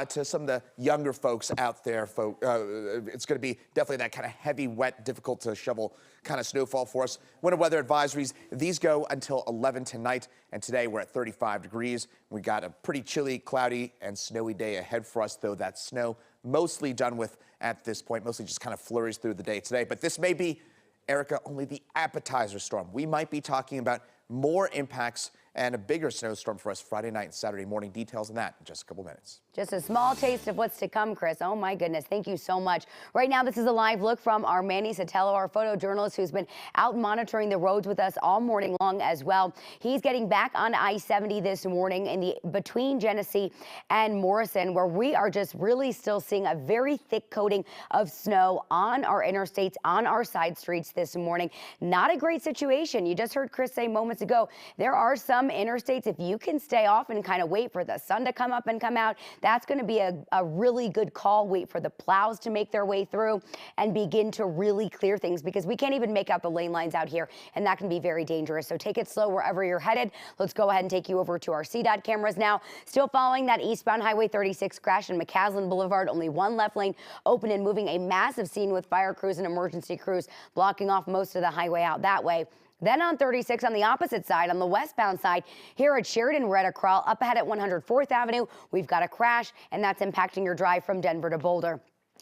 to some of the younger folks out there. It's going to be definitely that kind of heavy, wet, difficult to shovel kind of snowfall for us. Winter weather advisories, these go until 11 tonight. And today we're at 35 degrees. We got a pretty chilly, cloudy, and snowy day ahead for us, though that snow mostly done with at this point, mostly just kind of flurries through the day today. But this may be, Erica, only the appetizer storm. We might be talking about more impacts and a bigger snowstorm for us Friday night and Saturday morning. Details on that in just a couple minutes. Just a small taste of what's to come, Chris. Oh my goodness, thank you so much. Right now, this is a live look from our Manny Sotelo, our photojournalist who's been out monitoring the roads with us all morning long as well. He's getting back on I-70 this morning in between Genesee and Morrison, where we are just really still seeing a very thick coating of snow on our interstates, on our side streets this morning. Not a great situation. You just heard Chris say moments ago, there are some interstates, if you can stay off and kind of wait for the sun to come up and come out, that's going to be a really good call. Wait for the plows to make their way through and begin to really clear things, because we can't even make out the lane lines out here, and that can be very dangerous. So take it slow wherever you're headed. Let's go ahead and take you over to our CDOT cameras now. Still following that eastbound Highway 36 crash in McCaslin Boulevard, only one left lane open and moving. A massive scene with fire crews and emergency crews blocking off most of the highway out that way. Then on 36 on the opposite side, on the westbound side, here at Sheridan Retta Crawl, up ahead at 104th Avenue, we've got a crash, and that's impacting your drive from Denver to Boulder.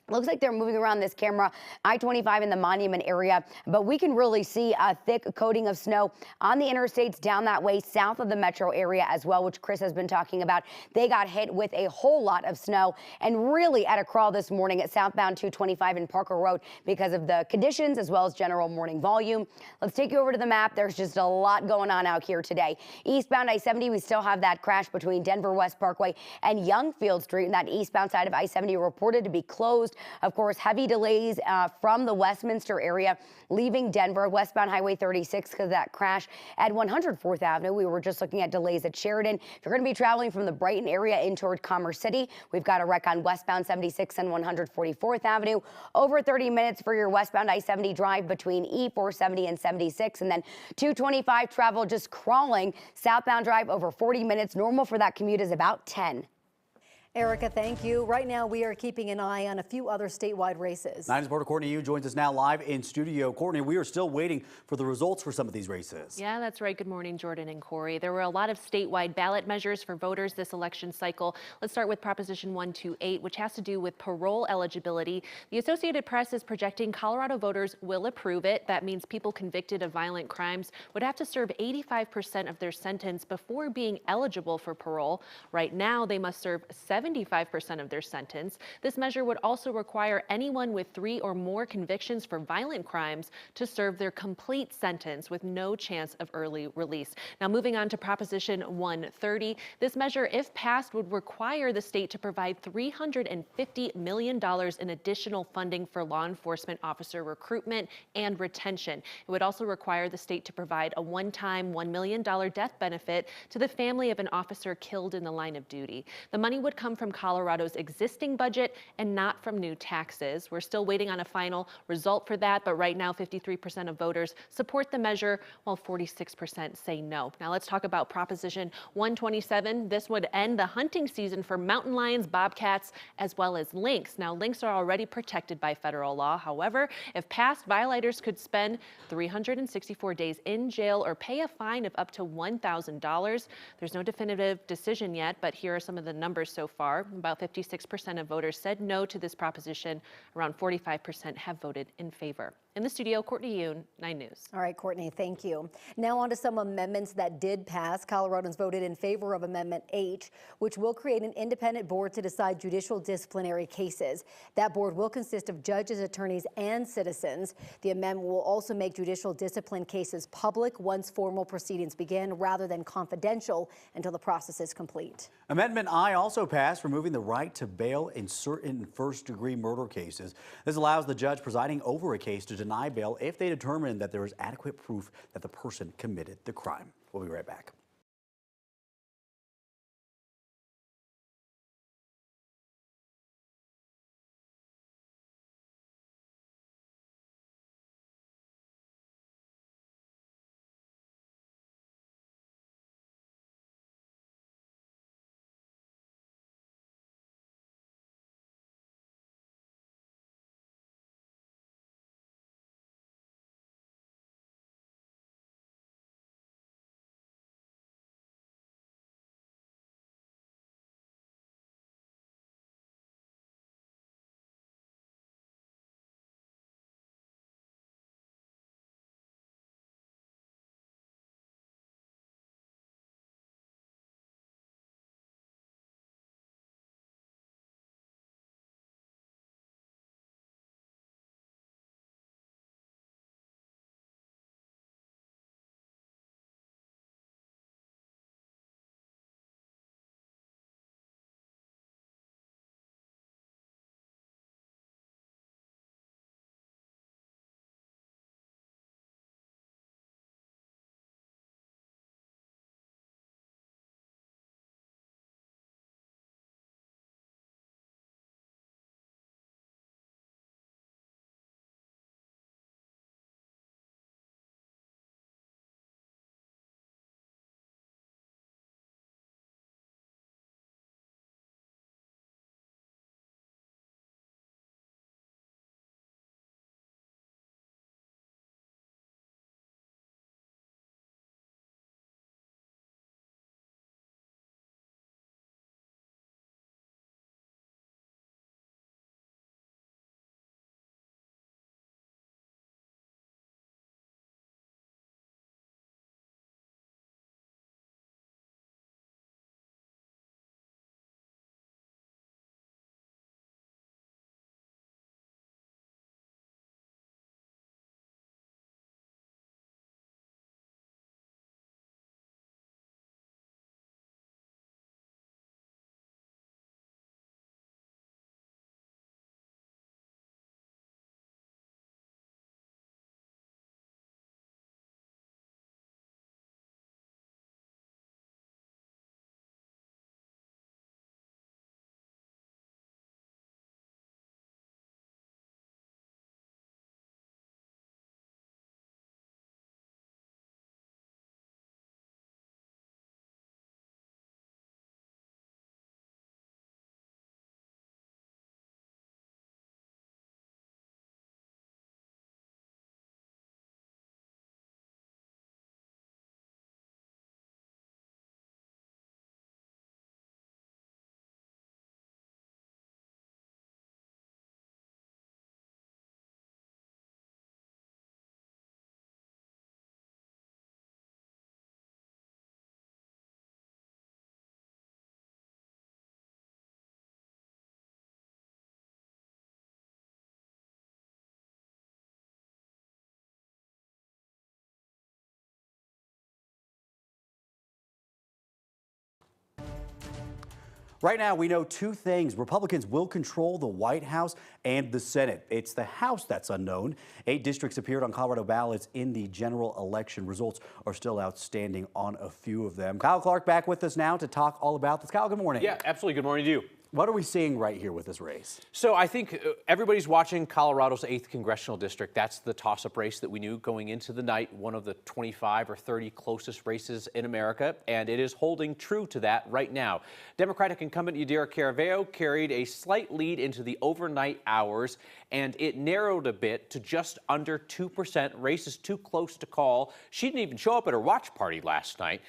Looks like they're moving around this camera, I-25 in the Monument area, but we can really see a thick coating of snow on the interstates down that way, south of the metro area as well, which Chris has been talking about. They got hit with a whole lot of snow and really at a crawl this morning at southbound 225 and Parker Road because of the conditions as well as general morning volume. Let's take you over to the map. There's just a lot going on out here today. Eastbound I-70, we still have that crash between Denver West Parkway and Youngfield Street, and that eastbound side of I-70 reported to be closed. Of course, heavy delays from the Westminster area leaving Denver, westbound Highway 36 because of that crash at 104th Avenue. We were just looking at delays at Sheridan. If you're going to be traveling from the Brighton area in toward Commerce City, we've got a wreck on westbound 76 and 144th Avenue. Over 30 minutes for your westbound I-70 drive between E470 and 76, and then 225 travel just crawling. Southbound drive over 40 minutes. Normal for that commute is about 10. Erica, thank you. Right now, we are keeping an eye on a few other statewide races. 9 reporter Courtney Yu joins us now live in studio. Courtney, we are still waiting for the results for some of these races. Yeah, that's right. Good morning, Jordan and Corey. There were a lot of statewide ballot measures for voters this election cycle. Let's start with Proposition 128, which has to do with parole eligibility. The Associated Press is projecting Colorado voters will approve it. That means people convicted of violent crimes would have to serve 85% of their sentence before being eligible for parole. Right now, they must serve 75% of their sentence. This measure would also require anyone with 3 or more convictions for violent crimes to serve their complete sentence with no chance of early release. Now, moving on to Proposition 130, this measure, if passed, would require the state to provide $350 million in additional funding for law enforcement officer recruitment and retention. It would also require the state to provide a one-time $1 million death benefit to the family of an officer killed in the line of duty. The money would come from Colorado's existing budget and not from new taxes. We're still waiting on a final result for that, but right now 53% of voters support the measure while 46% say no. Now let's talk about Proposition 127. This would end the hunting season for mountain lions, bobcats, as well as lynx. Now lynx are already protected by federal law. However, if passed, violators could spend 364 days in jail or pay a fine of up to $1,000. There's no definitive decision yet, but here are some of the numbers so far. About 56% of voters said no to this proposition. Around 45% have voted in favor. In the studio, Courtney Yoon, 9 News. All right, Courtney, thank you. Now on to some amendments that did pass. Coloradans voted in favor of Amendment H, which will create an independent board to decide judicial disciplinary cases. That board will consist of judges, attorneys, and citizens. The amendment will also make judicial discipline cases public once formal proceedings begin, rather than confidential until the process is complete. Amendment I also passed, removing the right to bail in certain first-degree murder cases. This allows the judge presiding over a case to deny bail if they determine that there is adequate proof that the person committed the crime. We'll be right back. Right now, we know two things. Republicans will control the White House and the Senate. It's the House that's unknown. 8 districts appeared on Colorado ballots in the general election. Results are still outstanding on a few of them. Kyle Clark back with us now to talk all about this. Kyle, good morning. Yeah, absolutely. Good morning to you. What are we seeing right here with this race? So I think everybody's watching Colorado's 8th congressional district. That's the toss-up race that we knew going into the night, one of the 25 or 30 closest races in America, and it is holding true to that right now. Democratic incumbent Yadira Caraveo carried a slight lead into the overnight hours, and it narrowed a bit to just under 2%. Race is too close to call. She didn't even show up at her watch party last night.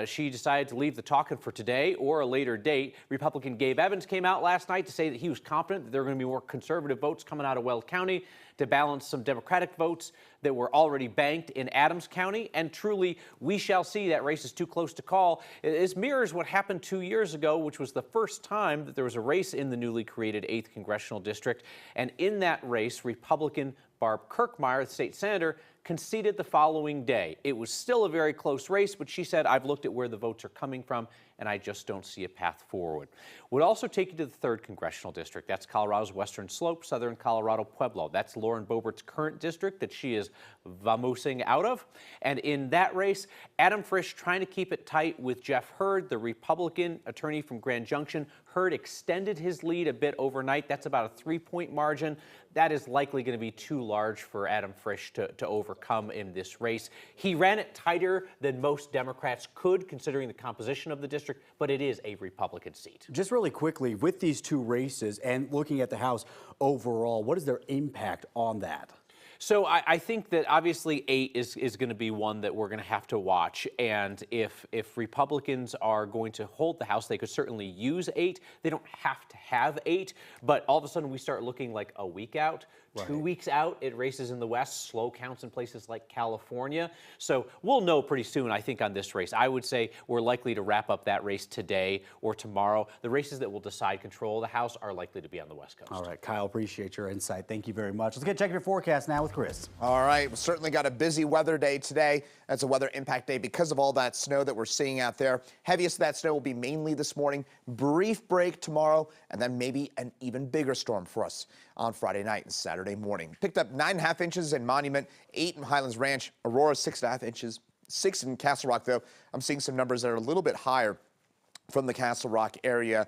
She decided to leave the talking for today or a later date. Republican Gabe Evans came out last night to say that he was confident that there are going to be more conservative votes coming out of Weld County to balance some Democratic votes that were already banked in Adams County. And truly, we shall see. That race is too close to call. This mirrors what happened 2 years ago, which was the first time that there was a race in the newly created 8th congressional district. And in that race, Republican Barb Kirkmeyer, the state senator, conceded the following day. It was still a very close race, but she said, I've looked at where the votes are coming from, and I just don't see a path forward. Would also take you to the 3rd congressional district. That's Colorado's Western Slope, Southern Colorado Pueblo. That's Lauren Boebert's current district that she is vamoosing out of. And in that race, Adam Frisch trying to keep it tight with Jeff Hurd, the Republican attorney from Grand Junction. Hurd extended his lead a bit overnight. That's about a 3-point margin. That is likely going to be too large for Adam Frisch to overcome in this race. He ran it tighter than most Democrats could, considering the composition of the district, but it is a Republican seat. Just really quickly, with these two races and looking at the House overall, what is their impact on that? So I think that obviously 8 is going to be one that we're going to have to watch. And if Republicans are going to hold the House, they could certainly use 8. They don't have to have 8. But all of a sudden we start looking like a week out. Right. 2 weeks out, it races in the West, slow counts in places like California. So we'll know pretty soon, I think, on this race. I would say we're likely to wrap up that race today or tomorrow. The races that will decide control of the House are likely to be on the West Coast. All right, Kyle, appreciate your insight. Thank you very much. Let's get check your forecast now with Chris. All right, we certainly got a busy weather day today. That's a weather impact day because of all that snow that we're seeing out there. Heaviest of that snow will be mainly this morning. Brief break tomorrow, and then maybe an even bigger storm for us on Friday night and Saturday morning. Picked up 9.5 inches in Monument, 8 in Highlands Ranch, Aurora 6.5 inches, 6 in Castle Rock, though. I'm seeing some numbers that are a little bit higher from the Castle Rock area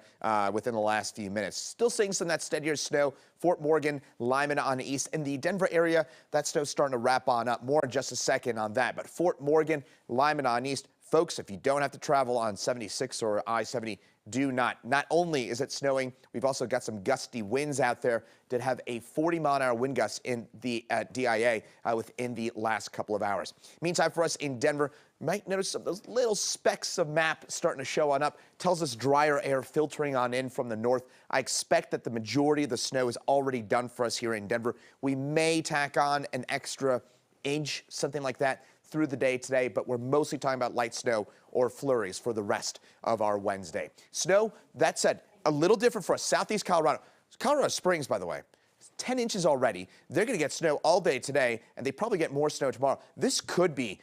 within the last few minutes. Still seeing some of that steadier snow. Fort Morgan, Lyman on the east. In the Denver area, that snow's starting to wrap on up. More in just a second on that. But Fort Morgan, Lyman on east. Folks, if you don't have to travel on 76 or I-70, do not. Not only is it snowing, we've also got some gusty winds out there that have a 40-mile-an-hour wind gust in the DIA within the last couple of hours. Meantime, for us in Denver, you might notice some of those little specks of map starting to show on up. Tells us drier air filtering on in from the north. I expect that the majority of the snow is already done for us here in Denver. We may tack on an extra inch, something like that, through the day today, but we're mostly talking about light snow or flurries for the rest of our Wednesday. Snow, that said, a little different for us. Southeast Colorado. Colorado Springs, by the way, 10 inches already. They're going to get snow all day today, and they probably get more snow tomorrow. This could be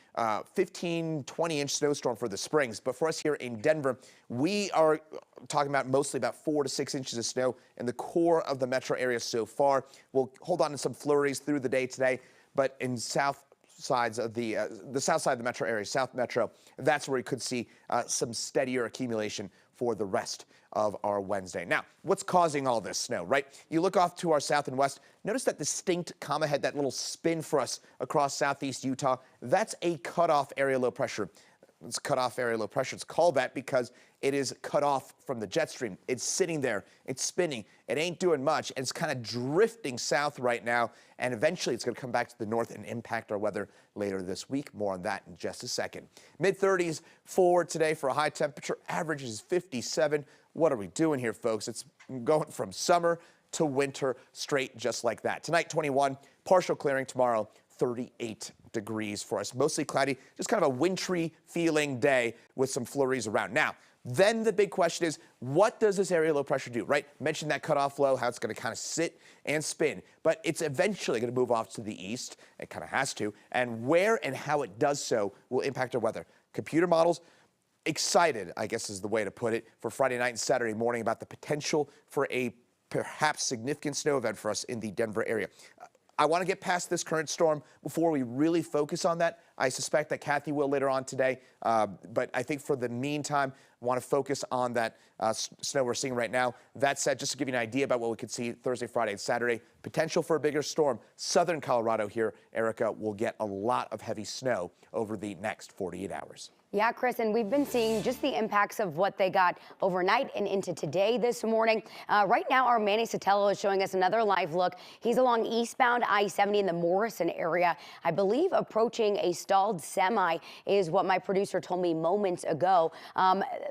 15, 20-inch snowstorm for the Springs, but for us here in Denver, we are talking about mostly about 4 to 6 inches of snow in the core of the metro area so far. We'll hold on to some flurries through the day today, but in south sides of the south side of the metro area, South Metro, that's where we could see some steadier accumulation for the rest of our Wednesday. Now, what's causing all this snow, right? You look off to our south and west, notice that distinct comma head, that little spin for us across southeast Utah. That's a cutoff area low pressure. It's cutoff area low pressure. It's called that because it is cut off from the jet stream. It's sitting there. It's spinning. It ain't doing much. And it's kind of drifting south right now. And eventually it's going to come back to the north and impact our weather later this week. More on that in just a second. Mid-30s for today for a high temperature. Average is 57. What are we doing here, folks? It's going from summer to winter straight just like that. Tonight, 21. Partial clearing tomorrow. 38 degrees for us. Mostly cloudy, just kind of a wintry feeling day with some flurries around. Now, then the big question is, what does this area low pressure do, right? Mentioned that cutoff low, how it's going to kind of sit and spin, but it's eventually going to move off to the east. It kind of has to, and where and how it does so will impact our weather. Computer models excited, I guess is the way to put it, for Friday night and Saturday morning about the potential for a perhaps significant snow event for us in the Denver area. I want to get past this current storm before we really focus on that. I suspect that Kathy will later on today, but I think for the meantime, I want to focus on that snow we're seeing right now. That said, just to give you an idea about what we could see Thursday, Friday, and Saturday, potential for a bigger storm. Southern Colorado here, Erica, will get a lot of heavy snow over the next 48 hours. Yeah, Chris, and we've been seeing just the impacts of what they got overnight and into today this morning. Right now, our Manny Sotelo is showing us another live look. He's along eastbound I-70 in the Morrison area. I believe approaching a stalled semi is what my producer told me moments ago.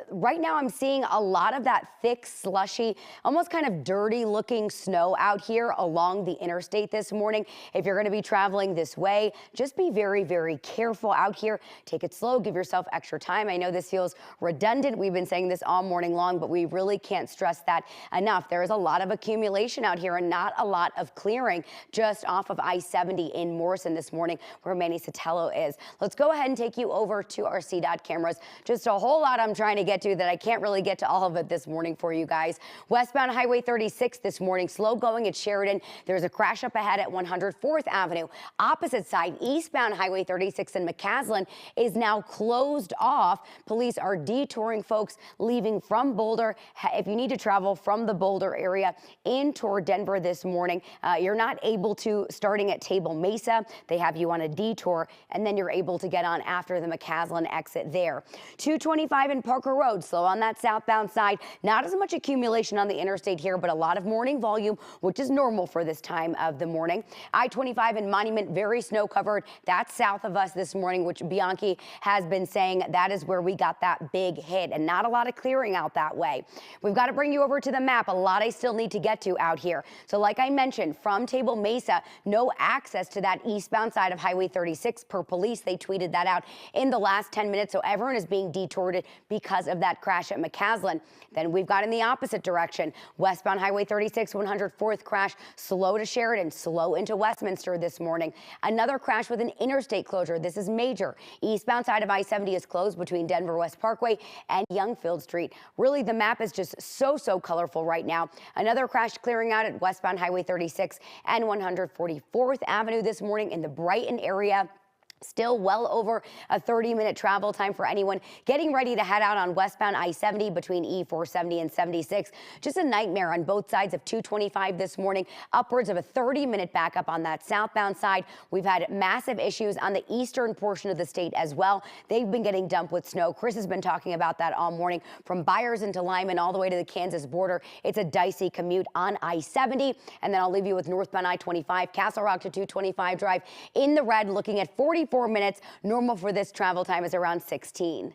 Right now, I'm seeing a lot of that thick, slushy, almost kind of dirty-looking snow out here along the interstate this morning. If you're going to be traveling this way, just be very, very careful out here. Take it slow. Give yourself extra time. I know this feels redundant. We've been saying this all morning long, but we really can't stress that enough. There is a lot of accumulation out here and not a lot of clearing just off of I-70 in Morrison this morning where Manny Sotelo is. Let's go ahead and take you over to our CDOT cameras. Just a whole lot I'm trying to get to that I can't really get to all of it this morning for you guys. Westbound Highway 36 this morning, slow going at Sheridan. There's a crash up ahead at 104th Avenue. Opposite side, eastbound Highway 36 in McCaslin is now closed off. Police are detouring folks leaving from Boulder. If you need to travel from the Boulder area in toward Denver this morning, you're not able to starting at Table Mesa. They have you on a detour, and then you're able to get on after the McCaslin exit there. 225 in Parker Road, slow on that southbound side. Not as much accumulation on the interstate here, but a lot of morning volume, which is normal for this time of the morning. I-25 in Monument, very snow covered. That's south of us this morning, which Bianchi has been saying that is where we got that big hit, and not a lot of clearing out that way. We've got to bring you over to the map. A lot I still need to get to out here. So like I mentioned, from Table Mesa, no access to that eastbound side of Highway 36 per police. They tweeted that out in the last 10 minutes. So everyone is being detoured because of that crash at McCaslin. Then we've got in the opposite direction, westbound Highway 36, 104th crash, slow to Sheridan, slow into Westminster this morning. Another crash with an interstate closure. This is major. Eastbound side of I-70 is closed between Denver West Parkway and Youngfield Street. Really, the map is just so colorful right now. Another crash clearing out at westbound Highway 36 and 144th Avenue this morning in the Brighton area. Still well over a 30-minute travel time for anyone getting ready to head out on westbound I-70 between E470 and 76. Just a nightmare on both sides of 225 this morning. Upwards of a 30-minute backup on that southbound side. We've had massive issues on the eastern portion of the state as well. They've been getting dumped with snow. Chris has been talking about that all morning. From Byers into Lyman all the way to the Kansas border. It's a dicey commute on I-70. And then I'll leave you with northbound I-25, Castle Rock to 225 drive in the red, looking at 44 minutes. Normal for this travel time is around 16.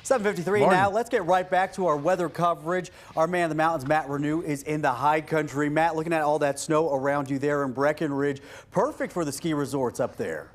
7:53 now. Let's get right back to our weather coverage. Our man in the mountains, Matt Renew, is in the high country. Matt, looking at all that snow around you there in Breckenridge, perfect for the ski resorts up there.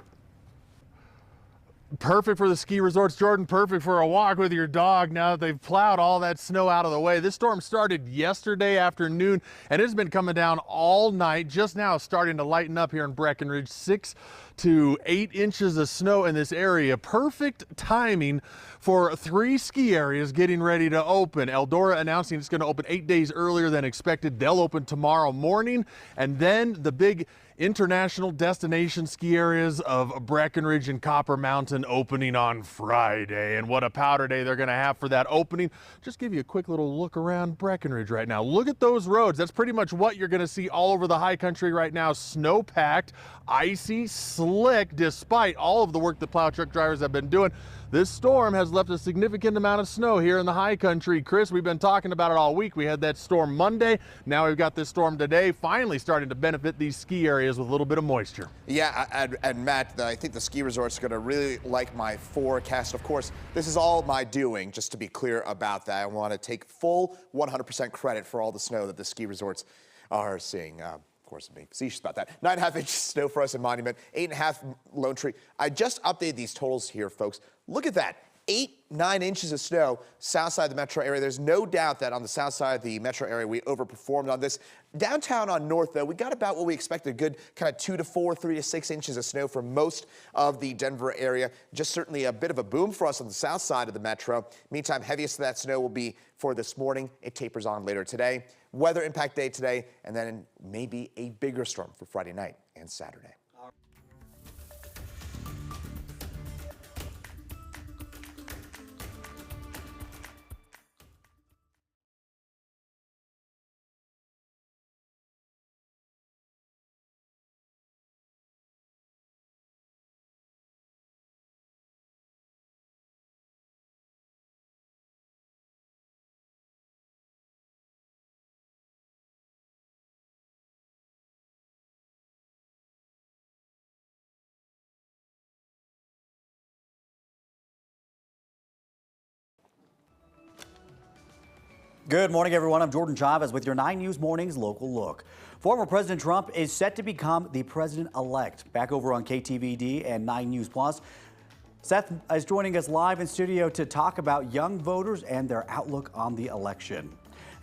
Perfect for the ski resorts, Jordan. Perfect for a walk with your dog now that they've plowed all that snow out of the way. This storm started yesterday afternoon and it's been coming down all night. Just now starting to lighten up here in Breckenridge. 6 to 8 inches of snow in this area. Perfect timing for 3 ski areas getting ready to open. Eldora announcing it's going to open 8 days earlier than expected. They'll open tomorrow morning, and then the big international destination ski areas of Breckenridge and Copper Mountain opening on Friday. And what a powder day they're going to have for that opening. Just give you a quick little look around Breckenridge right now. Look at those roads. That's pretty much what you're going to see all over the high country right now. Snow-packed, icy, slick, despite all of the work the plow truck drivers have been doing. This storm has left a significant amount of snow here in the high country. Chris, we've been talking about it all week. We had that storm Monday. Now we've got this storm today, finally starting to benefit these ski areas with a little bit of moisture. Yeah, and Matt, I think the ski resorts are going to really like my forecast. Of course, this is all my doing, just to be clear about that. I want to take full 100% credit for all the snow that the ski resorts are seeing. Of course, I'm being facetious about that. 9.5 inches snow for us in Monument, 8.5 Lone Tree. I just updated these totals here, folks. Look at that. 9 inches of snow south side of the metro area. There's no doubt that on the south side of the metro area, we overperformed on this. Downtown on north, though, we got about what we expected, a good kind of 2 to 4, 3 to 6 inches of snow for most of the Denver area. Just certainly a bit of a boom for us on the south side of the metro. Meantime, heaviest of that snow will be for this morning. It tapers on later today. Weather impact day today, and then maybe a bigger storm for Friday night and Saturday. Good morning, everyone. I'm Jordan Chavez with your 9 News Mornings Local Look. Former President Trump is set to become the president-elect. Back over on KTVD and 9 News Plus. Seth is joining us live in studio to talk about young voters and their outlook on the election.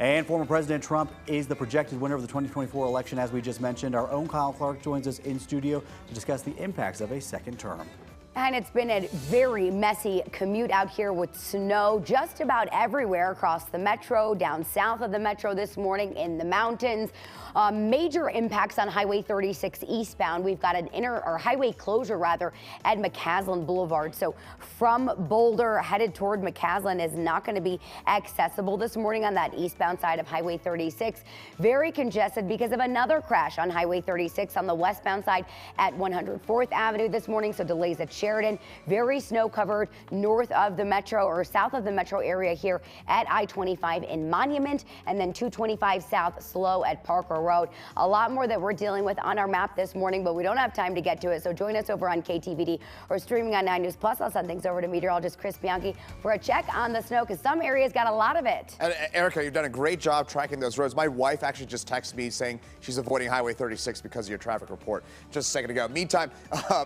And former President Trump is the projected winner of the 2024 election, as we just mentioned. Our own Kyle Clark joins us in studio to discuss the impacts of a second term. And it's been a very messy commute out here with snow just about everywhere across the metro, down south of the metro this morning in the mountains. Major impacts on Highway 36 eastbound. We've got an highway closure rather at McCaslin Boulevard. So from Boulder headed toward McCaslin is not going to be accessible this morning on that eastbound side of Highway 36. Very congested because of another crash on Highway 36 on the westbound side at 104th Avenue this morning. So delays at Sheridan. Very snow covered north of the metro or south of the metro area here at I-25 in Monument, and then 225 south slow at Parker Road. A lot more that we're dealing with on our map this morning, but we don't have time to get to it. So join us over on KTVD or streaming on 9 News Plus. I'll send things over to meteorologist Chris Bianchi for a check on the snow because some areas got a lot of it. And Erica, you've done a great job tracking those roads. My wife actually just texted me saying she's avoiding Highway 36 because of your traffic report just a second ago. Meantime,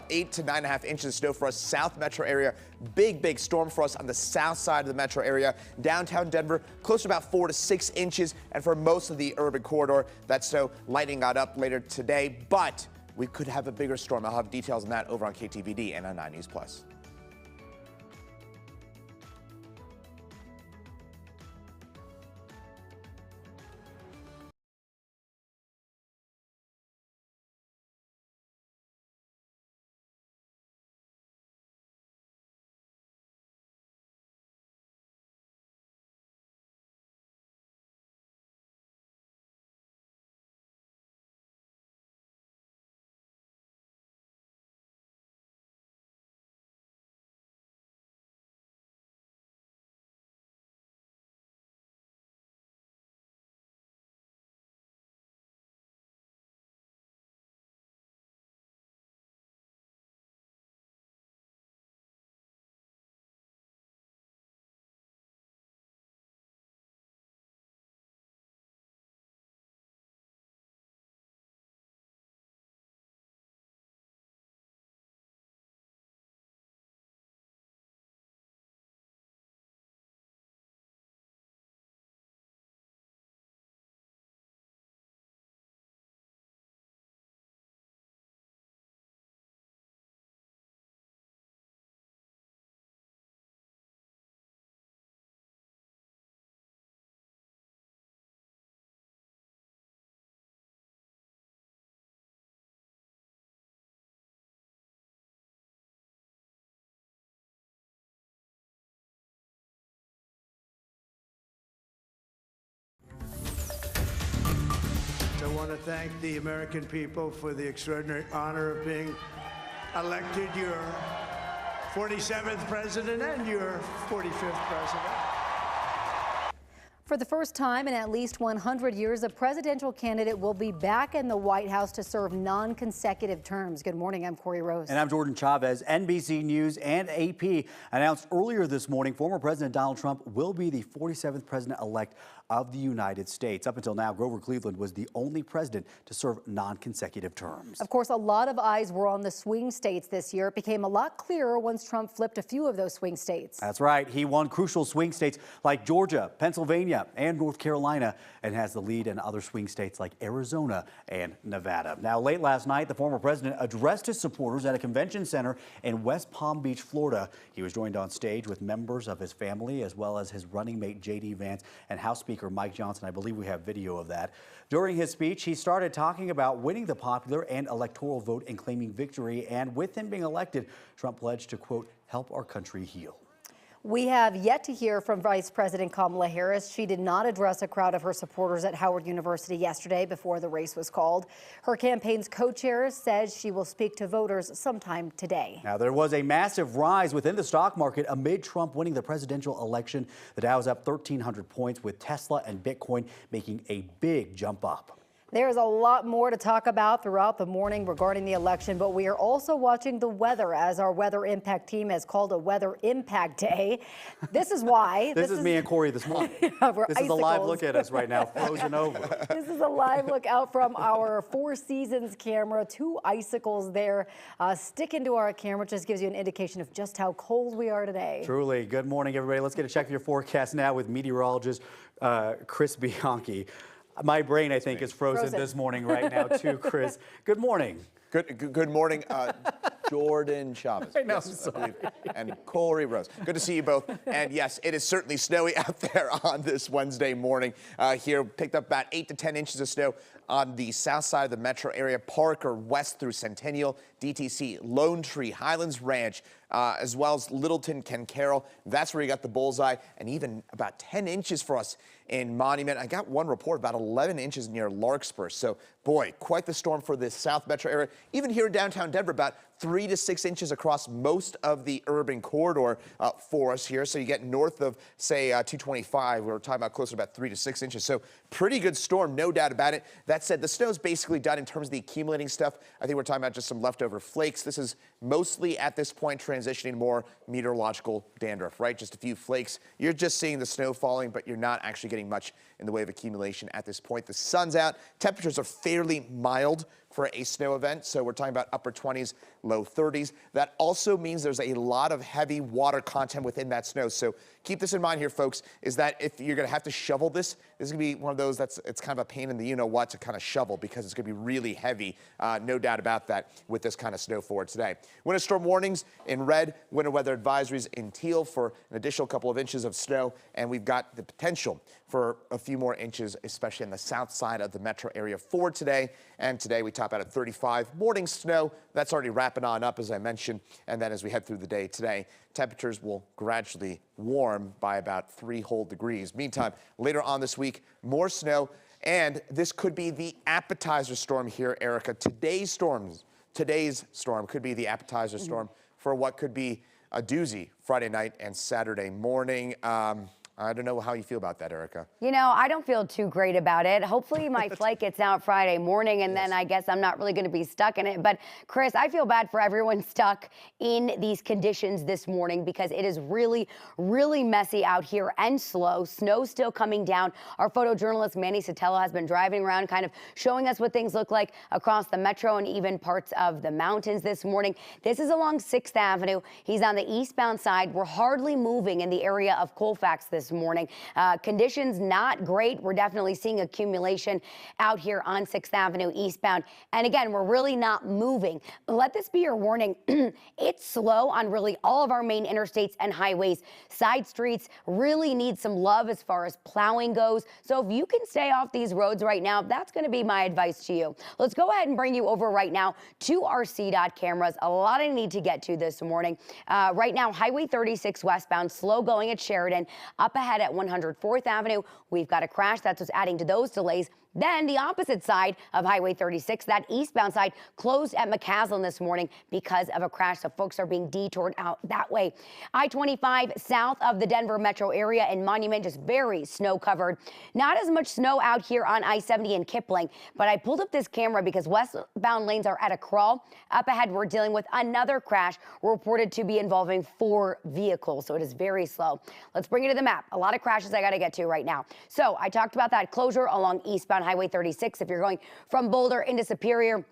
8 to 9.5 inches of snow for us south metro area. Big storm for us on the south side of the metro area. Downtown Denver, close to about 4 to 6 inches. And for most of the urban corridor, that snow lightning got up later today. But we could have a bigger storm. I'll have details on that over on KTVD and on 9 News Plus. I want to thank the American people for the extraordinary honor of being elected your 47th president and your 45th president. For the first time in at least 100 years, a presidential candidate will be back in the White House to serve non-consecutive terms. Good morning, I'm Corey Rose. And I'm Jordan Chavez. NBC News and AP announced earlier this morning former President Donald Trump will be the 47th president-elect of the United States. Up until now, Grover Cleveland was the only president to serve non-consecutive terms. Of course, a lot of eyes were on the swing states this year. It became a lot clearer once Trump flipped a few of those swing states. That's right. He won crucial swing states like Georgia, Pennsylvania, and North Carolina, and has the lead in other swing states like Arizona and Nevada. Now, late last night, the former president addressed his supporters at a convention center in West Palm Beach, Florida. He was joined on stage with members of his family, as well as his running mate, J.D. Vance, and House Speaker Mike Johnson. I believe we have video of that. During his speech, he started talking about winning the popular and electoral vote and claiming victory. And with him being elected, Trump pledged to, quote, help our country heal. We have yet to hear from Vice President Kamala Harris. She did not address a crowd of her supporters at Howard University yesterday before the race was called. Her campaign's co-chair says she will speak to voters sometime today. Now, there was a massive rise within the stock market amid Trump winning the presidential election. The Dow is up 1,300 points, with Tesla and Bitcoin making a big jump up. There's a lot more to talk about throughout the morning regarding the election, but we are also watching the weather, as our weather impact team has called a weather impact day. This is why. This is me and Corey this morning. This is a live look at us right now, frozen over. This is a live look out from our Four Seasons camera. Two icicles there sticking to our camera. Just gives you an indication of just how cold we are today. Truly. Good morning, everybody. Let's get a check of your forecast now with meteorologist Chris Bianchi. My brain, I think, is frozen this morning right now, too, Chris. Good morning. Good morning, Jordan Chavez. I know, yes, I believe, and Corey Rose. Good to see you both. And yes, it is certainly snowy out there on this Wednesday morning. Here, picked up about 8 to 10 inches of snow on the south side of the metro area, Parker west through Centennial, DTC, Lone Tree, Highlands Ranch, as well as Littleton, Ken Carroll. That's where you got the bullseye, and even about 10 inches for us in Monument. I got one report about 11 inches near Larkspur. So, boy, quite the storm for the south metro area. Even here in downtown Denver, about 3 to 6 inches across most of the urban corridor for us here. So you get north of, say, 225. We're talking about closer to about 3 to 6 inches. So pretty good storm, no doubt about it. That said, the snow's basically done in terms of the accumulating stuff. I think we're talking about just some leftover flakes. This is mostly, at this point, transitioning more meteorological dandruff, right? Just a few flakes. You're just seeing the snow falling, but you're not actually getting much in the way of accumulation at this point. The sun's out. Temperatures are fairly mild for a snow event, so we're talking about upper 20s, low 30s. That also means there's a lot of heavy water content within that snow. So keep this in mind here, folks, is that if you're going to have to shovel this is going to be one of those it's kind of a pain in the you-know-what to kind of shovel, because it's going to be really heavy, no doubt about that, with this kind of snow for today. Winter storm warnings in red, winter weather advisories in teal for an additional couple of inches of snow, and we've got the potential for a few more inches, especially on the south side of the metro area for today. And today we top out at 35. Morning snow, that's already wrapping on up, as I mentioned. And then as we head through the day today, temperatures will gradually warm by about 3 whole degrees. Meantime, later on this week, more snow, and this could be the appetizer storm here, Erica. Today's storm could be the appetizer storm for what could be a doozy Friday night and Saturday morning. I don't know how you feel about that, Erica. You know, I don't feel too great about it. Hopefully my flight gets out Friday morning, and then I guess I'm not really going to be stuck in it. But Chris, I feel bad for everyone stuck in these conditions this morning, because it is really, really messy out here and slow. Snow still coming down. Our photojournalist Manny Sotelo has been driving around kind of showing us what things look like across the metro and even parts of the mountains this morning. This is along 6th Avenue. He's on the eastbound side. We're hardly moving in the area of Colfax this morning. Conditions not great. We're definitely seeing accumulation out here on 6th Avenue eastbound. And again, we're really not moving. Let this be your warning. It's slow on really all of our main interstates and highways. Side streets really need some love as far as plowing goes. So if you can stay off these roads right now, that's going to be my advice to you. Let's go ahead and bring you over right now to our CDOT cameras. A lot I need to get to this morning. Right now, Highway 36 westbound, slow going at Sheridan. Up ahead at 104th Avenue, we've got a crash. That's what's adding to those delays. Then the opposite side of Highway 36, that eastbound side, closed at McCaslin this morning because of a crash, so folks are being detoured out that way. I-25 south of the Denver metro area and Monument, just very snow covered. Not as much snow out here on I-70 in Kipling, but I pulled up this camera because westbound lanes are at a crawl. Up ahead, we're dealing with another crash reported to be involving 4 vehicles, so it is very slow. Let's bring it to the map. A lot of crashes I got to get to right now. So I talked about that closure along eastbound Highway 36. If you're going from Boulder into Superior,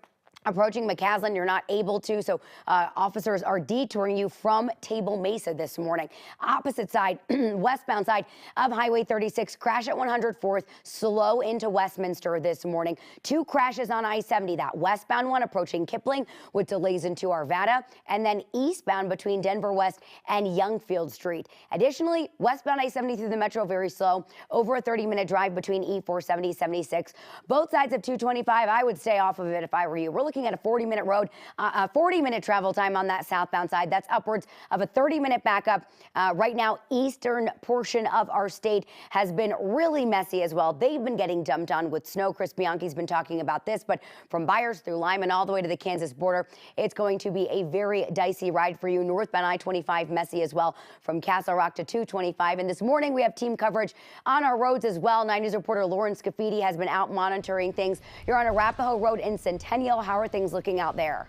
approaching McCaslin, you're not able to, so officers are detouring you from Table Mesa this morning. Opposite side, westbound side of Highway 36, crash at 104th, slow into Westminster this morning. 2 crashes on I-70, that westbound one approaching Kipling with delays into Arvada, and then eastbound between Denver West and Youngfield Street. Additionally, westbound I-70 through the metro very slow, over a 30-minute drive between E470, 76. Both sides of 225, I would stay off of it if I were you. We're looking at a 40-minute road, a 40-minute travel time on that southbound side. That's upwards of a 30-minute backup. Right now, eastern portion of our state has been really messy as well. They've been getting dumped on with snow. Chris Bianchi's been talking about this, but from Byers through Lyman all the way to the Kansas border, it's going to be a very dicey ride for you. Northbound I-25 messy as well from Castle Rock to 225. And this morning, we have team coverage on our roads as well. 9 News reporter Lauren Scafidi has been out monitoring things. You're on Arapahoe Road in Centennial. How are things looking out there?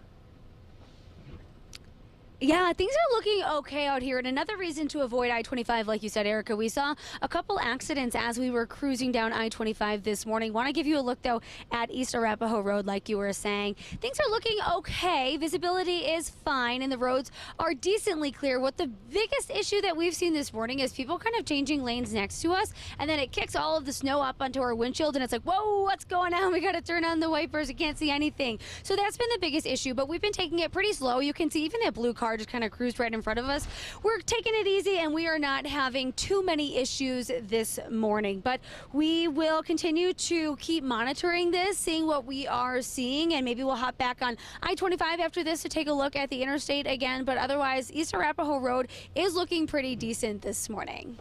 Yeah, things are looking okay out here. And another reason to avoid I-25, like you said, Erica, we saw a couple accidents as we were cruising down I-25 this morning. Want to give you a look, though, at East Arapahoe Road, like you were saying. Things are looking okay. Visibility is fine, and the roads are decently clear. What the biggest issue that we've seen this morning is people kind of changing lanes next to us, and then it kicks all of the snow up onto our windshield, and it's like, whoa, what's going on? We got to turn on the wipers. We can't see anything. So that's been the biggest issue, but we've been taking it pretty slow. You can see even that blue car just kind of cruised right in front of us. We're taking it easy, and we are not having too many issues this morning, but we will continue to keep monitoring this, seeing what we are seeing, and maybe we'll hop back on I-25 after this to take a look at the interstate again. But otherwise, East Arapahoe Road is looking pretty decent this morning.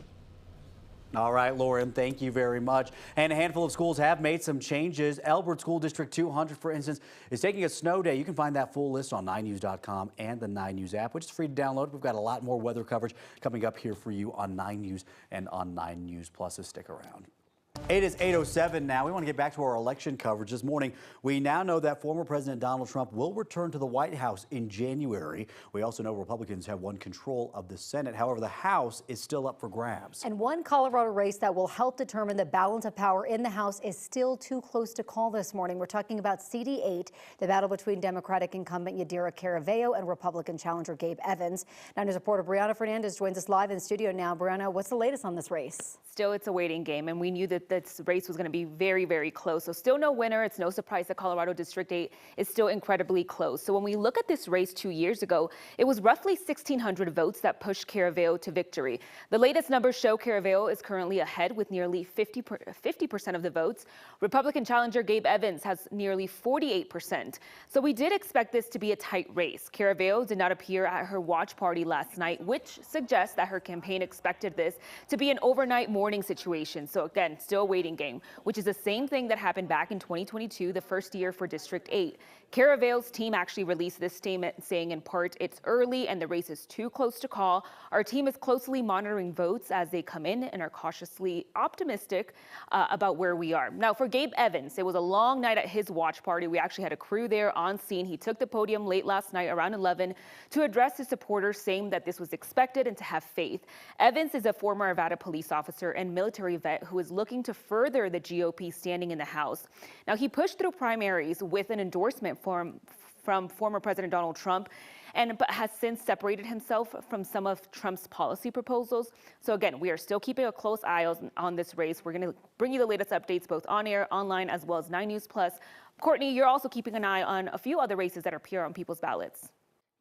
All right, Lauren, thank you very much. And a handful of schools have made some changes. Elbert School District 200, for instance, is taking a snow day. You can find that full list on 9news.com and the 9 News app, which is free to download. We've got a lot more weather coverage coming up here for you on 9 News and on 9 News Plus, so stick around. It is 8:07 now. We want to get back to our election coverage this morning. We now know that former President Donald Trump will return to the White House in January. We also know Republicans have won control of the Senate. However, the House is still up for grabs. And one Colorado race that will help determine the balance of power in the House is still too close to call this morning. We're talking about CD8, the battle between Democratic incumbent Yadira Caraveo and Republican challenger Gabe Evans. 9 News reporter Brianna Fernandez joins us live in studio now. Brianna, what's the latest on this race? Still, it's a waiting game, and we knew that this race was going to be very, very close. So still no winner. It's no surprise that Colorado District 8 is still incredibly close. So when we look at this race 2 years ago, it was roughly 1,600 votes that pushed Caraveo to victory. The latest numbers show Caraveo is currently ahead with nearly 50% of the votes. Republican challenger Gabe Evans has nearly 48%. So we did expect this to be a tight race. Caraveo did not appear at her watch party last night, which suggests that her campaign expected this to be an overnight morning situation. So again, still a waiting game, which is the same thing that happened back in 2022, the first year for District 8. Caraveo's team actually released this statement saying in part, it's early and the race is too close to call. Our team is closely monitoring votes as they come in and are cautiously optimistic about where we are. Now for Gabe Evans, it was a long night at his watch party. We actually had a crew there on scene. He took the podium late last night around 11 to address his supporters, saying that this was expected and to have faith. Evans is a former Arvada police officer and military vet who is looking to further the GOP standing in the House. Now he pushed through primaries with an endorsement from former President Donald Trump, but has since separated himself from some of Trump's policy proposals. So again, we are still keeping a close eye on this race. We're going to bring you the latest updates both on air, online, as well as 9 News Plus. Courtney, you're also keeping an eye on a few other races that appear on people's ballots.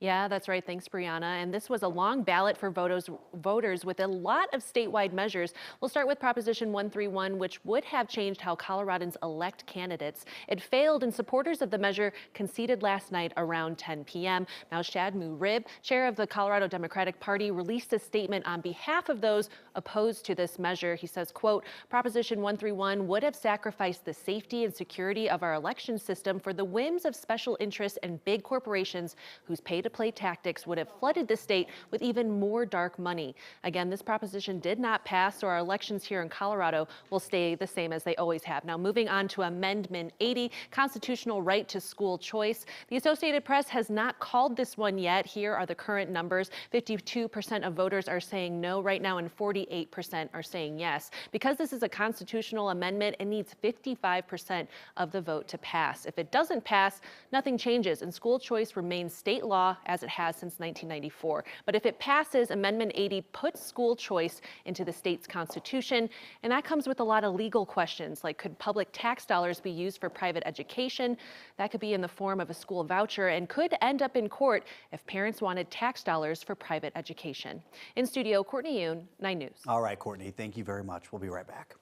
Yeah, that's right. Thanks, Brianna. And this was a long ballot for voters with a lot of statewide measures. We'll start with Proposition 131, which would have changed how Coloradans elect candidates. It failed, and supporters of the measure conceded last night around 10 p.m. Now, Shadmu Rib, chair of the Colorado Democratic Party, released a statement on behalf of those opposed to this measure. He says, quote, Proposition 131 would have sacrificed the safety and security of our election system for the whims of special interests and big corporations whose pay-to-play tactics would have flooded the state with even more dark money. Again, this proposition did not pass, so our elections here in Colorado will stay the same as they always have. Now, moving on to Amendment 80, constitutional right to school choice. The Associated Press has not called this one yet. Here are the current numbers. 52% of voters are saying no right now, and 48% are saying yes. Because this is a constitutional amendment, it needs 55% of the vote to pass. If it doesn't pass, nothing changes, and school choice remains state law as it has since 1994. But if it passes, Amendment 80 puts school choice into the state's constitution, and that comes with a lot of legal questions, like could public tax dollars be used for private education? That could be in the form of a school voucher and could end up in court if parents wanted tax dollars for private education. In studio, Courtney Yoon, 9 News. All right, Courtney, thank you very much. We'll be right back.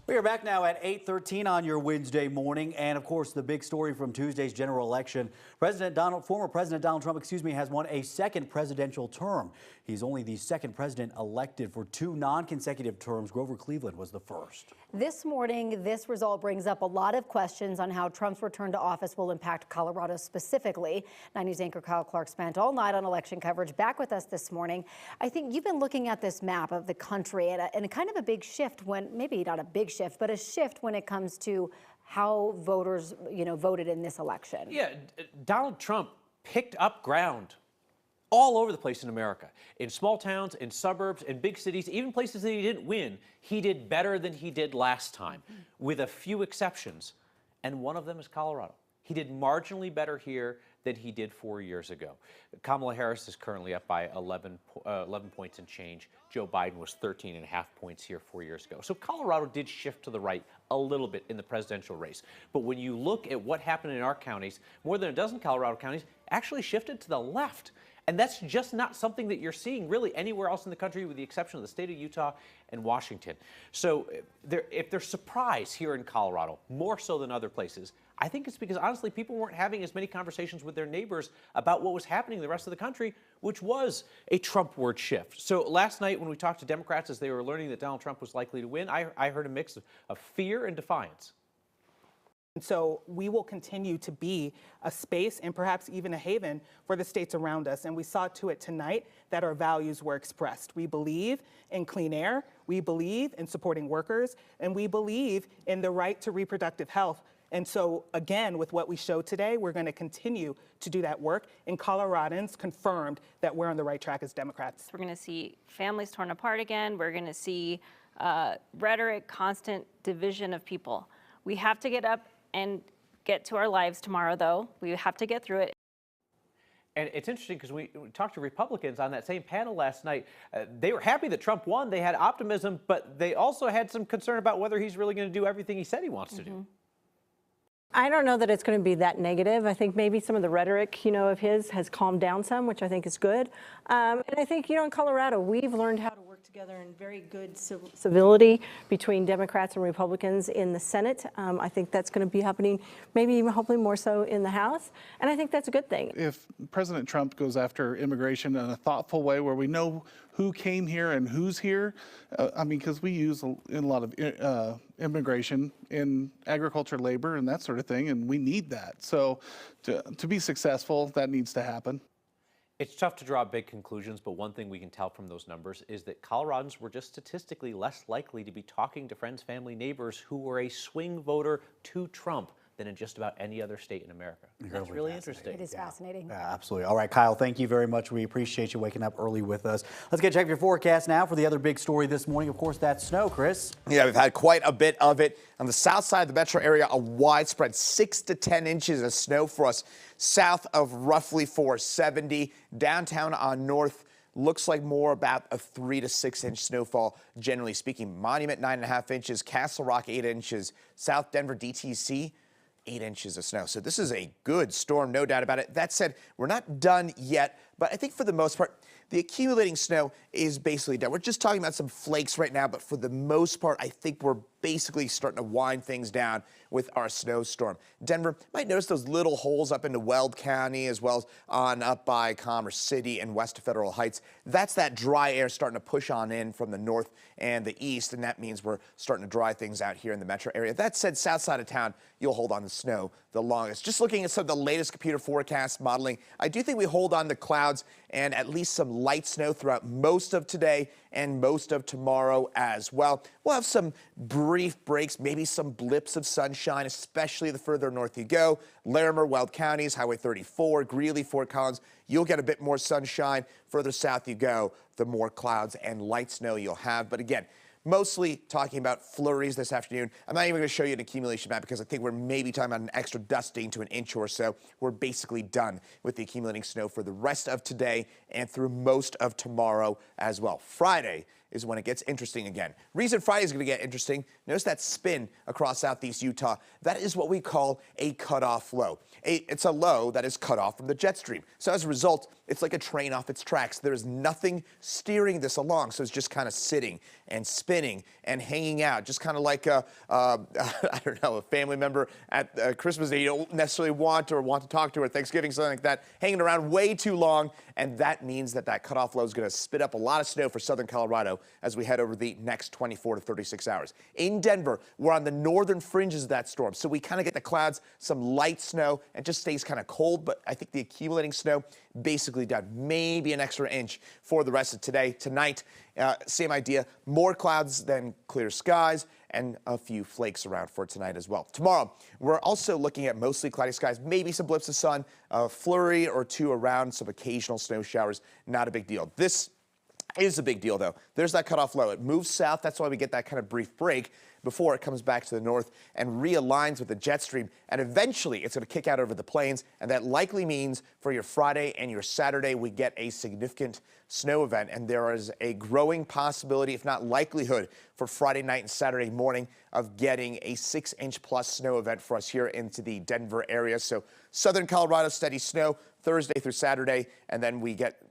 We are back now at 8:13 on your Wednesday morning, and of course the big story from Tuesday's general election. Former President Donald Trump, has won a second presidential term. He's only the second president elected for 2 non-consecutive terms. Grover Cleveland was the first. This morning, this result brings up a lot of questions on how Trump's return to office will impact Colorado specifically. 9 News anchor Kyle Clark spent all night on election coverage. Back with us this morning. I think you've been looking at this map of the country and a kind of a big shift when, maybe not a big shift, but a shift when it comes to how voters, voted in this election. Yeah, Donald Trump picked up ground all over the place in America. In small towns, in suburbs, in big cities, even places that he didn't win, he did better than he did last time, with a few exceptions. And one of them is Colorado. He did marginally better here than he did 4 years ago. Kamala Harris is currently up by 11 points and change. Joe Biden was 13.5 points here 4 years ago. So Colorado did shift to the right a little bit in the presidential race. But when you look at what happened in our counties, more than a dozen Colorado counties actually shifted to the left. And that's just not something that you're seeing really anywhere else in the country, with the exception of the state of Utah and Washington. So if there's surprise here in Colorado, more so than other places, I think it's because, honestly, people weren't having as many conversations with their neighbors about what was happening in the rest of the country, which was a Trumpward shift. So last night when we talked to Democrats as they were learning that Donald Trump was likely to win, I heard a mix of fear and defiance. And so we will continue to be a space and perhaps even a haven for the states around us. And we saw to it tonight that our values were expressed. We believe in clean air, we believe in supporting workers, and we believe in the right to reproductive health. And so, again, with what we showed today, we're going to continue to do that work. And Coloradans confirmed that we're on the right track as Democrats. We're going to see families torn apart again. We're going to see rhetoric, constant division of people. We have to get up and get to our lives tomorrow, though. We have to get through it. And it's interesting because we talked to Republicans on that same panel last night. They were happy that Trump won. They had optimism, but they also had some concern about whether he's really going to do everything he said he wants to do. I don't know that it's going to be that negative. I think maybe some of the rhetoric, of his has calmed down some, which I think is good. And I think, in Colorado, we've learned how to work together in very good civility between Democrats and Republicans in the Senate. I think that's going to be happening, maybe even hopefully more so in the House. And I think that's a good thing. If President Trump goes after immigration in a thoughtful way where we know who came here and who's here, because we use in a lot of immigration in agriculture, labor, and that sort of thing, and we need that. So to be successful, that needs to happen. It's tough to draw big conclusions, but one thing we can tell from those numbers is that Coloradans were just statistically less likely to be talking to friends, family, neighbors who were a swing voter to Trump than in just about any other state in America. That's really interesting. It is fascinating. Yeah, absolutely. All right, Kyle, thank you very much. We appreciate you waking up early with us. Let's get check your forecast now for the other big story this morning. Of course, that's snow, Chris. Yeah, we've had quite a bit of it. On the south side of the metro area, a widespread 6 to 10 inches of snow for us south of roughly 470. Downtown on north, looks like more about a 3 to 6 inch snowfall, generally speaking. Monument, 9.5 inches. Castle Rock, 8 inches. South Denver, DTC, 8 inches of snow. So this is a good storm, no doubt about it. That said, we're not done yet, but I think for the most part, the accumulating snow is basically done. We're just talking about some flakes right now, but for the most part, I think we're basically starting to wind things down with our snowstorm. Denver might notice those little holes up into Weld County as well as on up by Commerce City and west of Federal Heights. That's that dry air starting to push on in from the north and the east, and that means we're starting to dry things out here in the metro area. That said, south side of town, you'll hold on to snow the longest. Just looking at some of the latest computer forecast modeling, I do think we hold on to clouds and at least some light snow throughout most of today and most of tomorrow as well. We'll have some brief breaks, maybe some blips of sunshine, especially the further north you go. Larimer, Weld counties, Highway 34, Greeley, Fort Collins, you'll get a bit more sunshine. Further south you go, the more clouds and light snow you'll have. But again, mostly talking about flurries this afternoon. I'm not even going to show you an accumulation map because I think we're maybe talking about an extra dusting to an inch or so. We're basically done with the accumulating snow for the rest of today and through most of tomorrow as well. Friday is when it gets interesting again. Reason Friday is going to get interesting, notice that spin across southeast Utah. That is what we call a cutoff low. It's a low that is cut off from the jet stream. So as a result, it's like a train off its tracks. There is nothing steering this along, so it's just kind of sitting and spinning and hanging out, just kind of like I don't know, a family member at Christmas that you don't necessarily want to talk to, or Thanksgiving, something like that, hanging around way too long, and that means that that cutoff low is going to spit up a lot of snow for southern Colorado as we head over the next 24 to 36 hours. In Denver, we're on the northern fringes of that storm, so we kind of get the clouds, some light snow, and just stays kind of cold, but I think the accumulating snow basically done. Maybe an extra inch for the rest of today. Tonight, same idea. More clouds than clear skies and a few flakes around for tonight as well. Tomorrow, we're also looking at mostly cloudy skies, maybe some blips of sun, a flurry or two around, some occasional snow showers. Not a big deal. This It is a big deal, though. There's that cutoff low. It moves south. That's why we get that kind of brief break before it comes back to the north and realigns with the jet stream. And eventually, it's going to kick out over the plains. And that likely means for your Friday and your Saturday, we get a significant snow event. And there is a growing possibility, if not likelihood, for Friday night and Saturday morning of getting a 6-inch plus snow event for us here into the Denver area. So southern Colorado, steady snow Thursday through Saturday. And then we get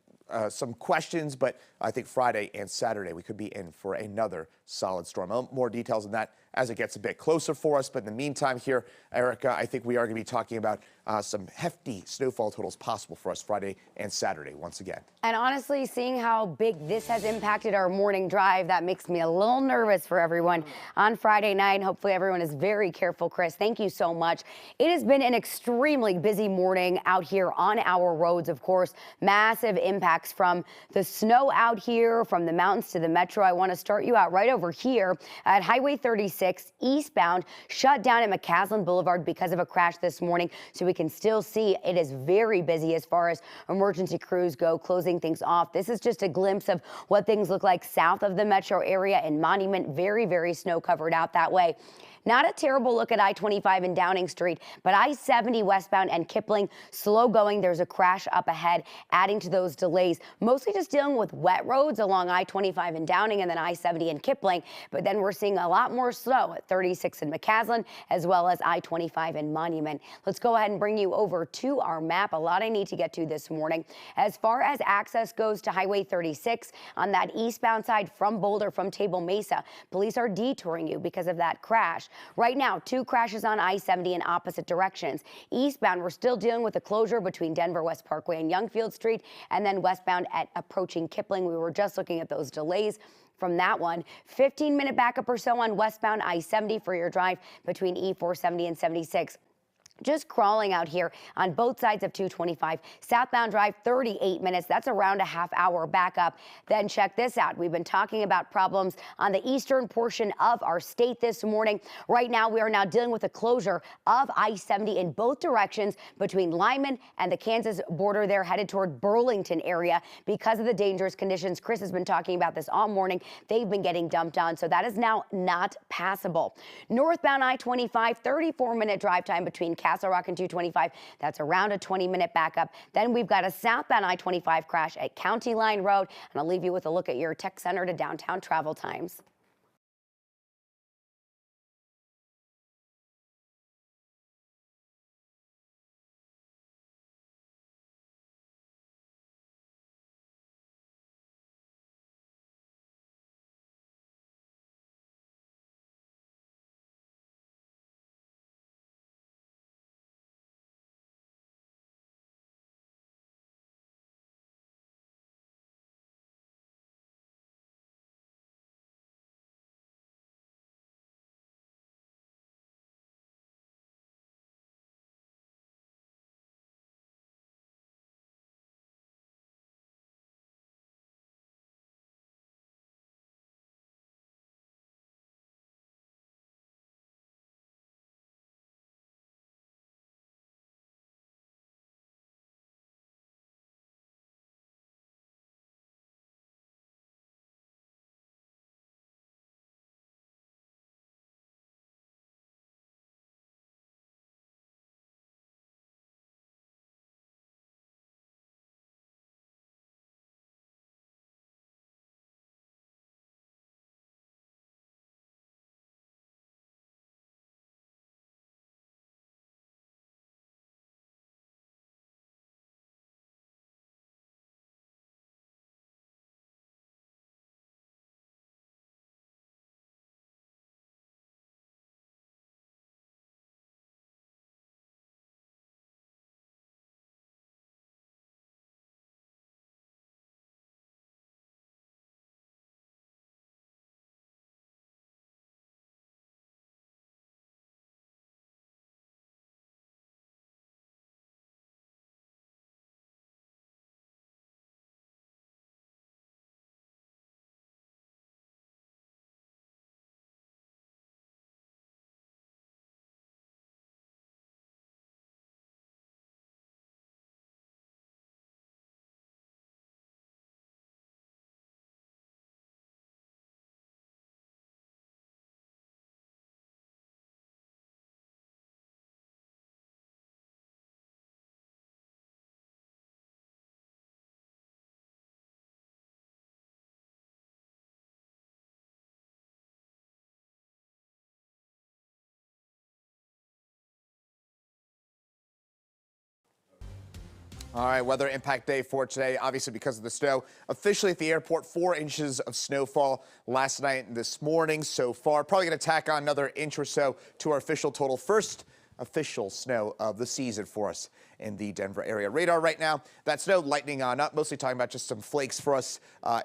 some questions, but I think Friday and Saturday we could be in for another solid storm. More details on that as it gets a bit closer for us. But in the meantime here, Erica, I think we are going to be talking about some hefty snowfall totals possible for us Friday and Saturday once again. And honestly, seeing how big this has impacted our morning drive, that makes me a little nervous for everyone on Friday night. Hopefully everyone is very careful. Chris, thank you so much. It has been an extremely busy morning out here on our roads, of course. Massive impacts from the snow out here, from the mountains to the metro. I want to start you out right over here at Highway 36 eastbound, shut down at McCaslin Boulevard because of a crash this morning. So we can still see it is very busy as far as emergency crews go, closing things off. This is just a glimpse of what things look like south of the metro area and Monument. Very, very snow covered out that way. Not a terrible look at I-25 and Downing Street, but I-70 westbound and Kipling slow going. There's a crash up ahead, adding to those delays. Mostly just dealing with wet roads along I-25 and Downing and then I-70 and Kipling. But then we're seeing a lot more snow at 36 in McCaslin, as well as I-25 and Monument. Let's go ahead and bring you over to our map. A lot I need to get to this morning. As far as access goes to Highway 36 on that eastbound side from Boulder, from Table Mesa, police are detouring you because of that crash. Right now, 2 crashes on I-70 in opposite directions. Eastbound, we're still dealing with a closure between Denver West Parkway and Youngfield Street, and then westbound at approaching Kipling. We were just looking at those delays from that one. 15-minute backup or so on westbound I-70 for your drive between E470 and 76. Just crawling out here on both sides of 225. Southbound drive, 38 minutes. That's around a half-hour backup. Then check this out. We've been talking about problems on the eastern portion of our state this morning. Right now, we are now dealing with a closure of I-70 in both directions between Lyman and the Kansas border there, headed toward Burlington area because of the dangerous conditions. Chris has been talking about this all morning. They've been getting dumped on, so that is now not passable. Northbound I-25, 34-minute drive time between Castle Rock and 225. That's around a 20-minute backup. Then we've got a southbound I-25 crash at County Line Road. And I'll leave you with a look at your tech center to downtown travel times. All right, weather impact day for today, obviously because of the snow. Officially at the airport, 4 inches of snowfall last night and this morning so far. Probably going to tack on another inch or so to our official total. First official snow of the season for us in the Denver area. Radar right now, that snow lightening on up, mostly talking about just some flakes for us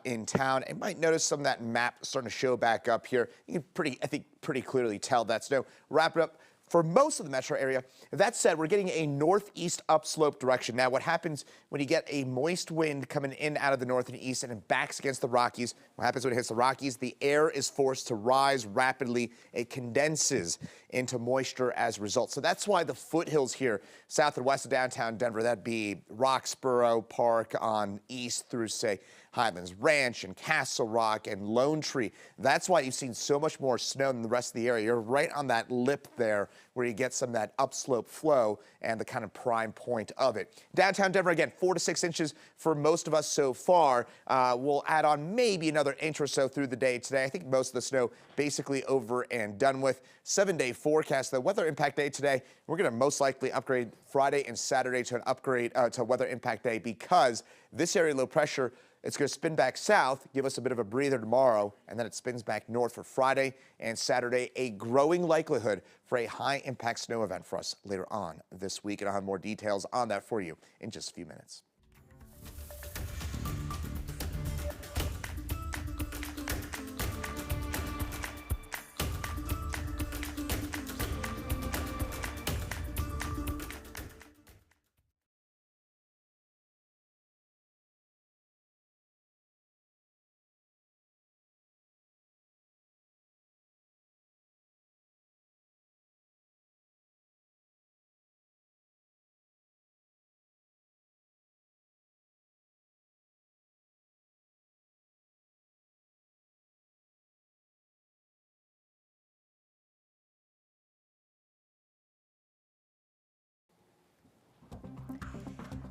in town. And might notice some of that map starting to show back up here. You can pretty clearly tell that snow. Wrap it up for most of the metro area. That said, we're getting a northeast upslope direction. Now, what happens when you get a moist wind coming in out of the north and east and it backs against the Rockies? What happens when it hits the Rockies? The air is forced to rise rapidly. It condenses into moisture as a result. So that's why the foothills here, south and west of downtown Denver, that'd be Roxborough Park on east through, say, Highlands Ranch and Castle Rock and Lone Tree. That's why you've seen so much more snow than the rest of the area. You're right on that lip there where you get some of that upslope flow and the kind of prime point of it. Downtown Denver, again, 4 to 6 inches for most of us so far. We'll add on maybe another inch or so through the day today. I think most of the snow basically over and done with. 7-day forecast, the weather impact day today, we're going to most likely upgrade Friday and Saturday to an upgrade to weather impact day because this area low pressure, it's going to spin back south, give us a bit of a breather tomorrow, and then it spins back north for Friday and Saturday. A growing likelihood for a high-impact snow event for us later on this week, and I'll have more details on that for you in just a few minutes.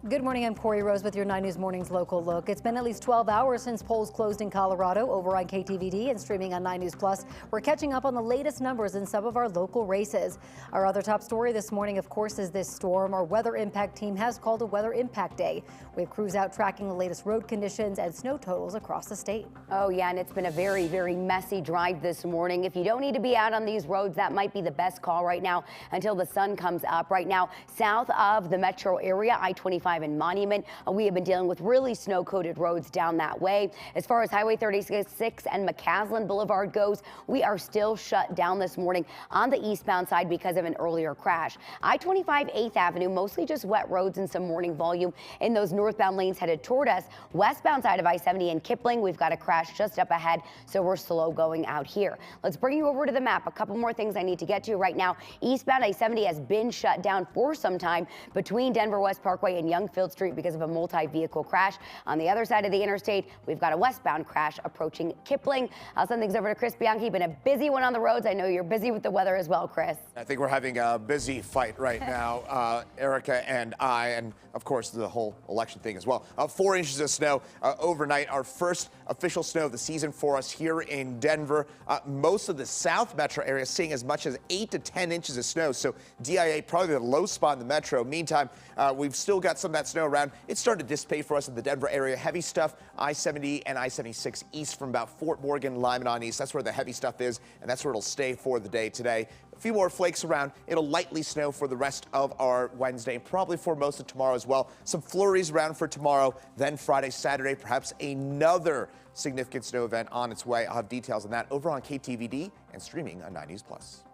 Good morning, I'm Corey Rose with your 9 News Morning's local look. It's been at least 12 hours since polls closed in Colorado. Over on KTVD and streaming on 9 News Plus, we're catching up on the latest numbers in some of our local races. Our other top story this morning, of course, is this storm. Our weather impact team has called a weather impact day. We have crews out tracking the latest road conditions and snow totals across the state. Oh, yeah, and it's been a very, very messy drive this morning. If you don't need to be out on these roads, that might be the best call right now until the sun comes up. Right now, south of the metro area, I-25 and Monument, we have been dealing with really snow-coated roads down that way. As far as Highway 36 and McCaslin Boulevard goes, we are still shut down this morning on the eastbound side because of an earlier crash. I-25 8th Avenue, mostly just wet roads and some morning volume in those northbound lanes headed toward us. Westbound side of I-70 in Kipling, we've got a crash just up ahead, so we're slow going out here. Let's bring you over to the map. A couple more things I need to get to right now. Eastbound I-70 has been shut down for some time between Denver West Parkway and Youngfield Street because of a multi-vehicle crash. On the other side of the interstate, we've got a westbound crash approaching Kipling. I'll send things over to Chris Bianchi. Been a busy one on the roads. I know you're busy with the weather as well, Chris. I think we're having a busy fight right now, Erica and I, and of course the whole election thing as well. 4 inches of snow overnight, our first official snow of the season for us here in Denver. Most of the south metro area seeing as much as 8 to 10 inches of snow, so DIA probably the low spot in the metro. Meantime, we've still got some of that snow around. It's starting to dissipate for us in the Denver area. Heavy stuff, I-70 and I-76 east from about Fort Morgan, Lyman on east. That's where the heavy stuff is, and that's where it'll stay for the day today. A few more flakes around. It'll lightly snow for the rest of our Wednesday, probably for most of tomorrow as well. Some flurries around for tomorrow, then Friday, Saturday, perhaps another significant snow event on its way. I'll have details on that over on KTVD and streaming on 9 News Plus.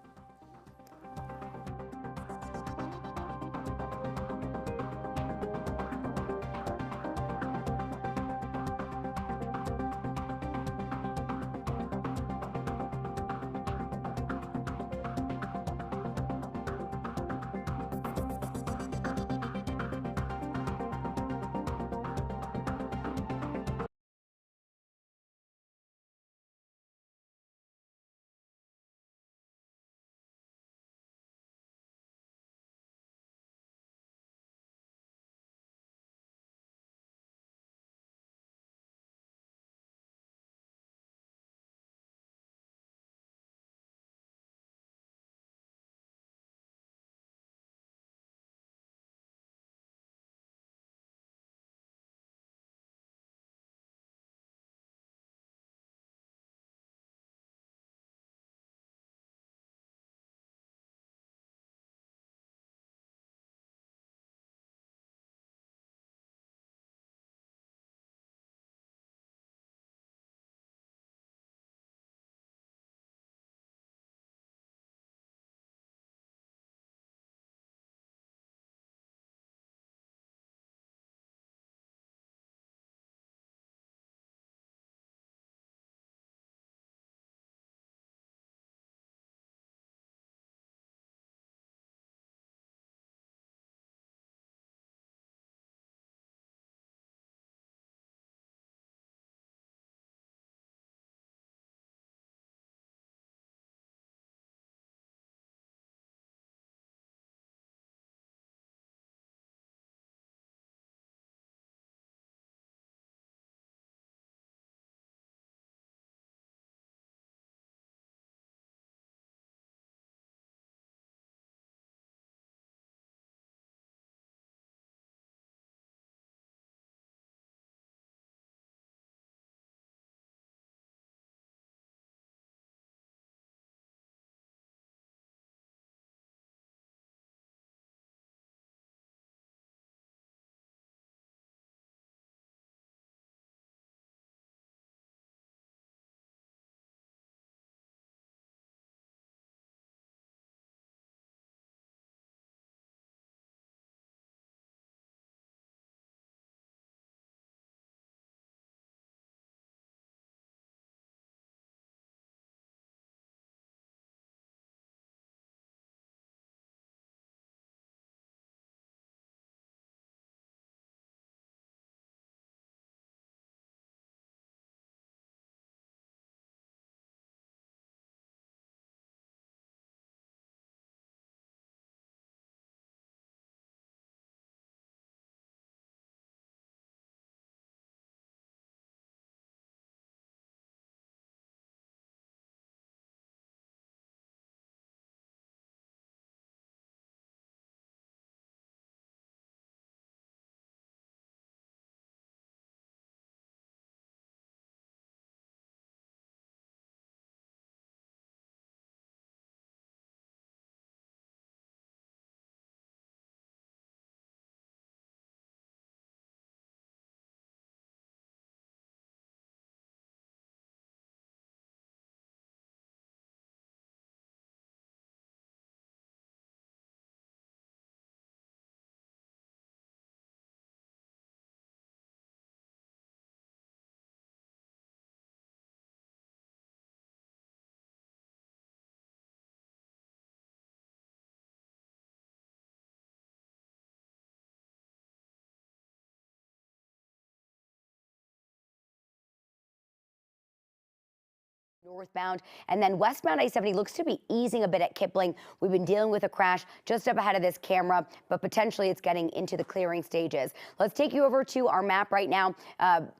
northbound, and then westbound I-70 looks to be easing a bit at Kipling. We've been dealing with a crash just up ahead of this camera, but potentially it's getting into the clearing stages. Let's take you over to our map right now.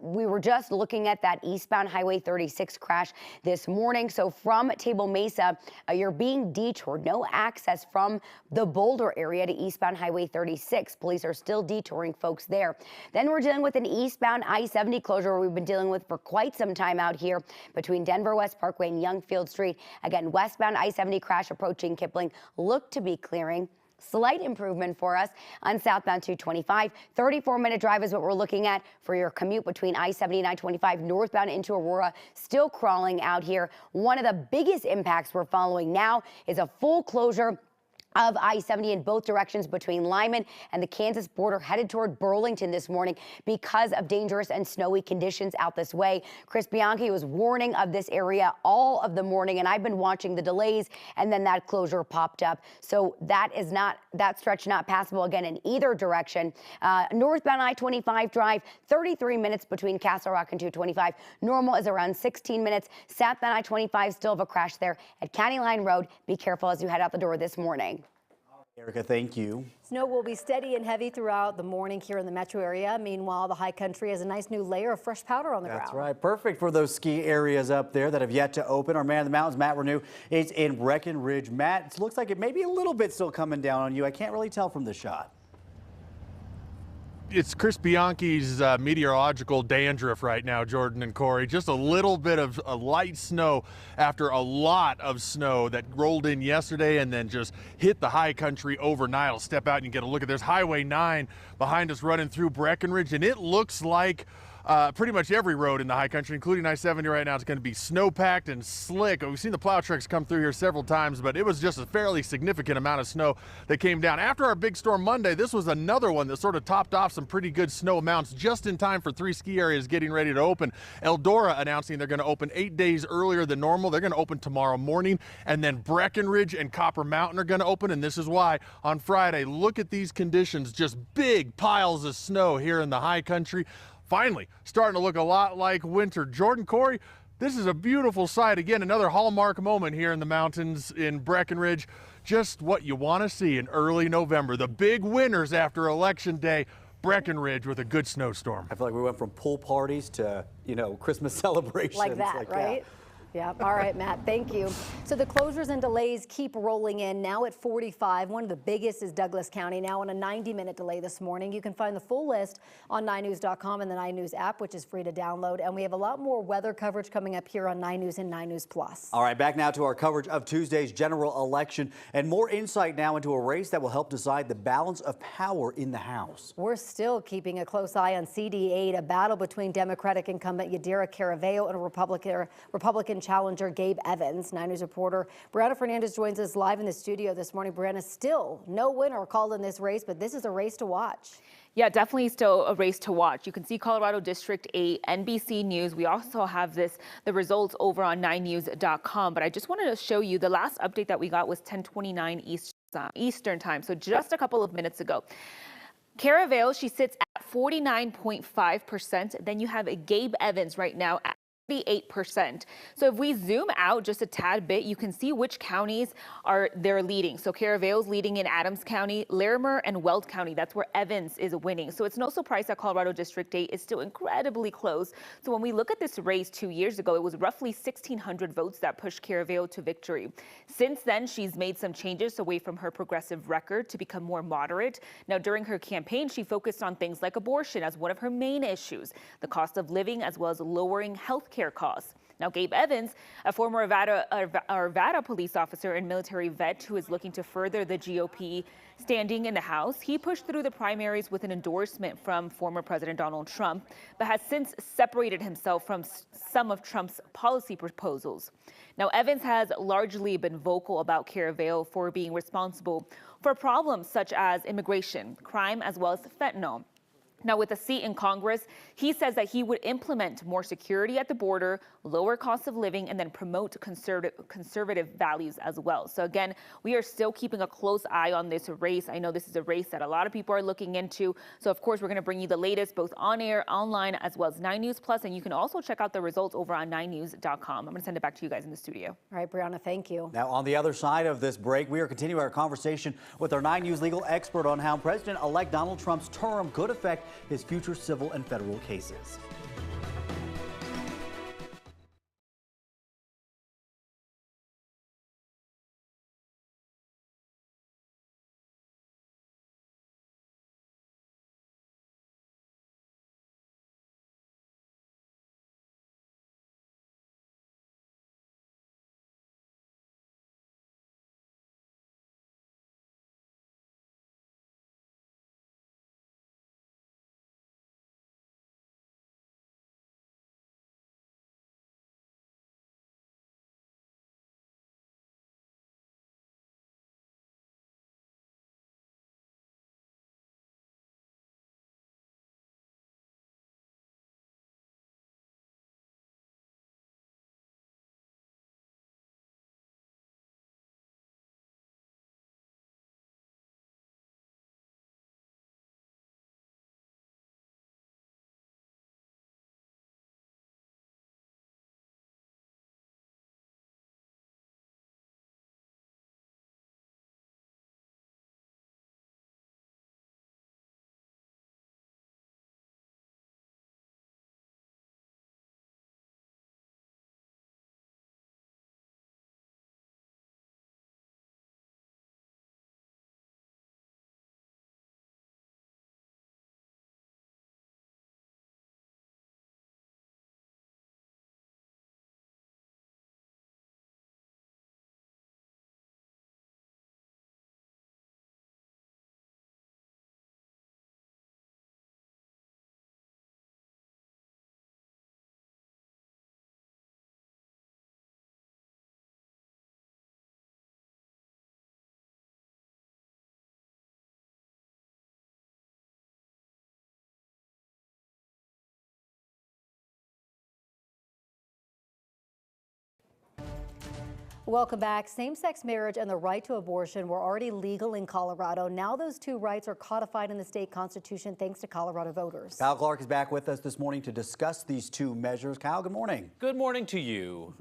We were just looking at that eastbound Highway 36 crash this morning. So from Table Mesa, you're being detoured. No access from the Boulder area to eastbound Highway 36. Police are still detouring folks there. Then we're dealing with an eastbound I-70 closure we've been dealing with for quite some time out here between Denver West Parkway and Youngfield Street. Again, westbound I-70 crash approaching Kipling looked to be clearing. Slight improvement for us on southbound 225. 34-minute drive is what we're looking at for your commute between I-70 and I-25 northbound into Aurora. Still crawling out here. One of the biggest impacts we're following now is a full closure of I-70 in both directions between Lyman and the Kansas border, headed toward Burlington this morning because of dangerous and snowy conditions out this way. Chris Bianchi was warning of this area all of the morning, and I've been watching the delays, and then that closure popped up. So that stretch not passable again in either direction. Northbound I-25 drive, 33 minutes between Castle Rock and 225. Normal is around 16 minutes. Southbound I-25 still have a crash there at County Line Road. Be careful as you head out the door this morning. Erica, thank you. Snow will be steady and heavy throughout the morning here in the metro area. Meanwhile, the high country has a nice new layer of fresh powder on the ground. That's right. Perfect for those ski areas up there that have yet to open. Our man in the mountains, Matt Renew, is in Breckenridge. Matt, it looks like it may be a little bit still coming down on you. I can't really tell from the shot. It's Chris Bianchi's meteorological dandruff right now, Jordan and Corey. Just a little bit of a light snow after a lot of snow that rolled in yesterday and then just hit the high country overnight. I'll step out and get a look at there's Highway 9 behind us running through Breckenridge, and it looks like pretty much every road in the high country, including I-70 right now, is going to be snow-packed and slick. We've seen the plow trucks come through here several times, but it was just a fairly significant amount of snow that came down. After our big storm Monday, this was another one that sort of topped off some pretty good snow amounts just in time for 3 ski areas getting ready to open. Eldora announcing they're going to open 8 days earlier than normal. They're going to open tomorrow morning, and then Breckenridge and Copper Mountain are going to open, and this is why on Friday, look at these conditions, just big piles of snow here in the high country. Finally, starting to look a lot like winter. Jordan, Corey, this is a beautiful sight. Again, another hallmark moment here in the mountains in Breckenridge. Just what you want to see in early November. The big winners after Election Day. Breckenridge with a good snowstorm. I feel like we went from pool parties to, Christmas celebrations. Like that, right? Yeah. All right, Matt, thank you. So the closures and delays keep rolling in now at 45. One of the biggest is Douglas County, now on a 90-minute delay this morning. You can find the full list on 9news.com and the 9 News app, which is free to download. And we have a lot more weather coverage coming up here on 9 News and 9 News Plus. All right, back now to our coverage of Tuesday's general election and more insight now into a race that will help decide the balance of power in the House. We're still keeping a close eye on CD8, a battle between Democratic incumbent Yadira Caraveo and a Republican challenger Gabe Evans. 9 News reporter Brianna Fernandez joins us live in the studio this morning. Brianna, still no winner called in this race, but this is a race to watch. Yeah, definitely still a race to watch. You can see Colorado District 8, NBC News. We also have the results over on 9news.com. But I just wanted to show you the last update that we got was 10:29 Eastern time. So just a couple of minutes ago. Caraveo, she sits at 49.5%. Then you have Gabe Evans right now at 38%. So if we zoom out just a tad bit, you can see which counties they're leading. So Caraveo's leading in Adams County, Larimer, and Weld County. That's where Evans is winning. So it's no surprise that Colorado District 8 is still incredibly close. So when we look at this race 2 years ago, it was roughly 1,600 votes that pushed Caraveo to victory. Since then, she's made some changes away from her progressive record to become more moderate. Now, during her campaign, she focused on things like abortion as one of her main issues, the cost of living, as well as lowering health care costs. Now, Gabe Evans, a former Arvada police officer and military vet who is looking to further the GOP standing in the House, he pushed through the primaries with an endorsement from former President Donald Trump, but has since separated himself from some of Trump's policy proposals. Now, Evans has largely been vocal about Caraveo for being responsible for problems such as immigration, crime, as well as fentanyl. Now, with a seat in Congress, he says that he would implement more security at the border, lower cost of living, and then promote conservative values as well. So again, we are still keeping a close eye on this race. I know this is a race that a lot of people are looking into. So of course, we're going to bring you the latest, both on air, online, as well as 9 News Plus. And you can also check out the results over on 9news.com. I'm going to send it back to you guys in the studio. All right, Brianna, thank you. Now, on the other side of this break, we are continuing our conversation with our 9 News legal expert on how President-elect Donald Trump's term could affect his future civil and federal cases. Welcome back. Same-sex marriage and the right to abortion were already legal in Colorado. Now those two rights are codified in the state constitution thanks to Colorado voters. Kyle Clark is back with us this morning to discuss these two measures. Kyle, good morning. Good morning to you.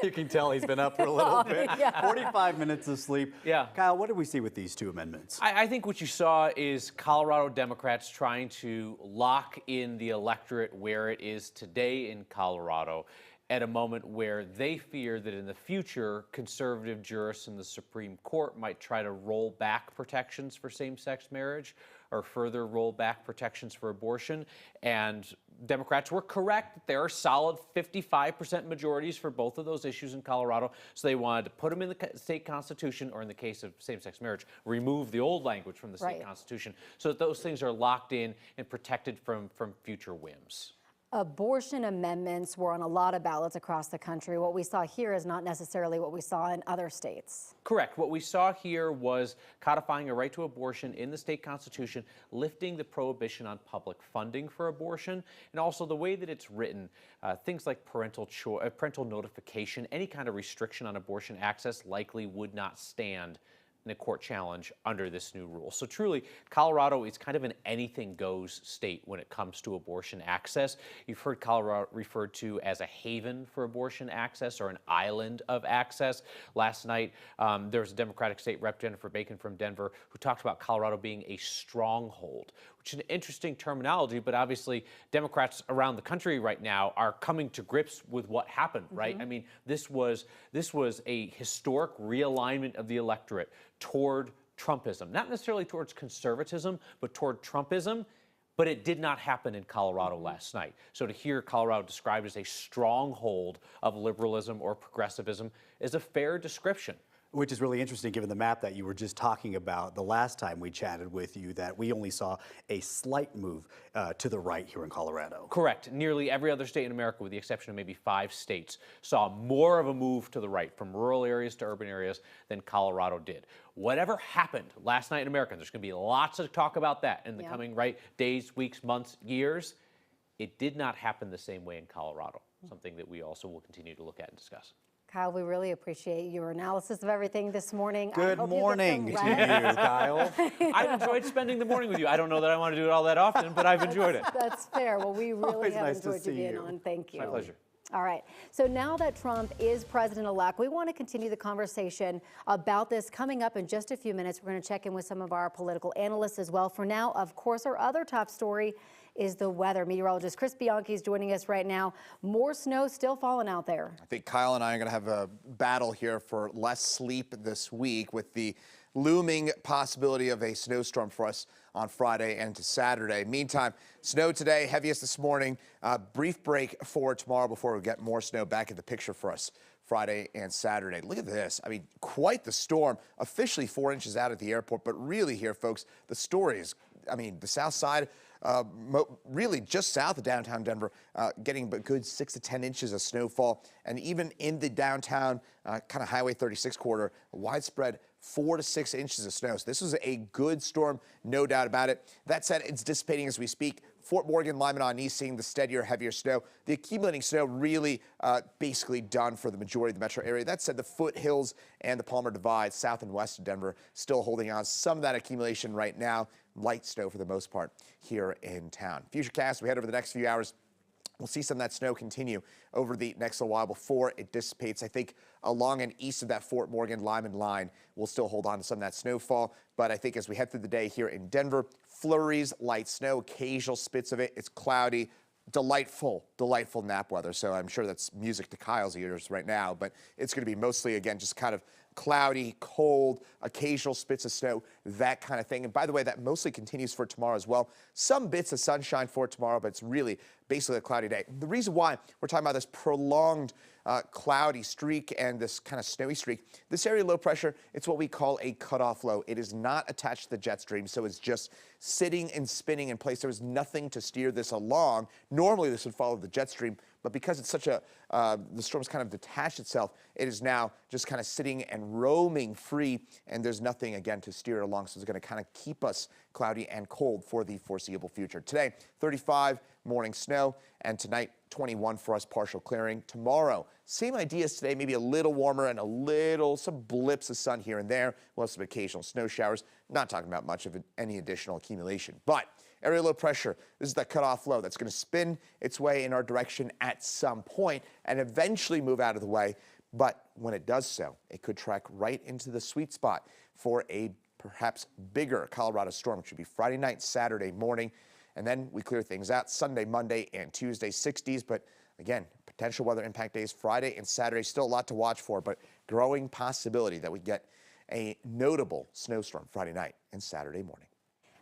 You can tell he's been up for a little bit. Yeah. 45 minutes of sleep. Yeah. Kyle, what did we see with these two amendments? I think what you saw is Colorado Democrats trying to lock in the electorate where it is today in Colorado, at a moment where they fear that in the future, conservative jurists in the Supreme Court might try to roll back protections for same-sex marriage or further roll back protections for abortion. And Democrats were correct. There are solid 55% majorities for both of those issues in Colorado. So they wanted to put them in the state constitution, or in the case of same-sex marriage, remove the old language from the state constitution so that those things are locked in and protected from future whims. Abortion amendments were on a lot of ballots across the country. What we saw here is not necessarily what we saw in other states. Correct. What we saw here was codifying a right to abortion in the state constitution, lifting the prohibition on public funding for abortion, and also the way that it's written, things like parental notification, any kind of restriction on abortion access likely would not stand in a court challenge under this new rule. So truly, Colorado is kind of an anything-goes state when it comes to abortion access. You've heard Colorado referred to as a haven for abortion access or an island of access. Last night, there was a Democratic State Rep, Jennifer Bacon from Denver, who talked about Colorado being a stronghold, which is an interesting terminology, but obviously Democrats around the country right now are coming to grips with what happened, right? I mean, this was a historic realignment of the electorate toward Trumpism, not necessarily towards conservatism, but toward Trumpism. But it did not happen in Colorado last night. So to hear Colorado described as a stronghold of liberalism or progressivism is a fair description. Which is really interesting given the map that you were just talking about the last time we chatted with you, that we only saw a slight move to the right here in Colorado. Correct. Nearly every other state in America, with the exception of maybe 5 states, saw more of a move to the right from rural areas to urban areas than Colorado did. Whatever happened last night in America, there's going to be lots of talk about that in the coming days, weeks, months, years. It did not happen the same way in Colorado, something that we also will continue to look at and discuss. Kyle, we really appreciate your analysis of everything this morning. Good morning to you, Kyle. I've enjoyed spending the morning with you. I don't know that I want to do it all that often, but I've enjoyed it. That's fair. Well, we really Always have nice to enjoyed you see being you. on. Thank you. My pleasure. All right. So now that Trump is president-elect, we want to continue the conversation about this. Coming up in just a few minutes, we're going to check in with some of our political analysts as well. For now, of course, our other top story is the weather. Meteorologist Chris Bianchi is joining us right now. More snow still falling out there. I think Kyle and I are going to have a battle here for less sleep this week with the looming possibility of a snowstorm for us on Friday and to Saturday. Meantime, snow today, heaviest this morning. Brief break for tomorrow before we get more snow back in the picture for us Friday and Saturday. Look at this. I mean, quite the storm. Officially 4 inches out at the airport, but really here, folks, the story is, I mean, the south side, really just south of downtown Denver, getting a good 6 to 10 inches of snowfall. And even in the downtown kind of Highway 36 corridor, widespread 4 to 6 inches of snow. So this was a good storm, no doubt about it. That said, it's dissipating as we speak. Fort Morgan, Lyman on East seeing the steadier, heavier snow. The accumulating snow really basically done for the majority of the metro area. That said, the foothills and the Palmer Divide, south and west of Denver, still holding on some of that accumulation right now. Light snow for the most part here in town. Futurecast, we head over the next few hours. We'll see some of that snow continue over the next little while before it dissipates. I think along and east of that Fort Morgan-Lyman line, we'll still hold on to some of that snowfall. But I think as we head through the day here in Denver, flurries, light snow, occasional spits of it. It's cloudy, delightful nap weather. So I'm sure that's music to Kyle's ears right now. But it's going to be mostly, again, just kind of cloudy, cold, occasional spits of snow, that kind of thing. And by the way, that mostly continues for tomorrow as well. Some bits of sunshine for tomorrow, but it's really basically a cloudy day. The reason why we're talking about this prolonged cloudy streak and this kind of snowy streak, this area of low pressure, it's what we call a cutoff low. It is not attached to the jet stream, so it's just sitting and spinning in place. There is nothing to steer this along. Normally, this would follow the jet stream, but because it's such a, the storm's kind of detached itself, it is now just kind of sitting and roaming free, and there's nothing, again, to steer it along, so it's going to kind of keep us cloudy and cold for the foreseeable future. Today, 35, morning snow, and tonight, 21 for us, partial clearing. Tomorrow, same idea as today, maybe a little warmer and some blips of sun here and there. We'll have some occasional snow showers. Not talking about much of any additional accumulation, but area low pressure, this is that cutoff low that's going to spin its way in our direction at some point and eventually move out of the way. But when it does so, it could track right into the sweet spot for a perhaps bigger Colorado storm, which would be Friday night, Saturday morning. And then we clear things out Sunday, Monday, and Tuesday, 60s. But again, potential weather impact days Friday and Saturday, still a lot to watch for, but growing possibility that we get a notable snowstorm Friday night and Saturday morning.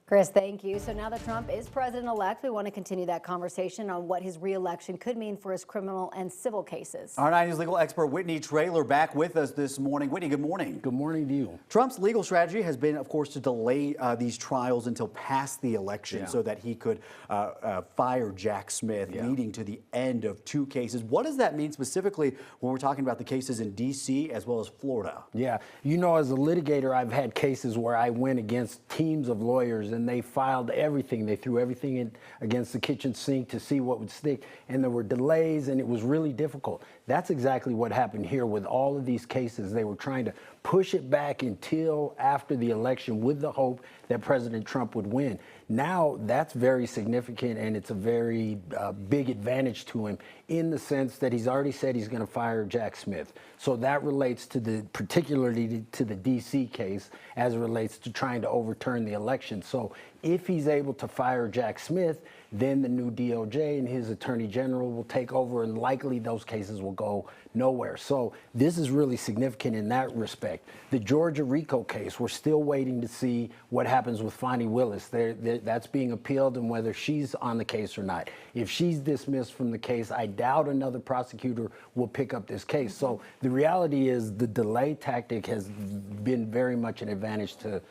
Chris, thank you. So now that Trump is president-elect, we want to continue that conversation on what his re-election could mean for his criminal and civil cases. Our 9 News legal expert Whitney Traylor back with us this morning. Whitney, good morning. Good morning to you. Trump's legal strategy has been, of course, to delay these trials until past the election so that he could fire Jack Smith, leading to the end of 2 cases. What does that mean specifically when we're talking about the cases in D.C. as well as Florida? Yeah, you know, as a litigator, I've had cases where I went against teams of lawyers and they filed everything. They threw everything in against the kitchen sink to see what would stick. And there were delays and it was really difficult. That's exactly what happened here with all of these cases. They were trying to push it back until after the election with the hope that President Trump would win. Now that's very significant and it's a very big advantage to him in the sense that he's already said he's going to fire Jack Smith. So that relates to particularly to the D.C. case as it relates to trying to overturn the election. So If he's able to fire Jack Smith, then the new DOJ and his attorney general will take over, and likely those cases will go nowhere. So this is really significant in that respect. The Georgia RICO case, we're still waiting to see what happens with Fonnie Willis. That's being appealed, and whether she's on the case or not. If she's dismissed from the case, I doubt another prosecutor will pick up this case. So the reality is the delay tactic has been very much an advantage to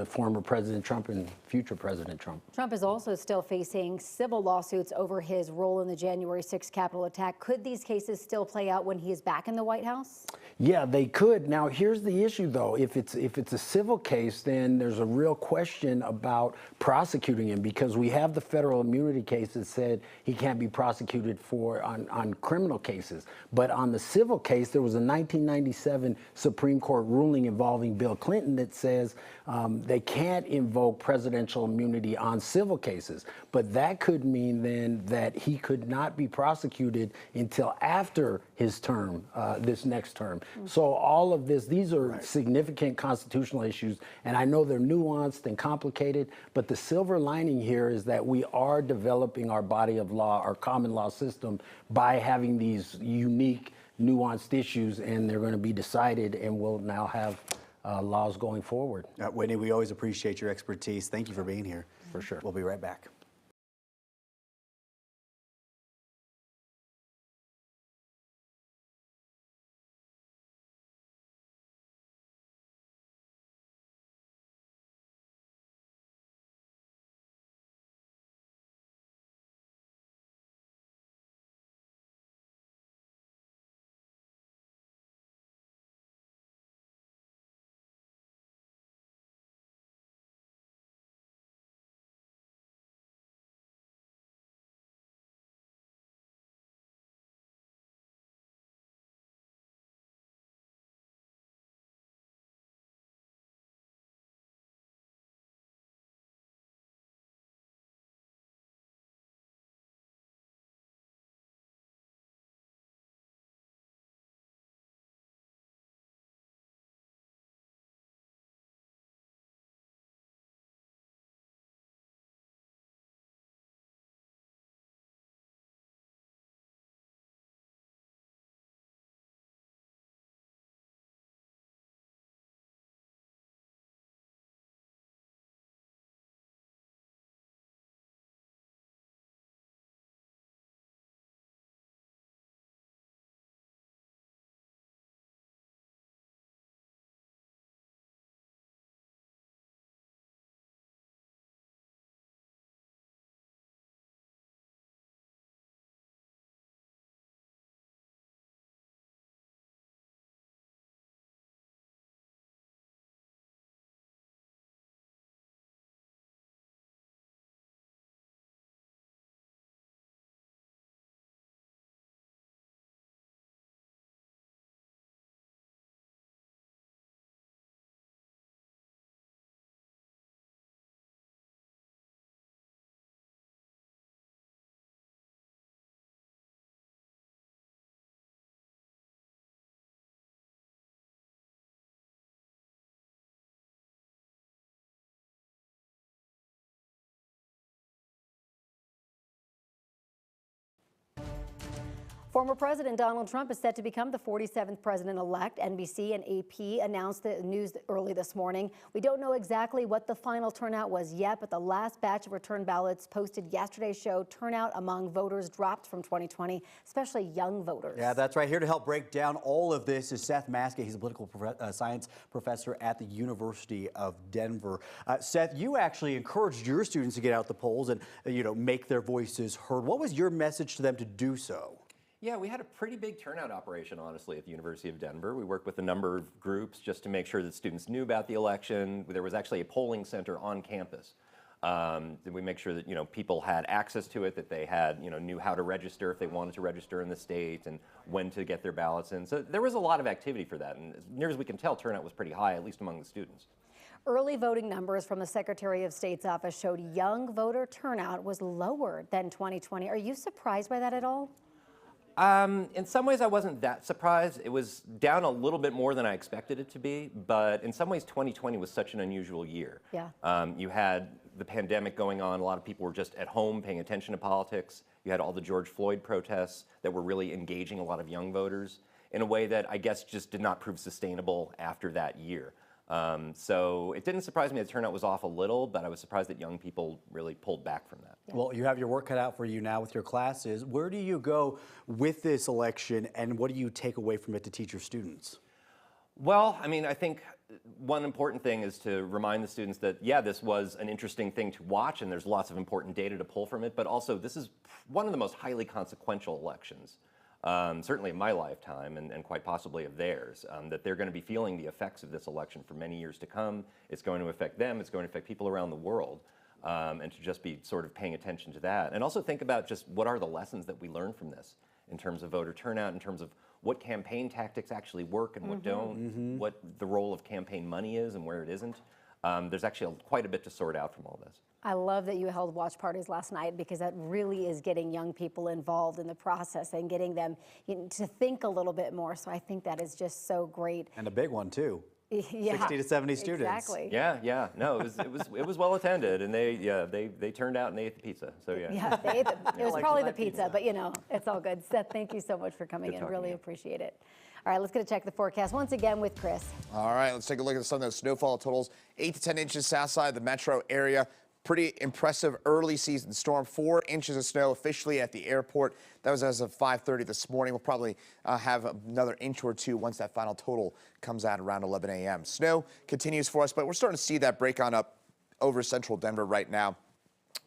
former President Trump and future President Trump. Trump is also still facing civil lawsuits over his role in the January 6th Capitol attack. Could these cases still play out when he is back in the White House? Yeah, they could. Now, here's the issue, though. If it's a civil case, then there's a real question about prosecuting him, because we have the federal immunity case that said he can't be prosecuted on criminal cases. But on the civil case, there was a 1997 Supreme Court ruling involving Bill Clinton that says they can't invoke presidential immunity on civil cases. But that could mean then that he could not be prosecuted until after his term, this next term. So all of this, these are significant constitutional issues, and I know they're nuanced and complicated, but the silver lining here is that we are developing our body of law, our common law system, by having these unique, nuanced issues, and they're going to be decided, and we'll now have laws going forward. Whitney, we always appreciate your expertise. Thank you for being here. For sure. We'll be right back. Former President Donald Trump is set to become the 47th president-elect. NBC and AP announced the news early this morning. We don't know exactly what the final turnout was yet, but the last batch of return ballots posted yesterday showed turnout among voters dropped from 2020, especially young voters. Yeah, that's right. Here to help break down all of this is Seth Maskey. He's a political science professor at the University of Denver. Seth, you actually encouraged your students to get out the polls and, make their voices heard. What was your message to them to do so? Yeah, we had a pretty big turnout operation, honestly, at the University of Denver. We worked with a number of groups just to make sure that students knew about the election. There was actually a polling center on campus. We make sure that people had access to it, that they had knew how to register if they wanted to register in the state, and when to get their ballots in. So there was a lot of activity for that, and as near as we can tell, turnout was pretty high, at least among the students. Early voting numbers from the Secretary of State's office showed young voter turnout was lower than 2020. Are you surprised by that at all? In some ways, I wasn't that surprised. It was down a little bit more than I expected it to be, but in some ways, 2020 was such an unusual year. Yeah. You had the pandemic going on, a lot of people were just at home paying attention to politics. You had all the George Floyd protests that were really engaging a lot of young voters in a way that I guess just did not prove sustainable after that year. So it didn't surprise me the turnout was off a little, but I was surprised that young people really pulled back from that. Well, you have your work cut out for you now with your classes. Where do you go with this election, and what do you take away from it to teach your students? Well, I mean, I think one important thing is to remind the students that, yeah, this was an interesting thing to watch, and there's lots of important data to pull from it, but also this is one of the most highly consequential elections. Certainly in my lifetime and quite possibly of theirs, that they're going to be feeling the effects of this election for many years to come. It's going to affect them, it's going to affect people around the world, and to just be sort of paying attention to that. And also think about just what are the lessons that we learn from this in terms of voter turnout, in terms of what campaign tactics actually work and what don't, what the role of campaign money is and where it isn't. There's actually quite a bit to sort out from all this. I love that you held watch parties last night, because that really is getting young people involved in the process and getting them to think a little bit more. So I think that is just so great. And a big one too. Yeah, 60 to 70 students. Exactly. Yeah. No, it was well attended, and they turned out and they ate the pizza. So yeah. Yeah, they ate it was probably the pizza, but it's all good. Seth, thank you so much for coming in. Really appreciate it. All right, let's get a check the forecast once again with Chris. All right, let's take a look at some of those snowfall totals. 8 to 10 inches south side of the metro area. Pretty impressive early season storm. 4 inches of snow officially at the airport. That was as of 5:30 this morning. We'll probably have another inch or two once that final total comes out around 11 a.m. Snow continues for us, but we're starting to see that break on up over central Denver right now.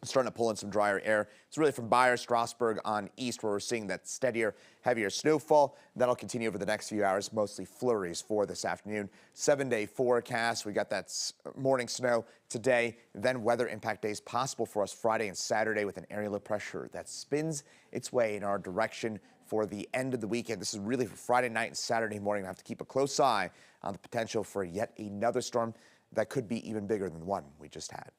Starting to pull in some drier air. It's really from Byers, Strasburg on east where we're seeing that steadier, heavier snowfall. That'll continue over the next few hours, mostly flurries for this afternoon. 7-day forecast. We got that morning snow today. Then weather impact days possible for us Friday and Saturday with an area low pressure that spins its way in our direction for the end of the weekend. This is really for Friday night and Saturday morning. I have to keep a close eye on the potential for yet another storm that could be even bigger than the one we just had.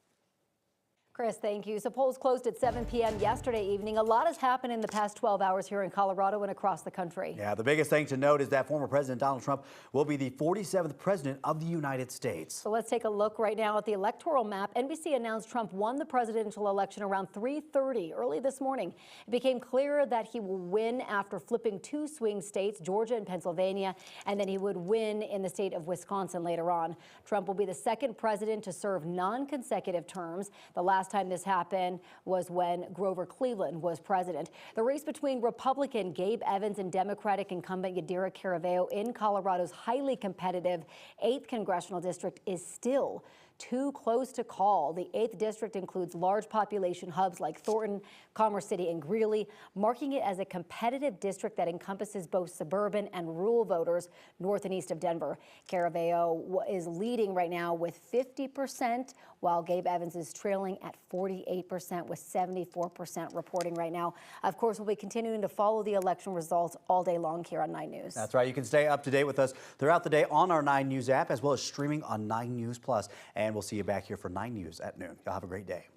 Chris, thank you. So polls closed at 7 p.m. yesterday evening. A lot has happened in the past 12 hours here in Colorado and across the country. Yeah, the biggest thing to note is that former President Donald Trump will be the 47th president of the United States. So let's take a look right now at the electoral map. NBC announced Trump won the presidential election around 3:30 early this morning. It became clear that he will win after flipping 2 swing states, Georgia and Pennsylvania, and then he would win in the state of Wisconsin later on. Trump will be the second president to serve non-consecutive terms. The last time this happened was when Grover Cleveland was president. The race between Republican Gabe Evans and Democratic incumbent Yadira Caraveo in Colorado's highly competitive 8th congressional district is still too close to call. The 8th district includes large population hubs like Thornton, Commerce City, and Greeley, marking it as a competitive district that encompasses both suburban and rural voters north and east of Denver. Caraveo is leading right now with 50%, while Gabe Evans is trailing at 48% with 74% reporting right now. Of course, we'll be continuing to follow the election results all day long here on 9 News. That's right. You can stay up to date with us throughout the day on our 9 News app, as well as streaming on 9 News Plus. And we'll see you back here for 9 News at noon. Y'all have a great day.